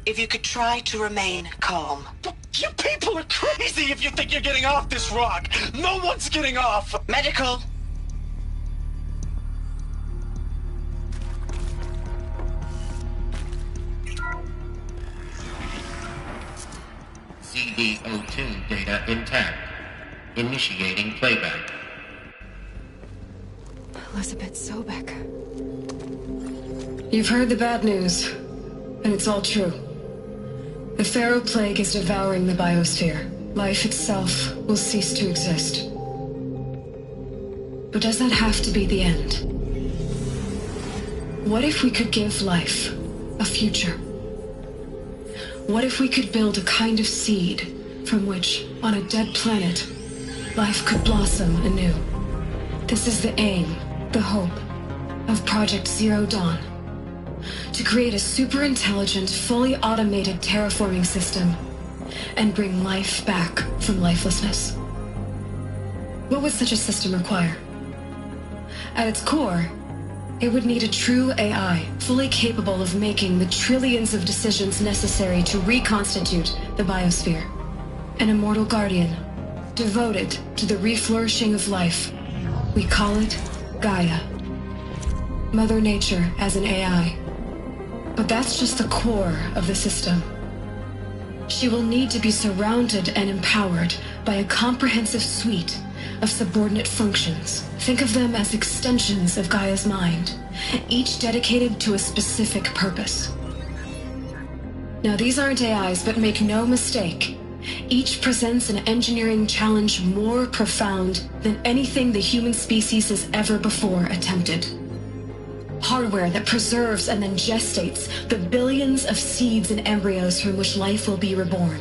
If you could try to remain calm. You people are crazy if you think you're getting off this rock. No one's getting off. Medical. CD02 data intact. Initiating playback. Elizabeth Sobek. You've heard the bad news, and it's all true. The Pharaoh Plague is devouring the biosphere. Life itself will cease to exist. But does that have to be the end? What if we could give life a future? What if we could build a kind of seed from which, on a dead planet, life could blossom anew? This is the aim, the hope, of Project Zero Dawn. To create a super-intelligent, fully automated terraforming system and bring life back from lifelessness. What would such a system require? At its core, it would need a true AI, fully capable of making the trillions of decisions necessary to reconstitute the biosphere. An immortal guardian, devoted to the reflourishing of life. We call it Gaia. Mother Nature as an AI. But that's just the core of the system. She will need to be surrounded and empowered by a comprehensive suite of subordinate functions. Think of them as extensions of Gaia's mind, each dedicated to a specific purpose. Now, these aren't AIs, but make no mistake, each presents an engineering challenge more profound than anything the human species has ever before attempted. Hardware that preserves and then gestates the billions of seeds and embryos from which life will be reborn.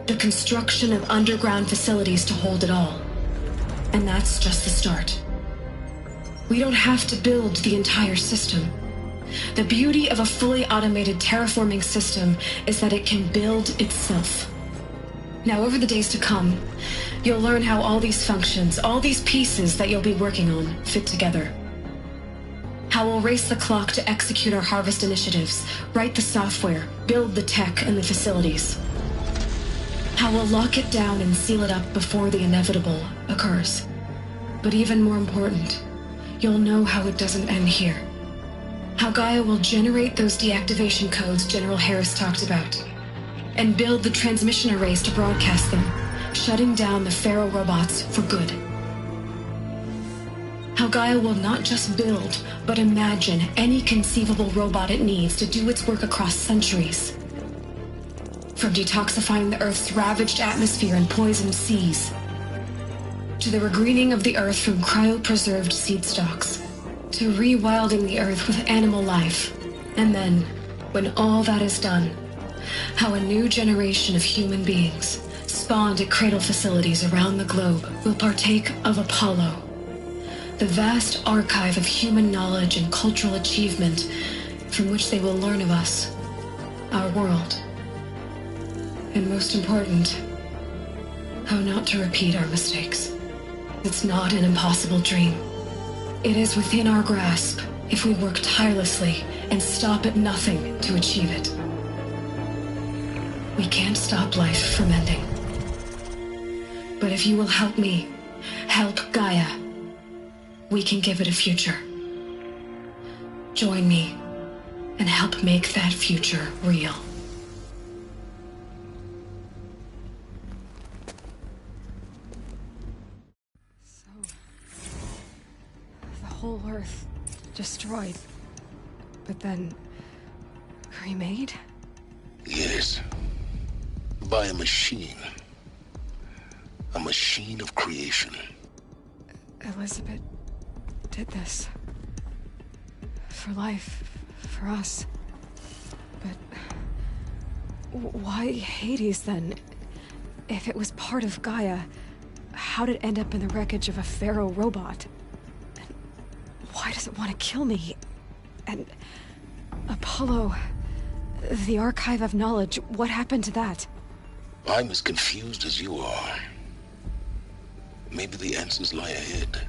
The construction of underground facilities to hold it all. And that's just the start. We don't have to build the entire system. The beauty of a fully automated terraforming system is that it can build itself. Now, over the days to come, you'll learn how all these functions, all these pieces that you'll be working on, fit together. How we'll race the clock to execute our harvest initiatives, write the software, build the tech and the facilities. How we'll lock it down and seal it up before the inevitable occurs. But even more important, you'll know how it doesn't end here. How Gaia will generate those deactivation codes General Harris talked about, and build the transmission arrays to broadcast them, shutting down the Pharaoh robots for good. How Gaia will not just build, but imagine any conceivable robot it needs to do its work across centuries. From detoxifying the Earth's ravaged atmosphere and poisoned seas, to the regreening of the Earth from cryopreserved seed stalks, to rewilding the Earth with animal life. And then, when all that is done, how a new generation of human beings, spawned at cradle facilities around the globe, will partake of Apollo, the vast archive of human knowledge and cultural achievement from which they will learn of us, our world. And most important, how not to repeat our mistakes. It's not an impossible dream. It is within our grasp if we work tirelessly and stop at nothing to achieve it. We can't stop life from ending. But if you will help me, help Gaia, we can give it a future. Join me and help make that future real. The whole Earth destroyed, but then remade? Yes. By a machine. A machine of creation. Elizabeth did this. For life, for us. But why Hades then? If it was part of Gaia, how did it end up in the wreckage of a Pharaoh robot? And why does it want to kill me? And Apollo, the archive of knowledge, what happened to that? I'm as confused as you are. Maybe the answers lie ahead.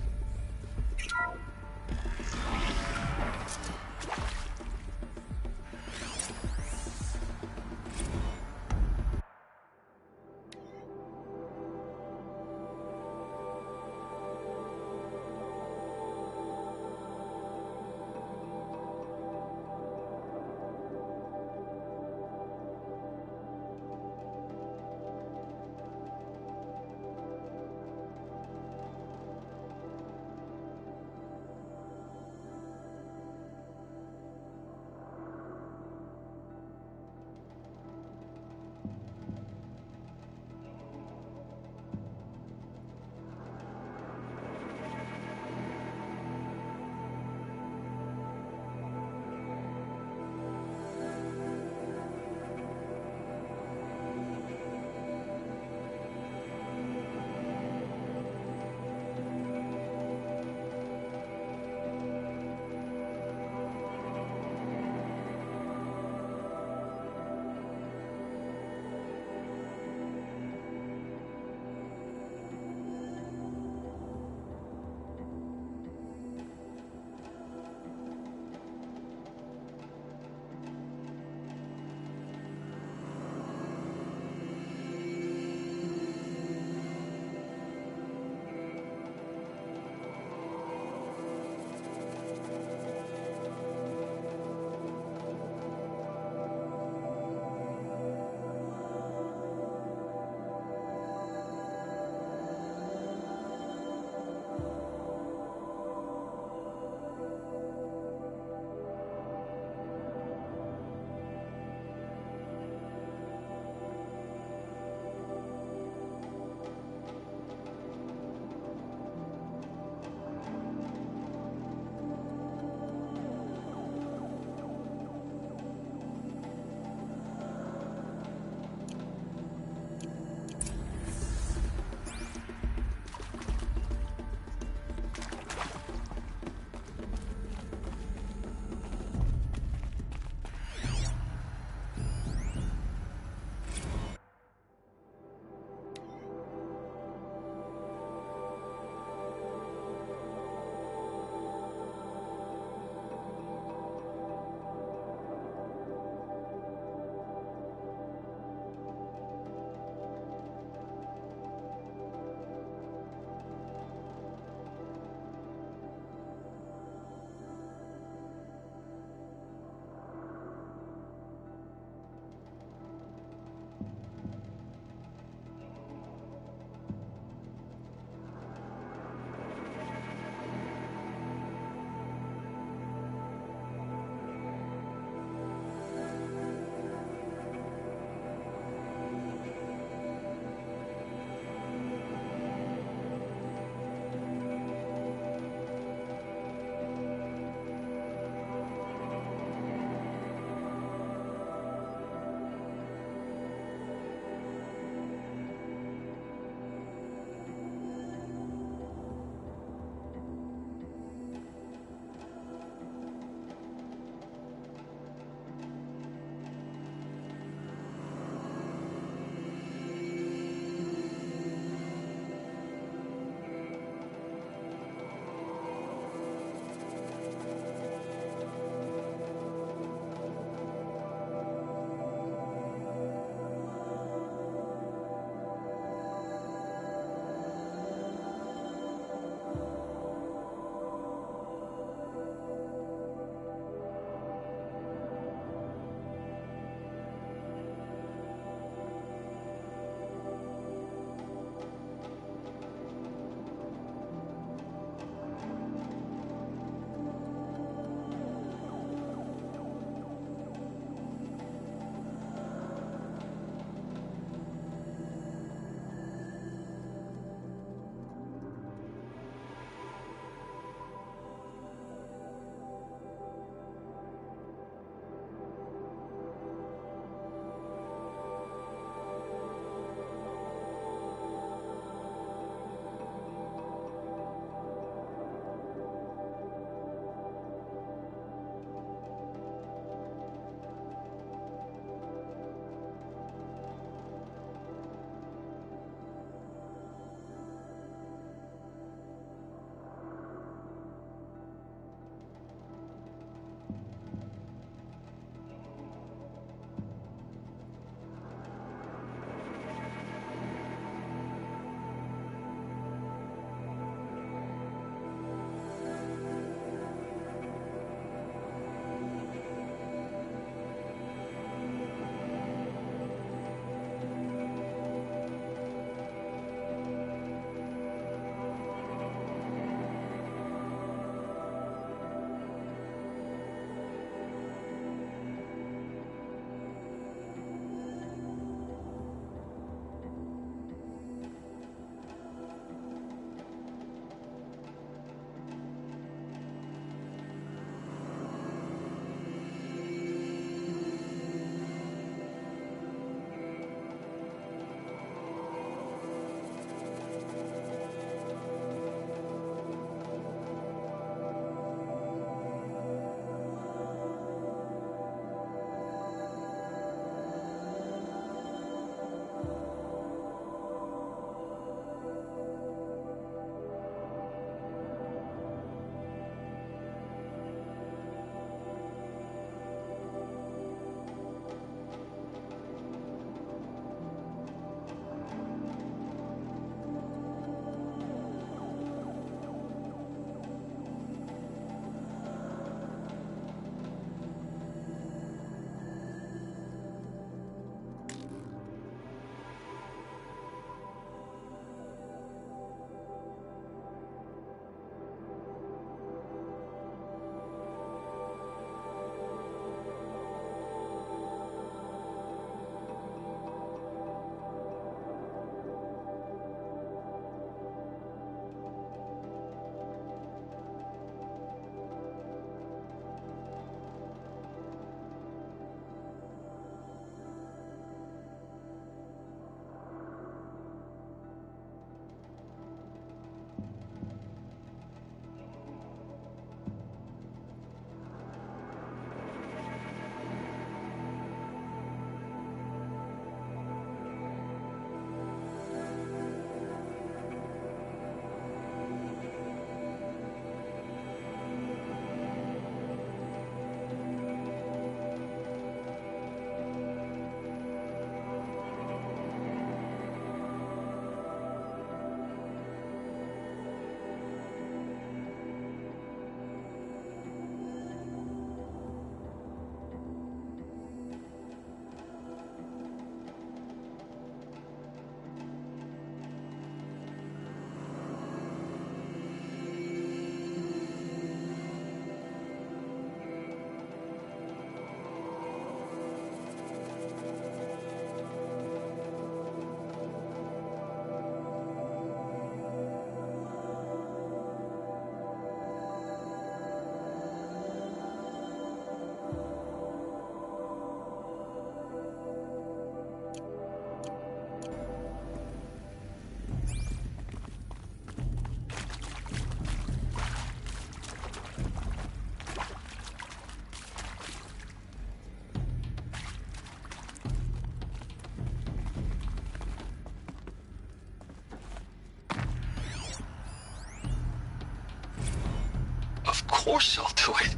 course I'll do it.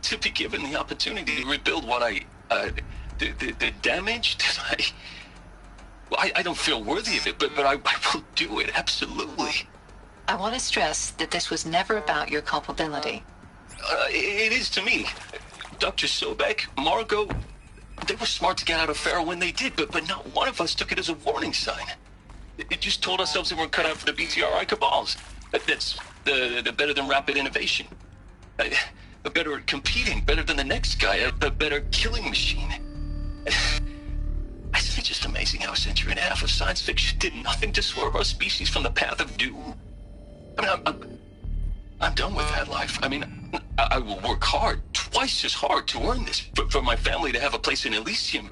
To be given the opportunity to rebuild what the damage that I don't feel worthy of it, but I will do it, absolutely. I want to stress that this was never about your culpability. It is to me. Dr. Sobek, Margot, they were smart to get out of Pharaoh when they did, but not one of us took it as a warning sign. It just told ourselves that we're cut out for the BTRI cabals. That's the better than rapid innovation. The better at competing, better than the next guy, a better killing machine. It's just amazing how a century and a half of science fiction did nothing to swerve our species from the path of doom. I mean, I'm done with that life. I mean, I will work hard, twice as hard, to earn this, for my family to have a place in Elysium.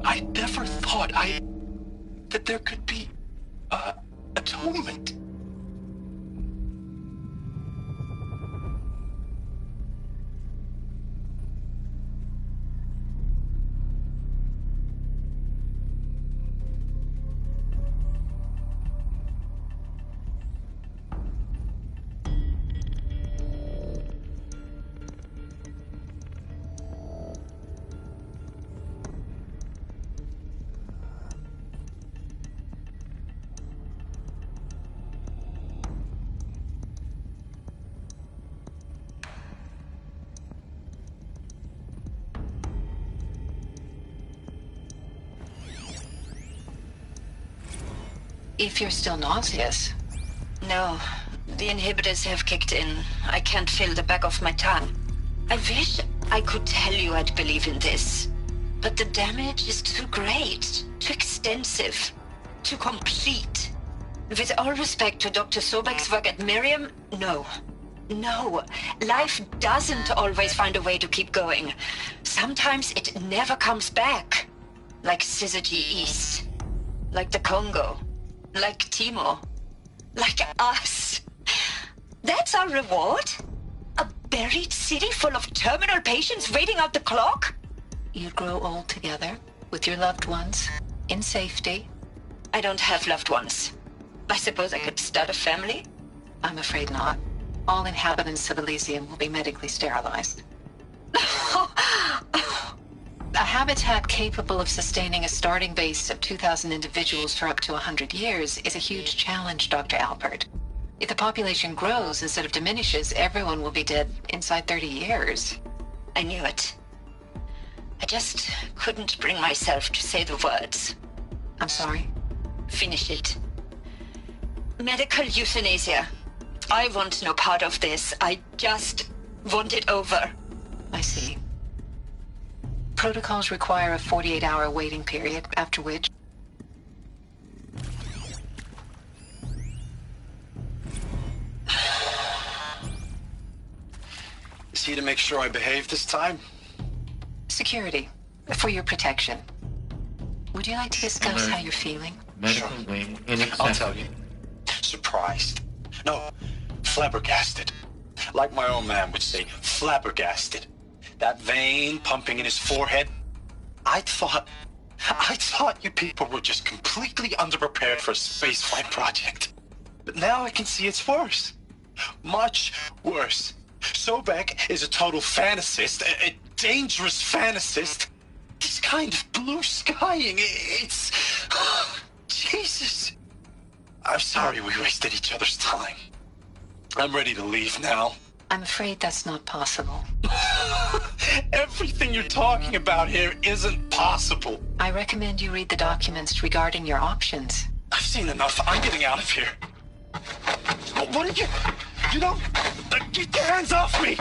I never thought that there could be atonement. If you're still nauseous. No, the inhibitors have kicked in. I can't feel the back of my tongue. I wish I could tell you I'd believe in this. But the damage is too great, too extensive, too complete. With all respect to Dr. Sobek's work at Miriam, no. No, life doesn't always find a way to keep going. Sometimes it never comes back. Like Syzygy East. Like the Congo. Like Timo. Like us. That's our reward? A buried city full of terminal patients waiting out the clock? You'd grow old together, with your loved ones, in safety. I don't have loved ones. I suppose I could start a family? I'm afraid not. All inhabitants of Elysium will be medically sterilized. A habitat capable of sustaining a starting base of 2,000 individuals for up to 100 years is a huge challenge, Dr. Alpert. If the population grows instead of diminishes, everyone will be dead inside 30 years. I knew it. I just couldn't bring myself to say the words. I'm sorry? Finish it. Medical euthanasia. I want no part of this. I just want it over. I see. Protocols require a 48-hour waiting period, after which... Is he to make sure I behave this time? Security. For your protection. Would you like to discuss how you're feeling? Medical wing I'll tell you. Surprised. No, flabbergasted. Like my own man would say, flabbergasted. That vein pumping in his forehead. I thought you people were just completely underprepared for a spaceflight project. But now I can see it's worse. Much worse. Sobek is a total fantasist, a dangerous fantasist. This kind of blue skying, it's... Jesus. I'm sorry we wasted each other's time. I'm ready to leave now. I'm afraid that's not possible. Everything you're talking about here isn't possible. I recommend you read the documents regarding your options. I've seen enough. I'm getting out of here. What are you... You don't... Get your hands off me!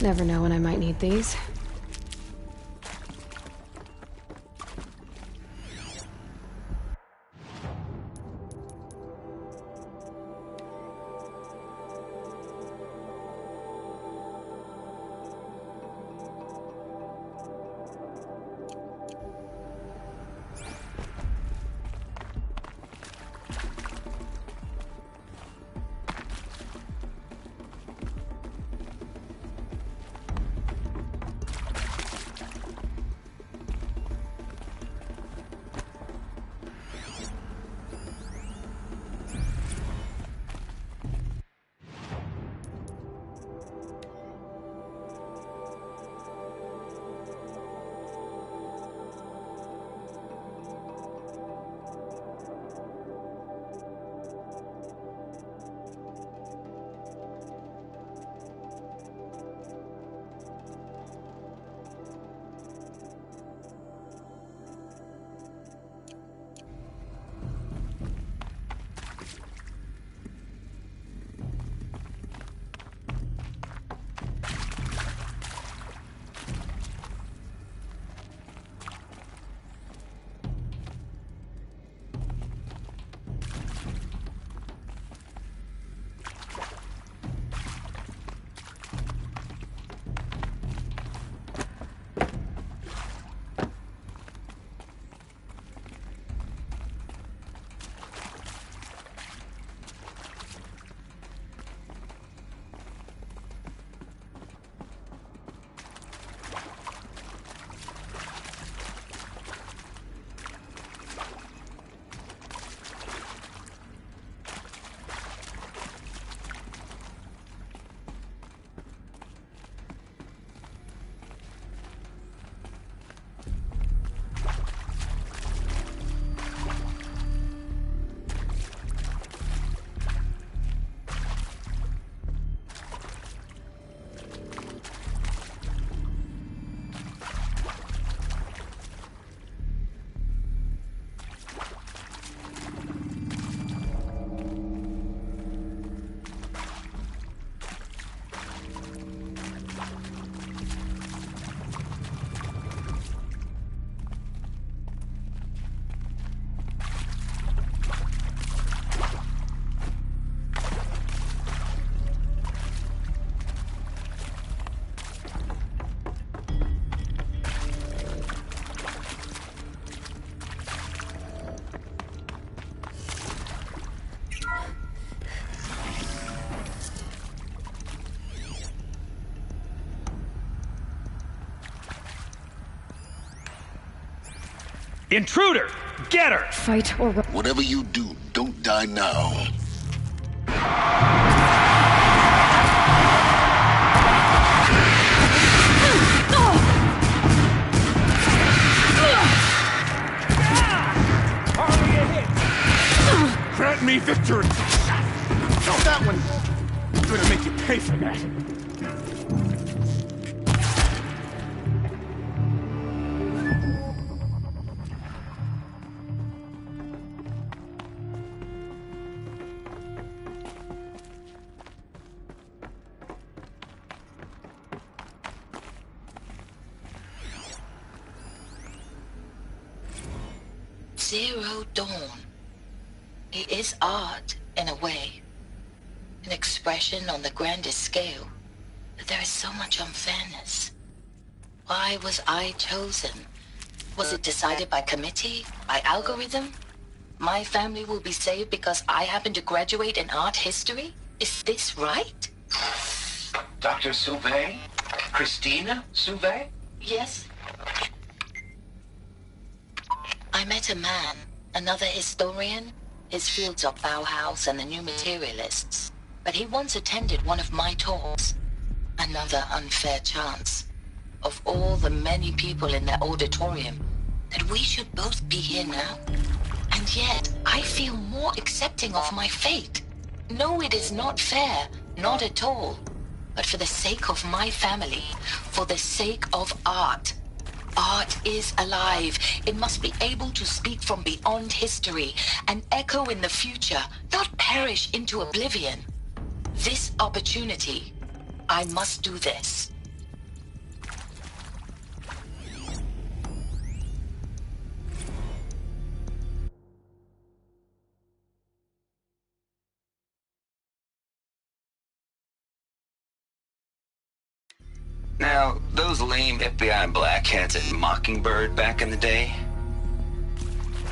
Never know when I might need these. Intruder! Get her! Fight or... Whatever you do, don't die now. Grant me victory! Oh, that one! I'm gonna make you pay for that. Zero Dawn. It is art, in a way. An expression on the grandest scale. But there is so much unfairness. Why was I chosen? Was it decided by committee? By algorithm? My family will be saved because I happen to graduate in art history? Is this right? Dr. Sauvé? Christina Sauvé? Yes. I met a man, another historian. His fields are Bauhaus and the New Materialists. But he once attended one of my talks. Another unfair chance. Of all the many people in that auditorium, that we should both be here now. And yet, I feel more accepting of my fate. No, it is not fair, not at all. But for the sake of my family, for the sake of art. Art is alive. It must be able to speak from beyond history and echo in the future, not perish into oblivion. This opportunity, I must do this. Now, those lame FBI black hats at Mockingbird back in the day,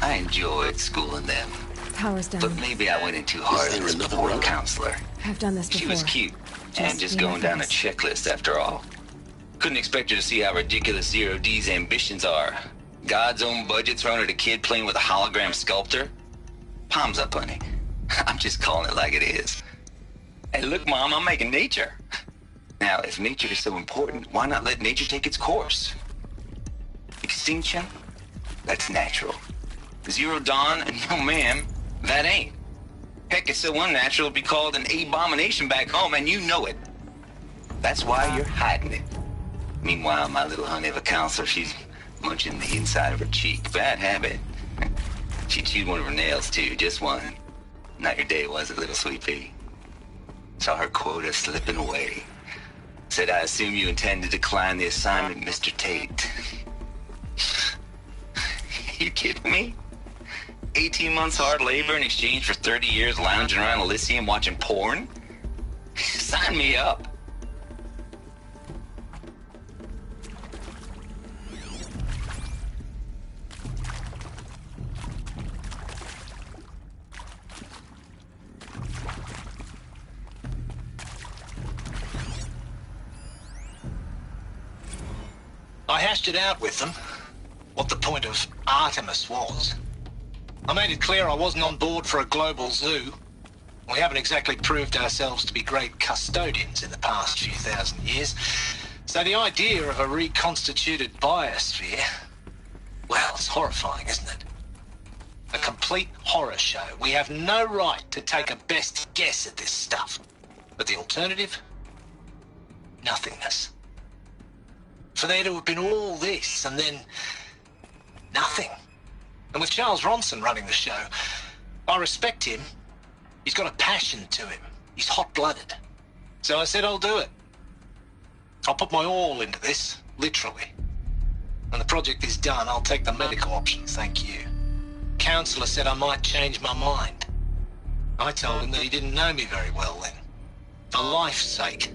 I enjoyed schooling them. Power's down. But maybe I went in too hard on this poor counselor. I've done this before. She was cute, and just going down a checklist after all. Couldn't expect her to see how ridiculous Zero D's ambitions are. God's own budget thrown at a kid playing with a hologram sculptor? Palms up, honey. I'm just calling it like it is. Hey, look, Mom, I'm making nature. Now, if nature is so important, why not let nature take its course? Extinction? That's natural. Zero Dawn? No, ma'am, that ain't. Heck, it's so unnatural it'd be called an abomination back home, and you know it. That's why you're hiding it. Meanwhile, my little honey of a counselor, she's munching the inside of her cheek. Bad habit. She chewed one of her nails, too, just one. Not your day, was it, little sweet pea? Saw her quota slipping away. Said, I assume you intend to decline the assignment, Mr. Tate. You kidding me? 18 months hard labor in exchange for 30 years lounging around Elysium watching porn? Sign me up. I hashed it out with them, what the point of Artemis was. I made it clear I wasn't on board for a global zoo. We haven't exactly proved ourselves to be great custodians in the past few thousand years. So the idea of a reconstituted biosphere, well, it's horrifying, isn't it? A complete horror show. We have no right to take a best guess at this stuff. But the alternative? Nothingness. For there to have been all this, and then nothing. And with Charles Ronson running the show, I respect him. He's got a passion to him. He's hot-blooded. So I said I'll do it. I'll put my all into this, literally. When the project is done, I'll take the medical option, thank you. Counselor said I might change my mind. I told him that he didn't know me very well then. For life's sake,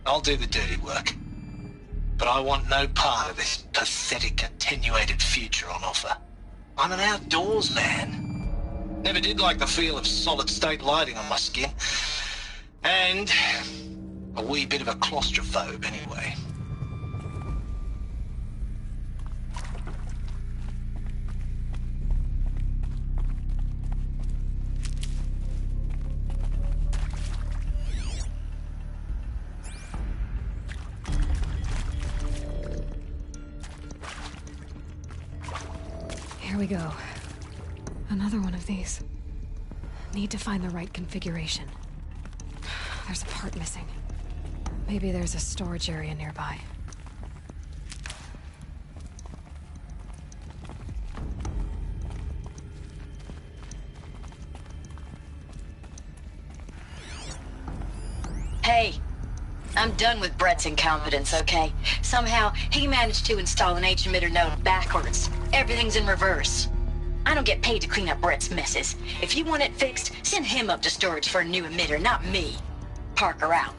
I'll do the dirty work. But I want no part of this pathetic, attenuated future on offer. I'm an outdoors man. Never did like the feel of solid-state lighting on my skin. And a wee bit of a claustrophobe, anyway. Here we go. Another one of these. Need to find the right configuration. There's a part missing. Maybe there's a storage area nearby. Hey, I'm done with Brett's incompetence, okay? Somehow, he managed to install an H-emitter node backwards. Everything's in reverse. I don't get paid to clean up Brett's messes. If you want it fixed, send him up to storage for a new emitter, not me. Parker out.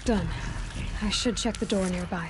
Done. I should check the door nearby.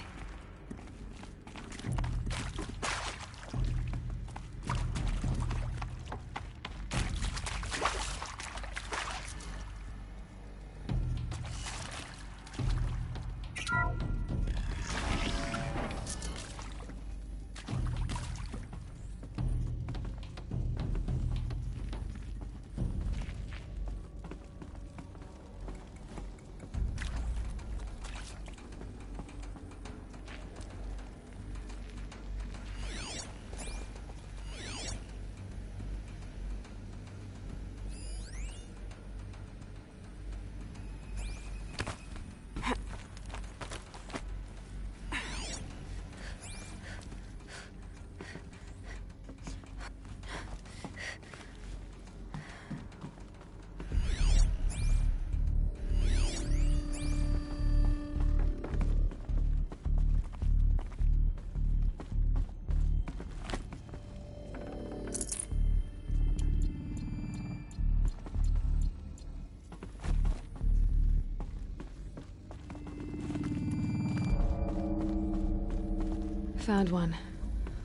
Found one.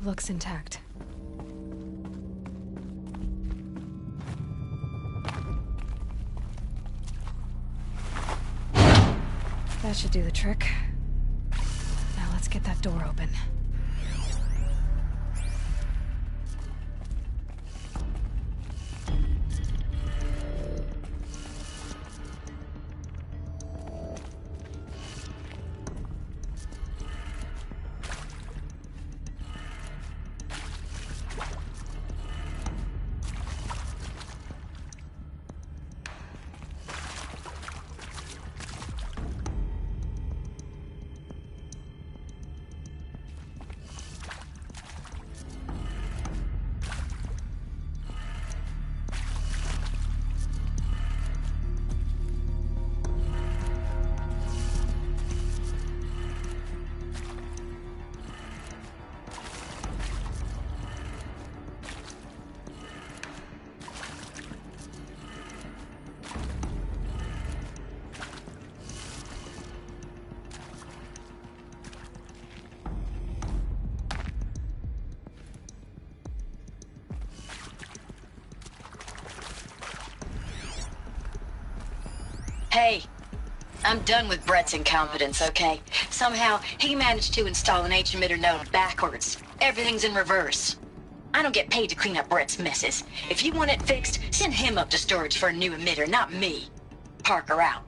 Looks intact. That should do the trick. Now let's get that door open. Hey, I'm done with Brett's incompetence, okay? Somehow, he managed to install an H-emitter node backwards. Everything's in reverse. I don't get paid to clean up Brett's messes. If you want it fixed, send him up to storage for a new emitter, not me. Parker out.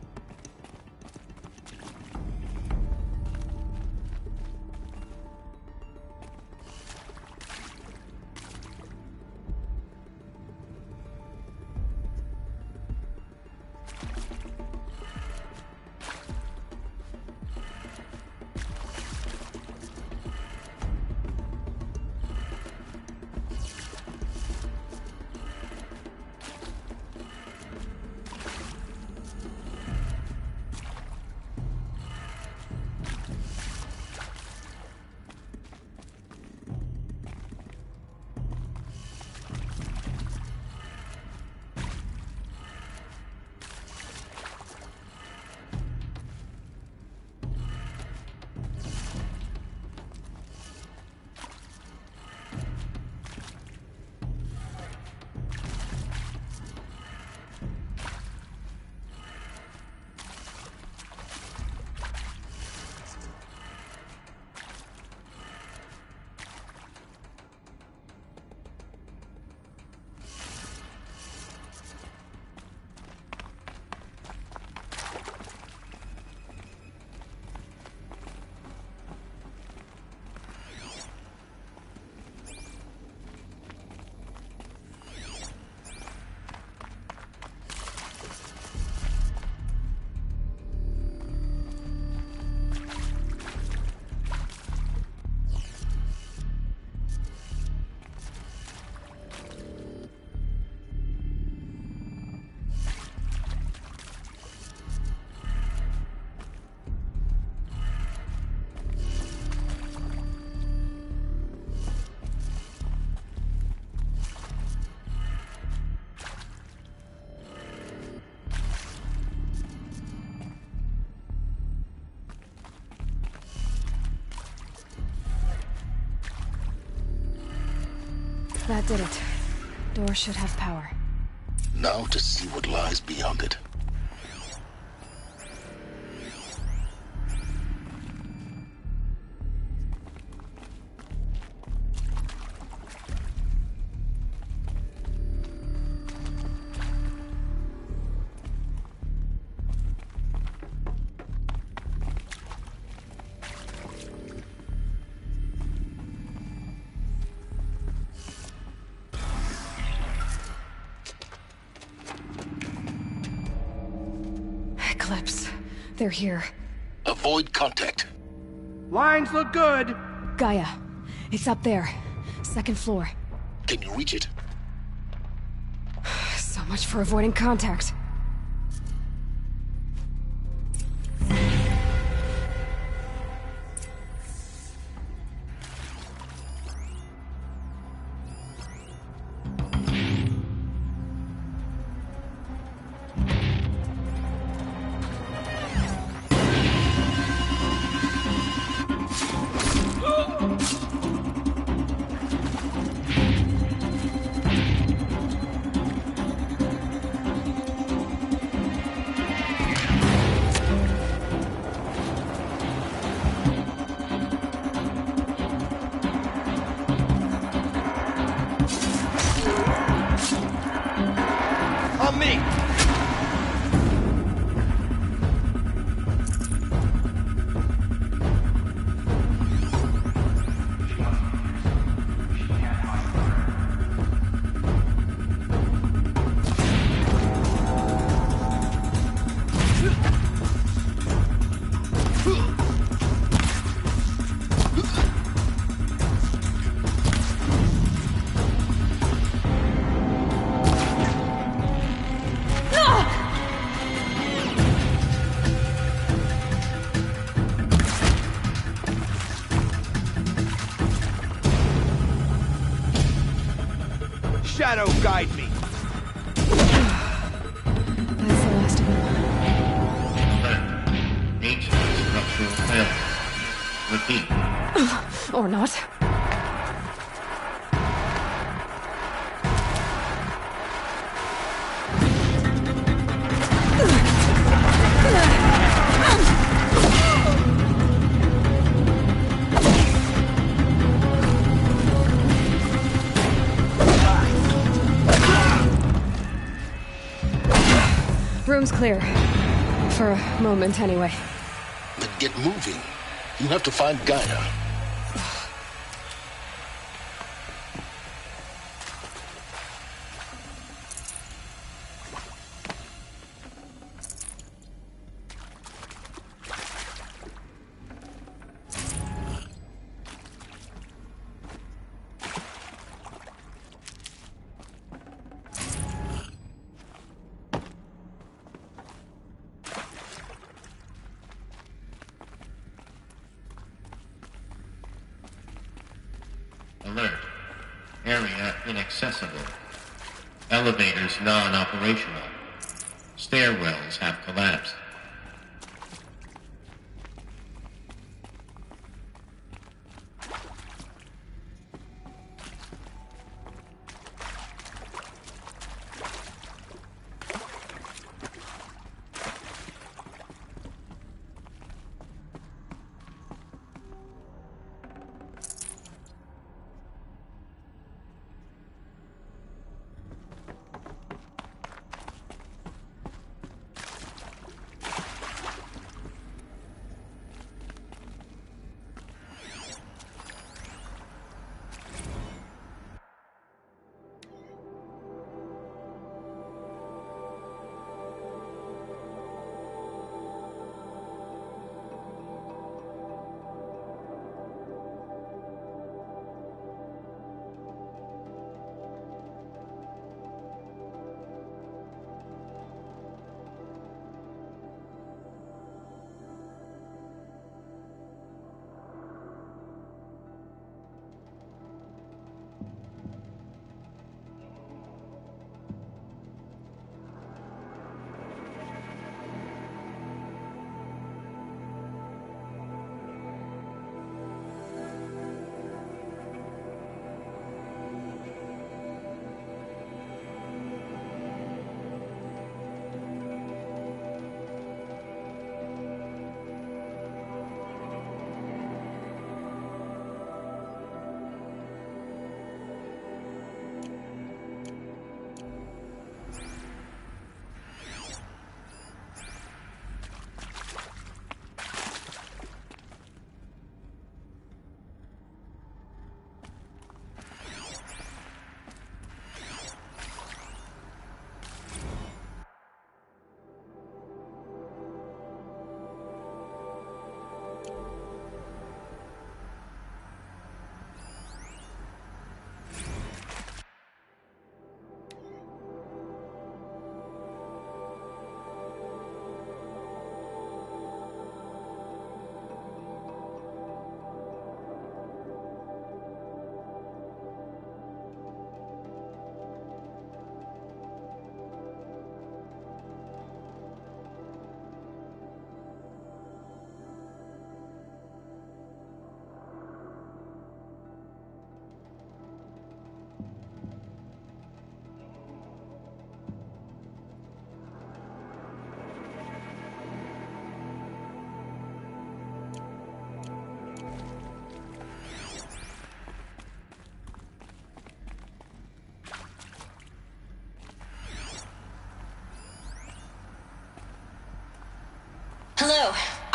That did it. Door should have power. Now to see what lies beyond it. Eclipse. They're here. Avoid contact. Lines look good. Gaia. It's up there. Second floor. Can you reach it? So much for avoiding contact. me! Shadow guide me. That's the last of them. Ancient structural failures. Repeat. Or not. Room's clear. For a moment, anyway. Then get moving. You have to find Gaia. Alert. Area inaccessible. Elevators non-operational. Stairwells have collapsed.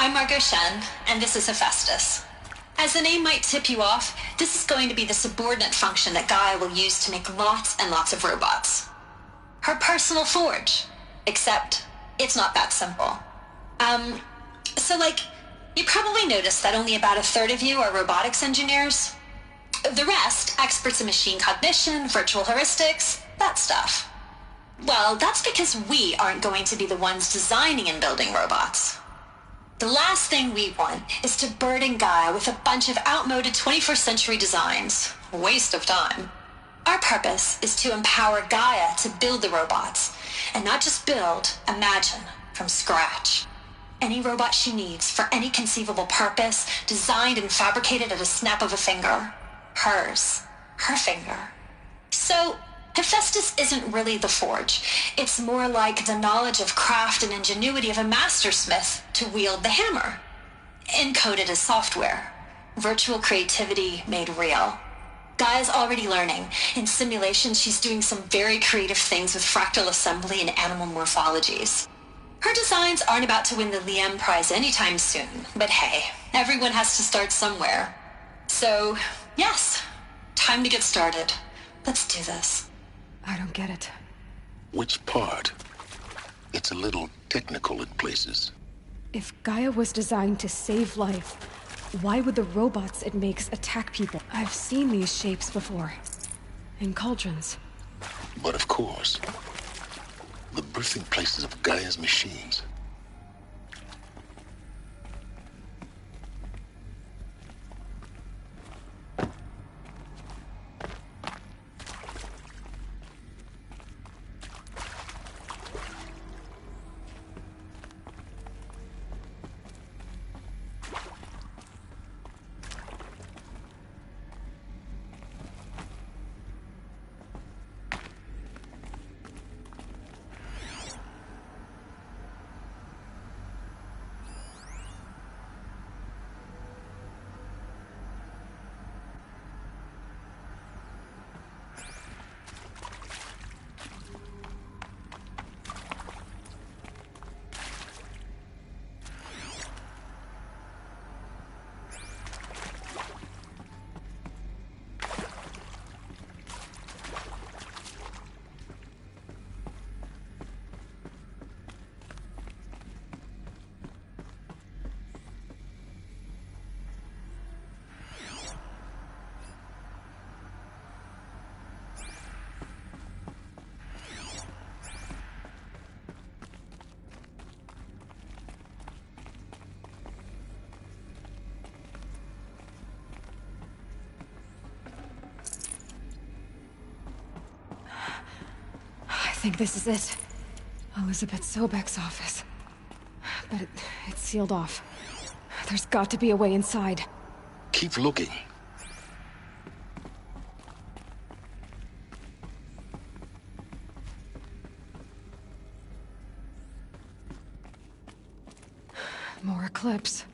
I'm Margot Shen, and this is Hephaestus. As the name might tip you off, this is going to be the subordinate function that Gaia will use to make lots and lots of robots. Her personal forge. Except, it's not that simple. You probably noticed that only about a third of you are robotics engineers. The rest, experts in machine cognition, virtual heuristics, that stuff. Well, that's because we aren't going to be the ones designing and building robots. The last thing we want is to burden Gaia with a bunch of outmoded 21st century designs. Waste of time. Our purpose is to empower Gaia to build the robots, and not just build, imagine, from scratch. Any robot she needs for any conceivable purpose, designed and fabricated at a snap of a finger. Hers. Her finger. So, Hephaestus isn't really the forge. It's more like the knowledge of craft and ingenuity of a mastersmith to wield the hammer. Encoded as software. Virtual creativity made real. Gaia's already learning. In simulation, she's doing some very creative things with fractal assembly and animal morphologies. Her designs aren't about to win the Liam Prize anytime soon, but hey, everyone has to start somewhere. So, yes, time to get started. Let's do this. I don't get it. Which part? It's a little technical in places. If Gaia was designed to save life, why would the robots it makes attack people? I've seen these shapes before. In cauldrons. But of course, the birthing places of Gaia's machines. I think this is it. Elizabeth Sobek's office. But it's sealed off. There's got to be a way inside. Keep looking. More eclipse.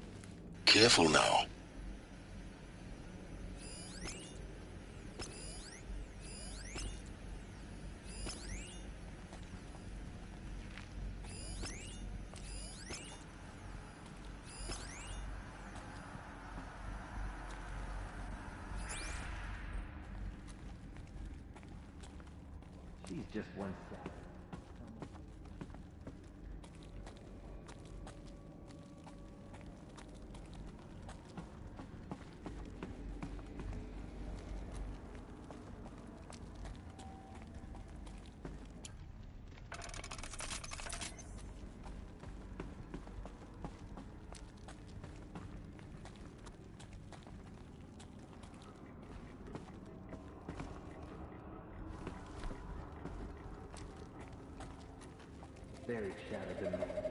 Careful now. She's just one sec. Very shattered and molded.